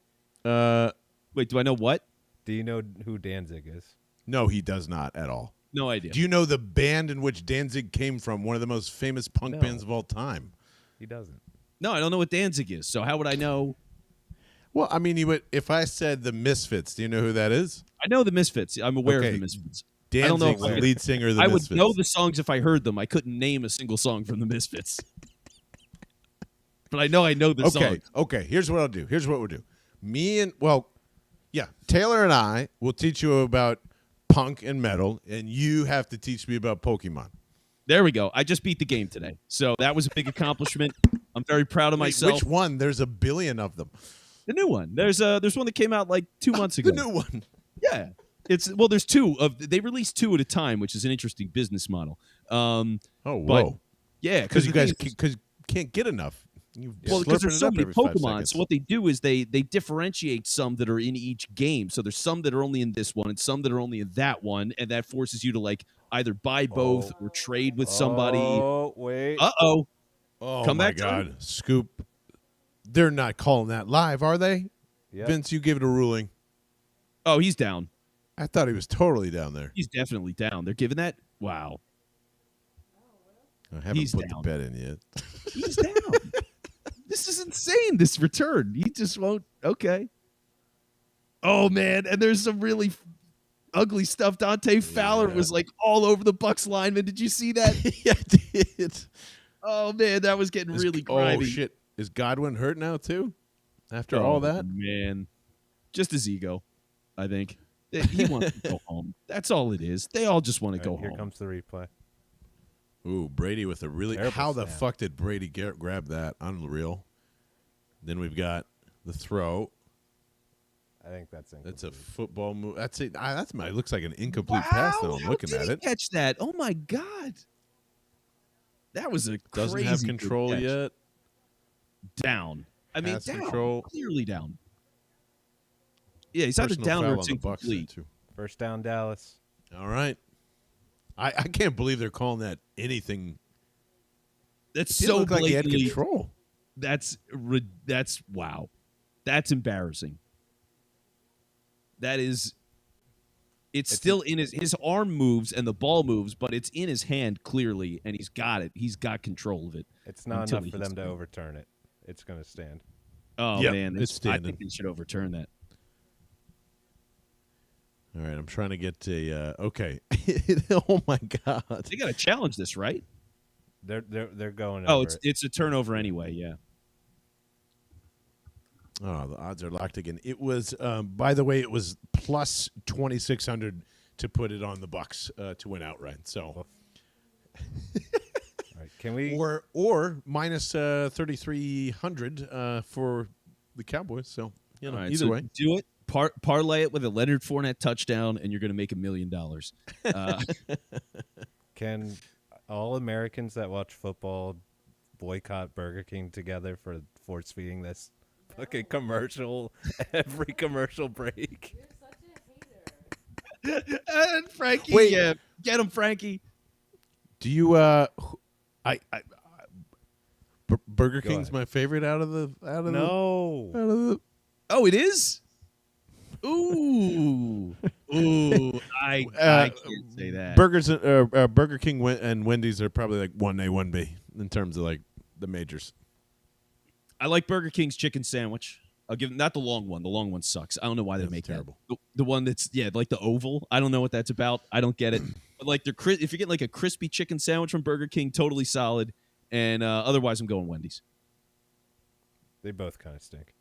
Wait, do I know what? Do you know who Danzig is? No, he does not at all. No idea. Do you know the band in which Danzig came from? One of the most famous punk No. bands of all time. He doesn't. No, I don't know what Danzig is. So how would I know? Well, I mean, you would. If I said the Misfits, do you know who that is? I know the Misfits. I'm aware Okay. of the Misfits. Danzig's don't know if the I- lead singer of the I Misfits. would know the songs if I heard them. I couldn't name a single song from the Misfits. But I know the song. Okay. Here's what I'll do. Here's what we'll do. Taylor and I will teach you about punk and metal, and you have to teach me about Pokemon. There we go. I just beat the game today. So that was a big accomplishment. I'm very proud of Wait, myself. which one? There's a billion of them. The new one. There's one that came out like 2 months ago. The new one. Yeah. There's 2 they released 2 at a time, which is an interesting business model. Oh, But- whoa. Yeah, Because you the guys thing is- can't get enough. Well, because there's so many Pokemon, Pokemon. so what they do is they differentiate some that are in each game. So there's some that are only in this one, and some that are only in that one, and that forces you to like either buy both or trade with somebody. Oh, wait. Uh-oh. Oh Come my back, Tony. God, Scoop! They're not calling that live, are they? Yep. Vince, you give it a ruling. Oh, he's down. I thought he was totally down there. He's definitely down. They're giving that. Wow. I haven't He's put down. the bet in yet. He's down. This is insane, this return. He just won't. Okay. Oh, man. And there's some really ugly stuff. Dante Fowler Yeah. was like all over the Bucs lineman. Did you see that? Yeah, I did. Oh, man. That was getting really grimy. Oh shit! Is Godwin hurt now too? After Oh, all that? man. Just his ego, I think. He wants to go home. That's all it is. They all just want to go All right, home. Here comes the replay. Ooh, Brady with a really. Terrible How the snap. fuck did Brady grab that? Unreal. Then we've got the throw. I think that's incomplete. That's a football move. That's it. Looks like an incomplete pass. Though I'm How looking did at he it. catch that? Oh my god, that was a Doesn't crazy have good control catch. yet. Down. I mean, Pass down. control. Clearly down. Yeah, he's either Personal down foul or on it's the Bucs there, incomplete. too. First down, Dallas. All right. I can't believe they're calling that anything. That's It didn't so look like he had blatantly. control. That's wow. That's embarrassing. That is. It's still in his arm moves and the ball moves, but it's in his hand clearly, and he's got it. He's got control of it. It's not Until enough for he hits them to the- overturn it. It's going to stand. Oh Yep, man, it's I standing. think they should overturn that. All right, I'm trying to get a. Okay. Oh my God. They got to challenge this, right? They're going Oh, over it. it's a turnover anyway. Yeah. Oh, the odds are locked again. It was, by the way, it was plus 2,600 to put it on the Bucs to win outright. So, All right, can we? or minus 3,300 for the Cowboys. So, you know, All right, either so way. do it. Parlay it with a Leonard Fournette touchdown, and you're going to make $1 million. Can all Americans that watch football boycott Burger King together for force feeding this fucking commercial every commercial break? And Frankie, Wait. yeah, get him, Frankie. Do you, Burger Go King's ahead. my favorite out of the, No. out of the, Oh, it is. Ooh, I can't say that. Burger King and Wendy's are probably like 1A, 1B in terms of like the majors. I like Burger King's chicken sandwich. I'll give not the long one. The long one sucks. I don't know why they That's make terrible. that. The one that's like the oval. I don't know what that's about. I don't get it. But like if you get like a crispy chicken sandwich from Burger King, totally solid. And otherwise, I'm going Wendy's. They both kind of stink.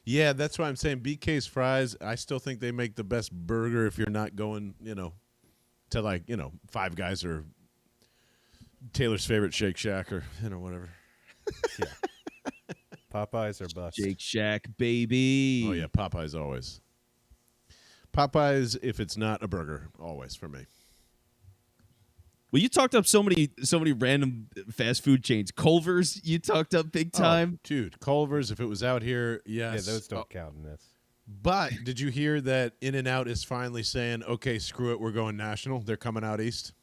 Yeah, that's why I'm saying BK's fries. I still think they make the best burger if you're not going, to like, Five Guys or Taylor's favorite Shake Shack or, whatever. Yeah. Popeyes or bust. Shake Shack, baby. Oh, yeah, Popeyes always. Popeyes, if it's not a burger, always for me. Well, you talked up so many random fast food chains. Culver's, you talked up big time. Oh, dude, Culver's, if it was out here, yes. Yeah, those don't count in this. But did you hear that In-N-Out is finally saying, okay, screw it, we're going national? They're coming out east?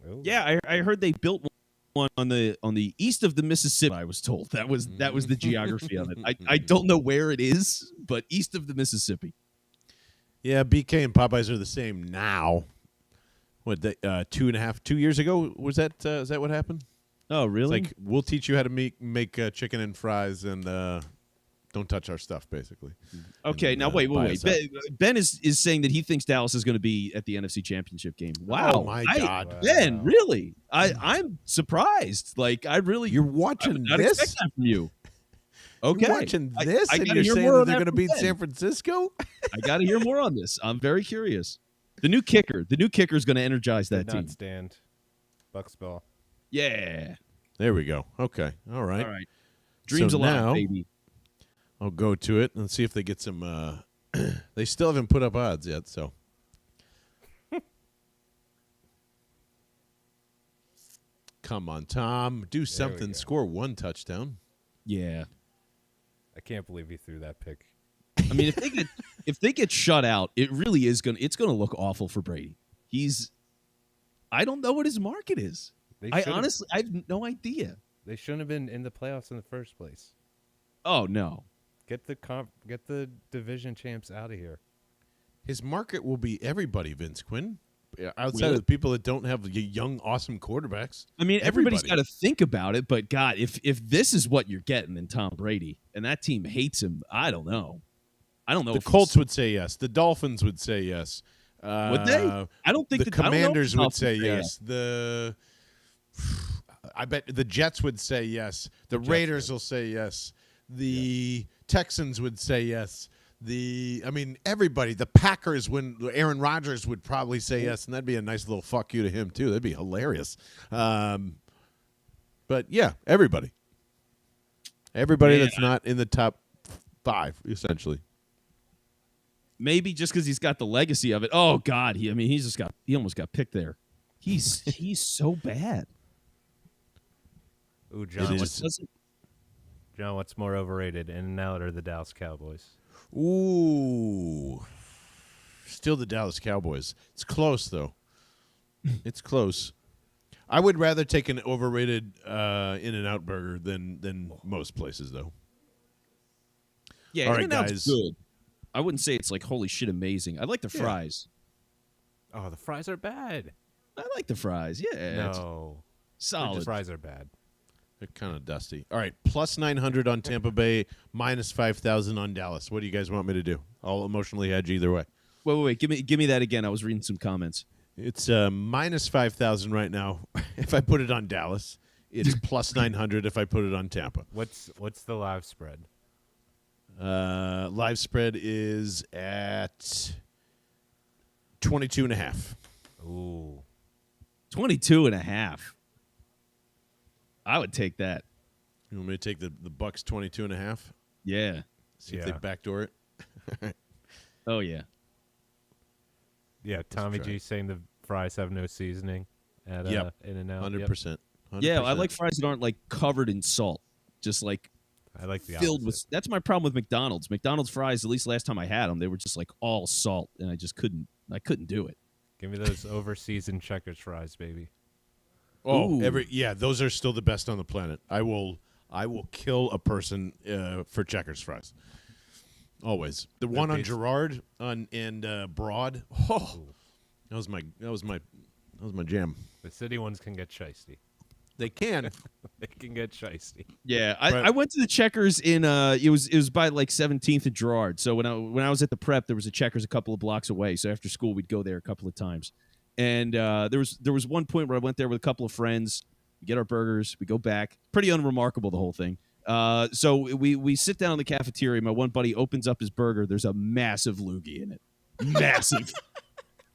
Ooh. Yeah, I heard they built one on the east of the Mississippi. I was told that was the geography of it. I don't know where it is, but east of the Mississippi. Yeah, BK and Popeyes are the same now. What, 2 years ago, was that is that what happened? Oh, really? It's like, we'll teach you how to make chicken and fries and don't touch our stuff, basically. Okay, And, now wait. buy us out. Ben is saying that he thinks Dallas is going to be at the NFC Championship game. Wow. Oh, my God. Wow. Ben, really? I'm surprised. Like, I really... You're I would watching not this? expect that from you. Okay. You're watching this I and gotta you're hear saying more that on they're that going to from beat Ben. San Francisco? I got to hear more on this. I'm very curious. The new kicker is going to energize that Did team. not stand. Bucs ball. Yeah. There we go. Okay. All right. All right. Dreams So alive, now- baby. I'll go to it and see if they get some. They still haven't put up odds yet, so. Come on, Tom. Do something. go. Score one touchdown. Yeah. I can't believe he threw that pick. I mean, if they get shut out, it really is it's gonna look awful for Brady. I don't know what his market is. I have no idea. They shouldn't have been in the playoffs in the first place. Oh no. Get the division champs out of here. His market will be everybody, Vince Quinn. Outside Will of it? the people that don't have young, awesome quarterbacks. I mean, everybody's Everybody. got to think about it, but God, if this is what you're getting in Tom Brady, and that team hates him, I don't know. I don't know. The if Colts would say yes. The Dolphins would say yes. would they? I don't think The I don't know if Commanders the would Dolphins say yes. I bet the Jets would say yes. The Raiders will say yes. The Texans would say yes. Everybody, the Packers, when Aaron Rodgers would probably say yes, and that'd be a nice little fuck you to him too. That'd be hilarious. But yeah, everybody that's not in the top 5, essentially. Maybe just because he's got the legacy of it. Oh God, he almost got picked there. He's so bad. Ooh, John, what's more overrated, In-N-Out or the Dallas Cowboys? Ooh, still the Dallas Cowboys. It's close though. It's close. I would rather take an overrated In-N-Out burger than most places though. Yeah, all right, In-N-Out's guys. good. I wouldn't say it's like holy shit amazing. I like the fries. Oh, the fries are bad. I like the fries. Yeah, No, solid. the fries are bad. They're kind of dusty. All right, plus 900 on Tampa Bay, minus 5,000 on Dallas. What do you guys want me to do? I'll emotionally hedge either way. Wait. Give me that again. I was reading some comments. It's minus 5,000 right now. If I put it on Dallas, it's plus 900 if I put it on Tampa. What's the live spread? Live spread is at 22.5. Ooh, 22.5. I would take that. You want me to take the Bucs 22.5? Yeah. See if they backdoor it. Oh yeah. Yeah, Tommy G saying the fries have no seasoning at In-N-Out. 100%. Yeah, I like fries that aren't like covered in salt, just like I like the filled opposite. with. That's my problem with McDonald's. McDonald's fries, at least last time I had them, they were just like all salt, and I just couldn't do it. Give me those over-seasoned Checkers fries, baby. Oh, Ooh. those are still the best on the planet. I will kill a person for Checkers fries. Always. The one on Girard and Broad. Oh, that was my jam. The city ones can get shiesty. They can. They can get shiesty. Yeah, I went to the Checkers in it was by like 17th and Girard. So when I was at the prep, there was a Checkers a couple of blocks away. So after school, we'd go there a couple of times. And there was one point where I went there with a couple of friends. We get our burgers, we go back. Pretty unremarkable, the whole thing. So we sit down in the cafeteria. My one buddy opens up his burger. There's a massive loogie in it. Massive.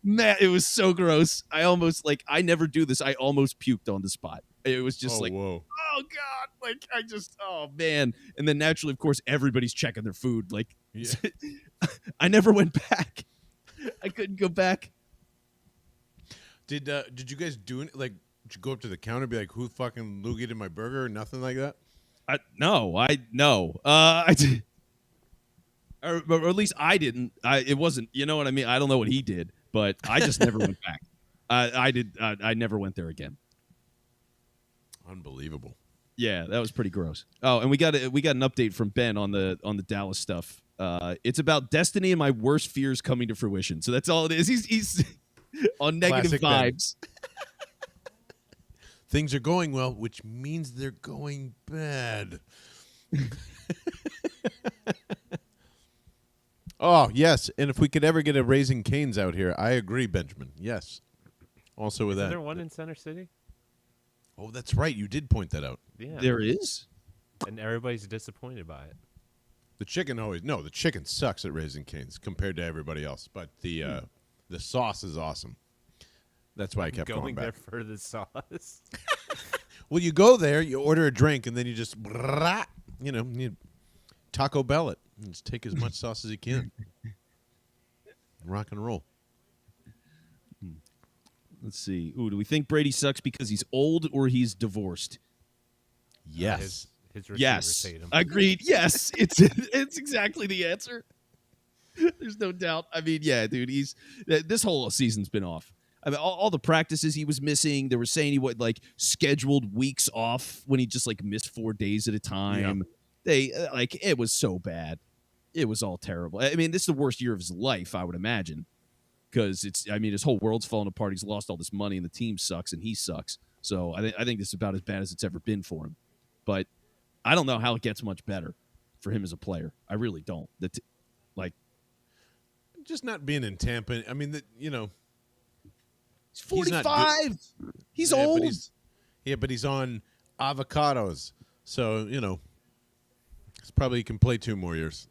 It was so gross. I never do this. I almost puked on the spot. It was just whoa. oh God. Oh man. And then naturally, of course, everybody's checking their food. Yeah. I never went back. I couldn't go back. Did you guys do it? Like, did you go up to the counter and be like, who fucking loogied in my burger or nothing like that? No. I did. Or at least I didn't. It wasn't. You know what I mean? I don't know what he did, but I just never went back. I did. I never went there again. Unbelievable. Yeah, that was pretty gross. Oh, and we got an update from Ben on the Dallas stuff. It's about destiny and my worst fears coming to fruition. So that's all it is. He's on negative Classic vibes. Things are going well, which means they're going bad. Oh, yes. And if we could ever get a Raising Cane's out here, I agree, Benjamin. Yes. Also with that. Is there one in Center City? Oh, that's right. You did point that out. Yeah. There is. And everybody's disappointed by it. The chicken sucks at Raising Cane's compared to everybody else, but the sauce is awesome. That's why I kept going back. There for the sauce. Well, you go there, you order a drink, and then you just, you Taco Bell it. And just take as much sauce as you can. Rock and roll. Let's see. Ooh, do we think Brady sucks because he's old or he's divorced? Yes. His receivers Yes. hate him. Agreed. Yes. It's exactly the answer. There's no doubt. I mean, yeah, dude, this whole season's been off. I mean, all the practices he was missing, they were saying he would scheduled weeks off when he just missed 4 days at a time. Yeah. It was so bad. It was all terrible. I mean, this is the worst year of his life, I would imagine. Because his whole world's falling apart. He's lost all this money and the team sucks and he sucks. So I think this is about as bad as it's ever been for him. But I don't know how it gets much better for him as a player. I really don't. Just not being in Tampa. I mean, he's 45. He's old. But he's on avocados. So, he's probably can play 2 more years.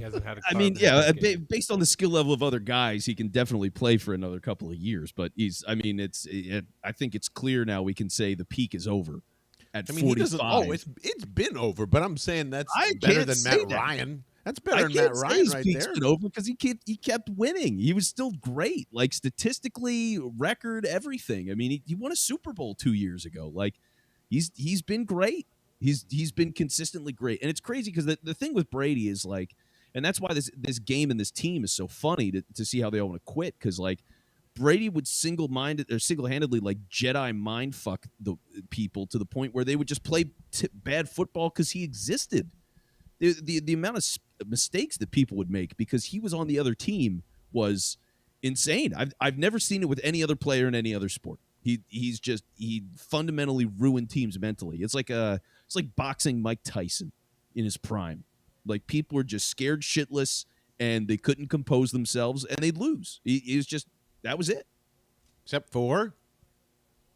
He hasn't had a I mean, carbon yeah, game. based on the skill level of other guys, he can definitely play for another couple of years. But I think it's clear now. We can say the peak is over at I mean, he doesn't. 45. Oh, it's been over, but I'm saying that's I better can't than say Matt that. Ryan. That's I better than can't Matt say Ryan his right peak's there. been over because he kept winning. He was still great, like statistically, record, everything. I mean, he won a Super Bowl 2 years ago. Like he's been great. He's been consistently great, and it's crazy because the thing with Brady is like, and that's why this game and this team is so funny to see how they all want to quit, because like Brady would single-handedly like Jedi mind fuck the people to the point where they would just play bad football because he existed. The amount of mistakes that people would make because he was on the other team was insane. I've never seen it with any other player in any other sport. He fundamentally ruined teams mentally. It's like boxing Mike Tyson in his prime. Like people were just scared shitless and they couldn't compose themselves and they'd lose. It was just, that was it. Except for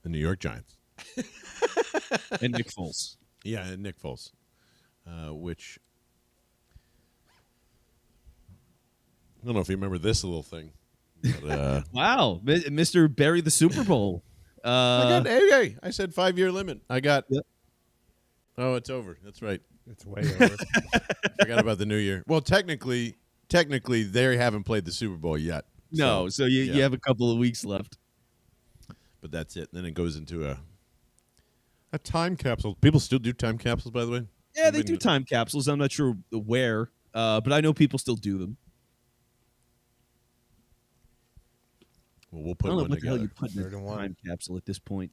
the New York Giants And Nick Foles. Yeah, and Nick Foles, which I don't know if you remember this little thing. But, Wow, Mr. Barry the Super Bowl. I got hey, I said 5-year limit. I got. Yep. Oh, it's over. That's right. It's way over. Forgot about the new year. Well, technically, they haven't played the Super Bowl yet. No, so you have a couple of weeks left. But that's it. Then it goes into a time capsule. People still do time capsules, by the way. Yeah, they do time capsules. I'm not sure where, but I know people still do them. Well, we'll I put don't know one what the hell together. you put in a time capsule at this point.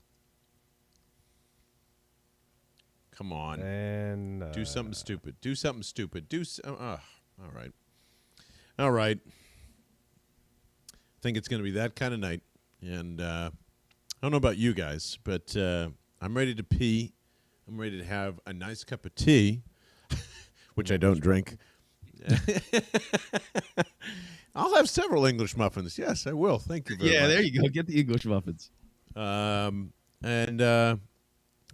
Come on. And Do something stupid. Do something stupid. All right. All right. I think it's going to be that kind of night. And I don't know about you guys, but I'm ready to pee. I'm ready to have a nice cup of tea, which I don't drink. I'll have several English muffins. Yes, I will. Thank you very much. Yeah, there you go. Get the English muffins. And I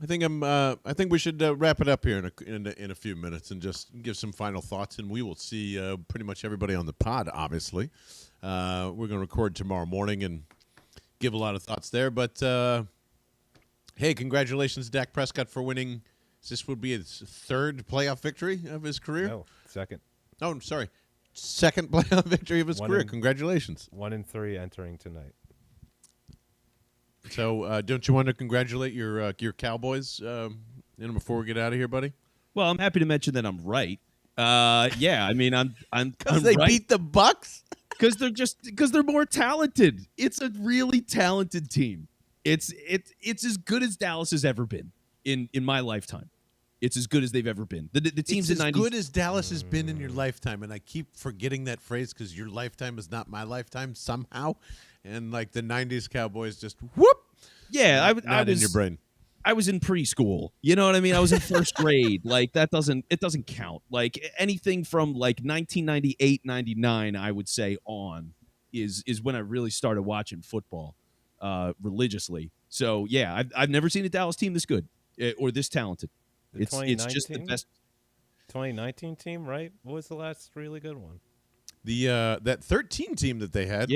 think we should wrap it up here in a few minutes and just give some final thoughts. And we will see pretty much everybody on the pod. Obviously, we're going to record tomorrow morning and give a lot of thoughts there. But hey, congratulations, Dak Prescott, for winning. This would be his third playoff victory of his career. No, second. Oh, I'm sorry. Second playoff victory of his career. Congratulations. 1-3 entering tonight. So, don't you want to congratulate your Cowboys before we get out of here, buddy? Well, I'm happy to mention that I'm right. Yeah, I mean, I'm They right. beat the Bucs. Because they're more talented. It's a really talented team. It's as good as Dallas has ever been in my lifetime. It's as good as they've ever been. The teams It's in as 90s. good as Dallas has been in your lifetime, and I keep forgetting that phrase because your lifetime is not my lifetime somehow. And like the '90s Cowboys, just whoop. Yeah, I Not was in your brain. I was in preschool. You know what I mean? I was in first grade. Like it doesn't count. Like anything from like 1998, 99, I would say on is when I really started watching football religiously. So yeah, I've never seen a Dallas team this good or this talented. It's just the best. 2019 team, right? What was the last really good one? The that 13 team that they had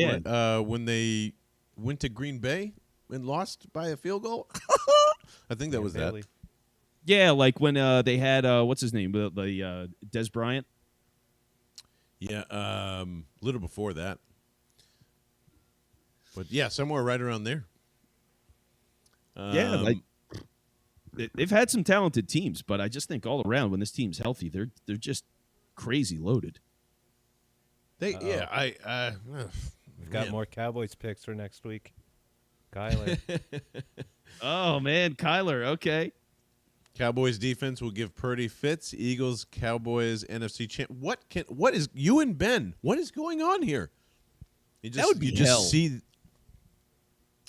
when they went to Green Bay and lost by a field goal. I think that was Bailey. that. Yeah, like when they had what's his name, the Des Bryant. Yeah, a little before that. But yeah, somewhere right around there. Yeah, like they've had some talented teams, but I just think all around when this team's healthy, they're just crazy loaded. We've We've got more Cowboys picks for next week. Kyler. Oh man, Kyler. Okay. Cowboys defense will give Purdy fits. Eagles, Cowboys, NFC champ. What is you and Ben? What is going on here? That would be hell.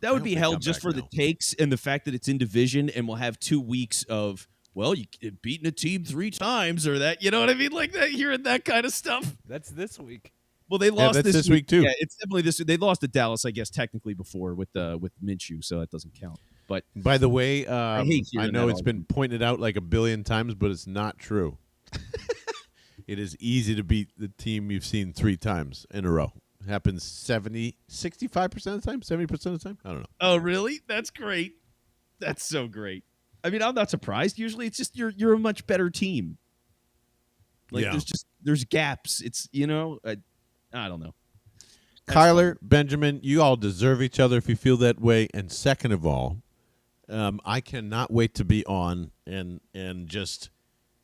That would be hell just for the takes and the fact that it's in division and we'll have 2 weeks of, well, you beaten a team 3 times or that. You know what I mean? Like that, hearing that kind of stuff. That's this week. Well, they lost this week too. Yeah, it's definitely this. They lost to Dallas, I guess, technically before with Minshew, so that doesn't count. But by the way, I hate I hearing know that it's been pointed out like a billion times, but it's not true. it is easy to beat the team you've seen 3 times in a row. It happens 65% of the time, 70% of the time. I don't know. Oh, really? That's great. That's so great. I mean, I'm not surprised. Usually, it's just you're a much better team. Like there's gaps. It's I don't know. Kyler, Benjamin, you all deserve each other if you feel that way. And second of all, I cannot wait to be on and just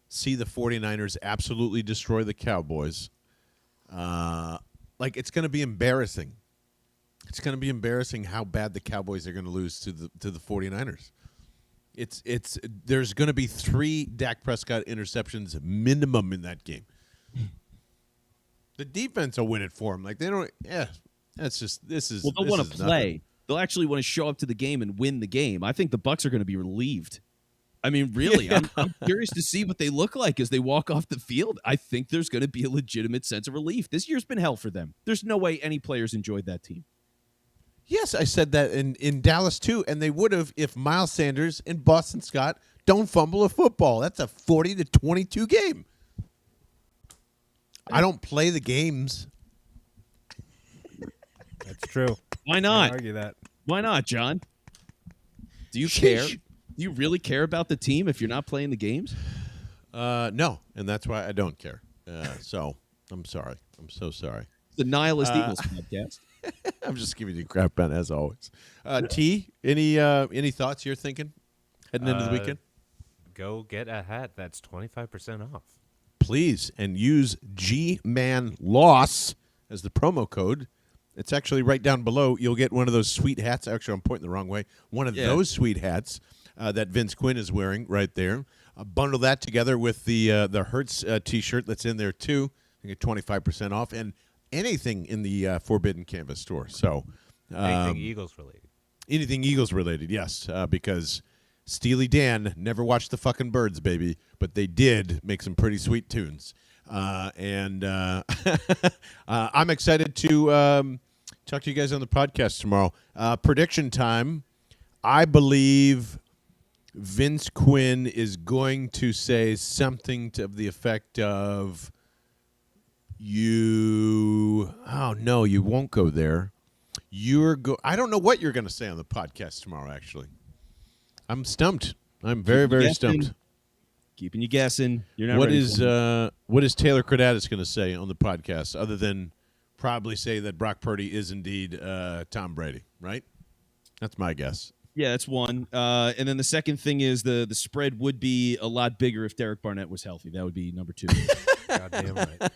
see the 49ers absolutely destroy the Cowboys. It's going to be embarrassing. It's going to be embarrassing how bad the Cowboys are going to lose to the 49ers. There's going to be 3 Dak Prescott interceptions minimum in that game. The defense will win it for them. Like they don't. Yeah, that's just this is. Well, they'll want to play. Nothing. They'll actually want to show up to the game and win the game. I think the Bucs are going to be relieved. I mean, really, yeah. I'm curious to see what they look like as they walk off the field. I think there's going to be a legitimate sense of relief. This year's been hell for them. There's no way any players enjoyed that team. Yes, I said that in Dallas too, and they would have if Miles Sanders and Boston Scott don't fumble a football. That's a 40-22 game. I don't play the games. That's true. Why not? Argue that. Why not, John? Do you care? Do you really care about the team if you're not playing the games? No, and that's why I don't care. So I'm sorry. I'm so sorry. The Nihilist Eagles podcast. I'm just giving you crap, Ben, as always. T, any thoughts you're thinking heading into the weekend? Go get a hat that's 25% off. Please, and use GMANLOSS as the promo code. It's actually right down below. You'll get one of those sweet hats. Actually, I'm pointing the wrong way. One of those sweet hats that Vince Quinn is wearing right there. Bundle that together with the Hertz T-shirt that's in there, too. You get 25% off. And anything in the Forbidden Canvas store. So anything Eagles related. Anything Eagles related, yes, because Steely Dan never watched the fucking Birds, baby, but they did make some pretty sweet tunes. And I'm excited to talk to you guys on the podcast tomorrow. Prediction time. I believe Vince Quinn is going to say something to the effect of, you won't go there. I don't know what you're going to say on the podcast tomorrow, actually. I'm stumped. I'm very, very stumped. Keeping you guessing. You're not what ready is Taylor Cradatis going to say on the podcast other than probably say that Brock Purdy is indeed Tom Brady, right? That's my guess. Yeah, that's one. And then the second thing is the spread would be a lot bigger if Derek Barnett was healthy. That would be number 2. Goddamn right.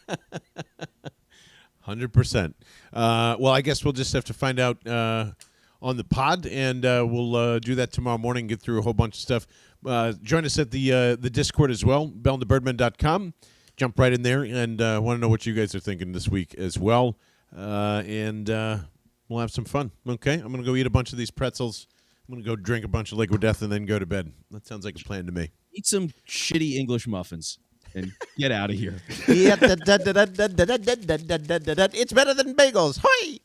100%. Well, I guess we'll just have to find out on the pod, and we'll do that tomorrow morning, get through a whole bunch of stuff. Join us at the Discord as well, belltobirdmen.com. Jump right in there, and want to know what you guys are thinking this week as well. And we'll have some fun, okay? I'm going to go eat a bunch of these pretzels. I'm going to go drink a bunch of Liquid Death and then go to bed. That sounds like a plan to me. Eat some shitty English muffins and get out of here. It's better than bagels. Hoi!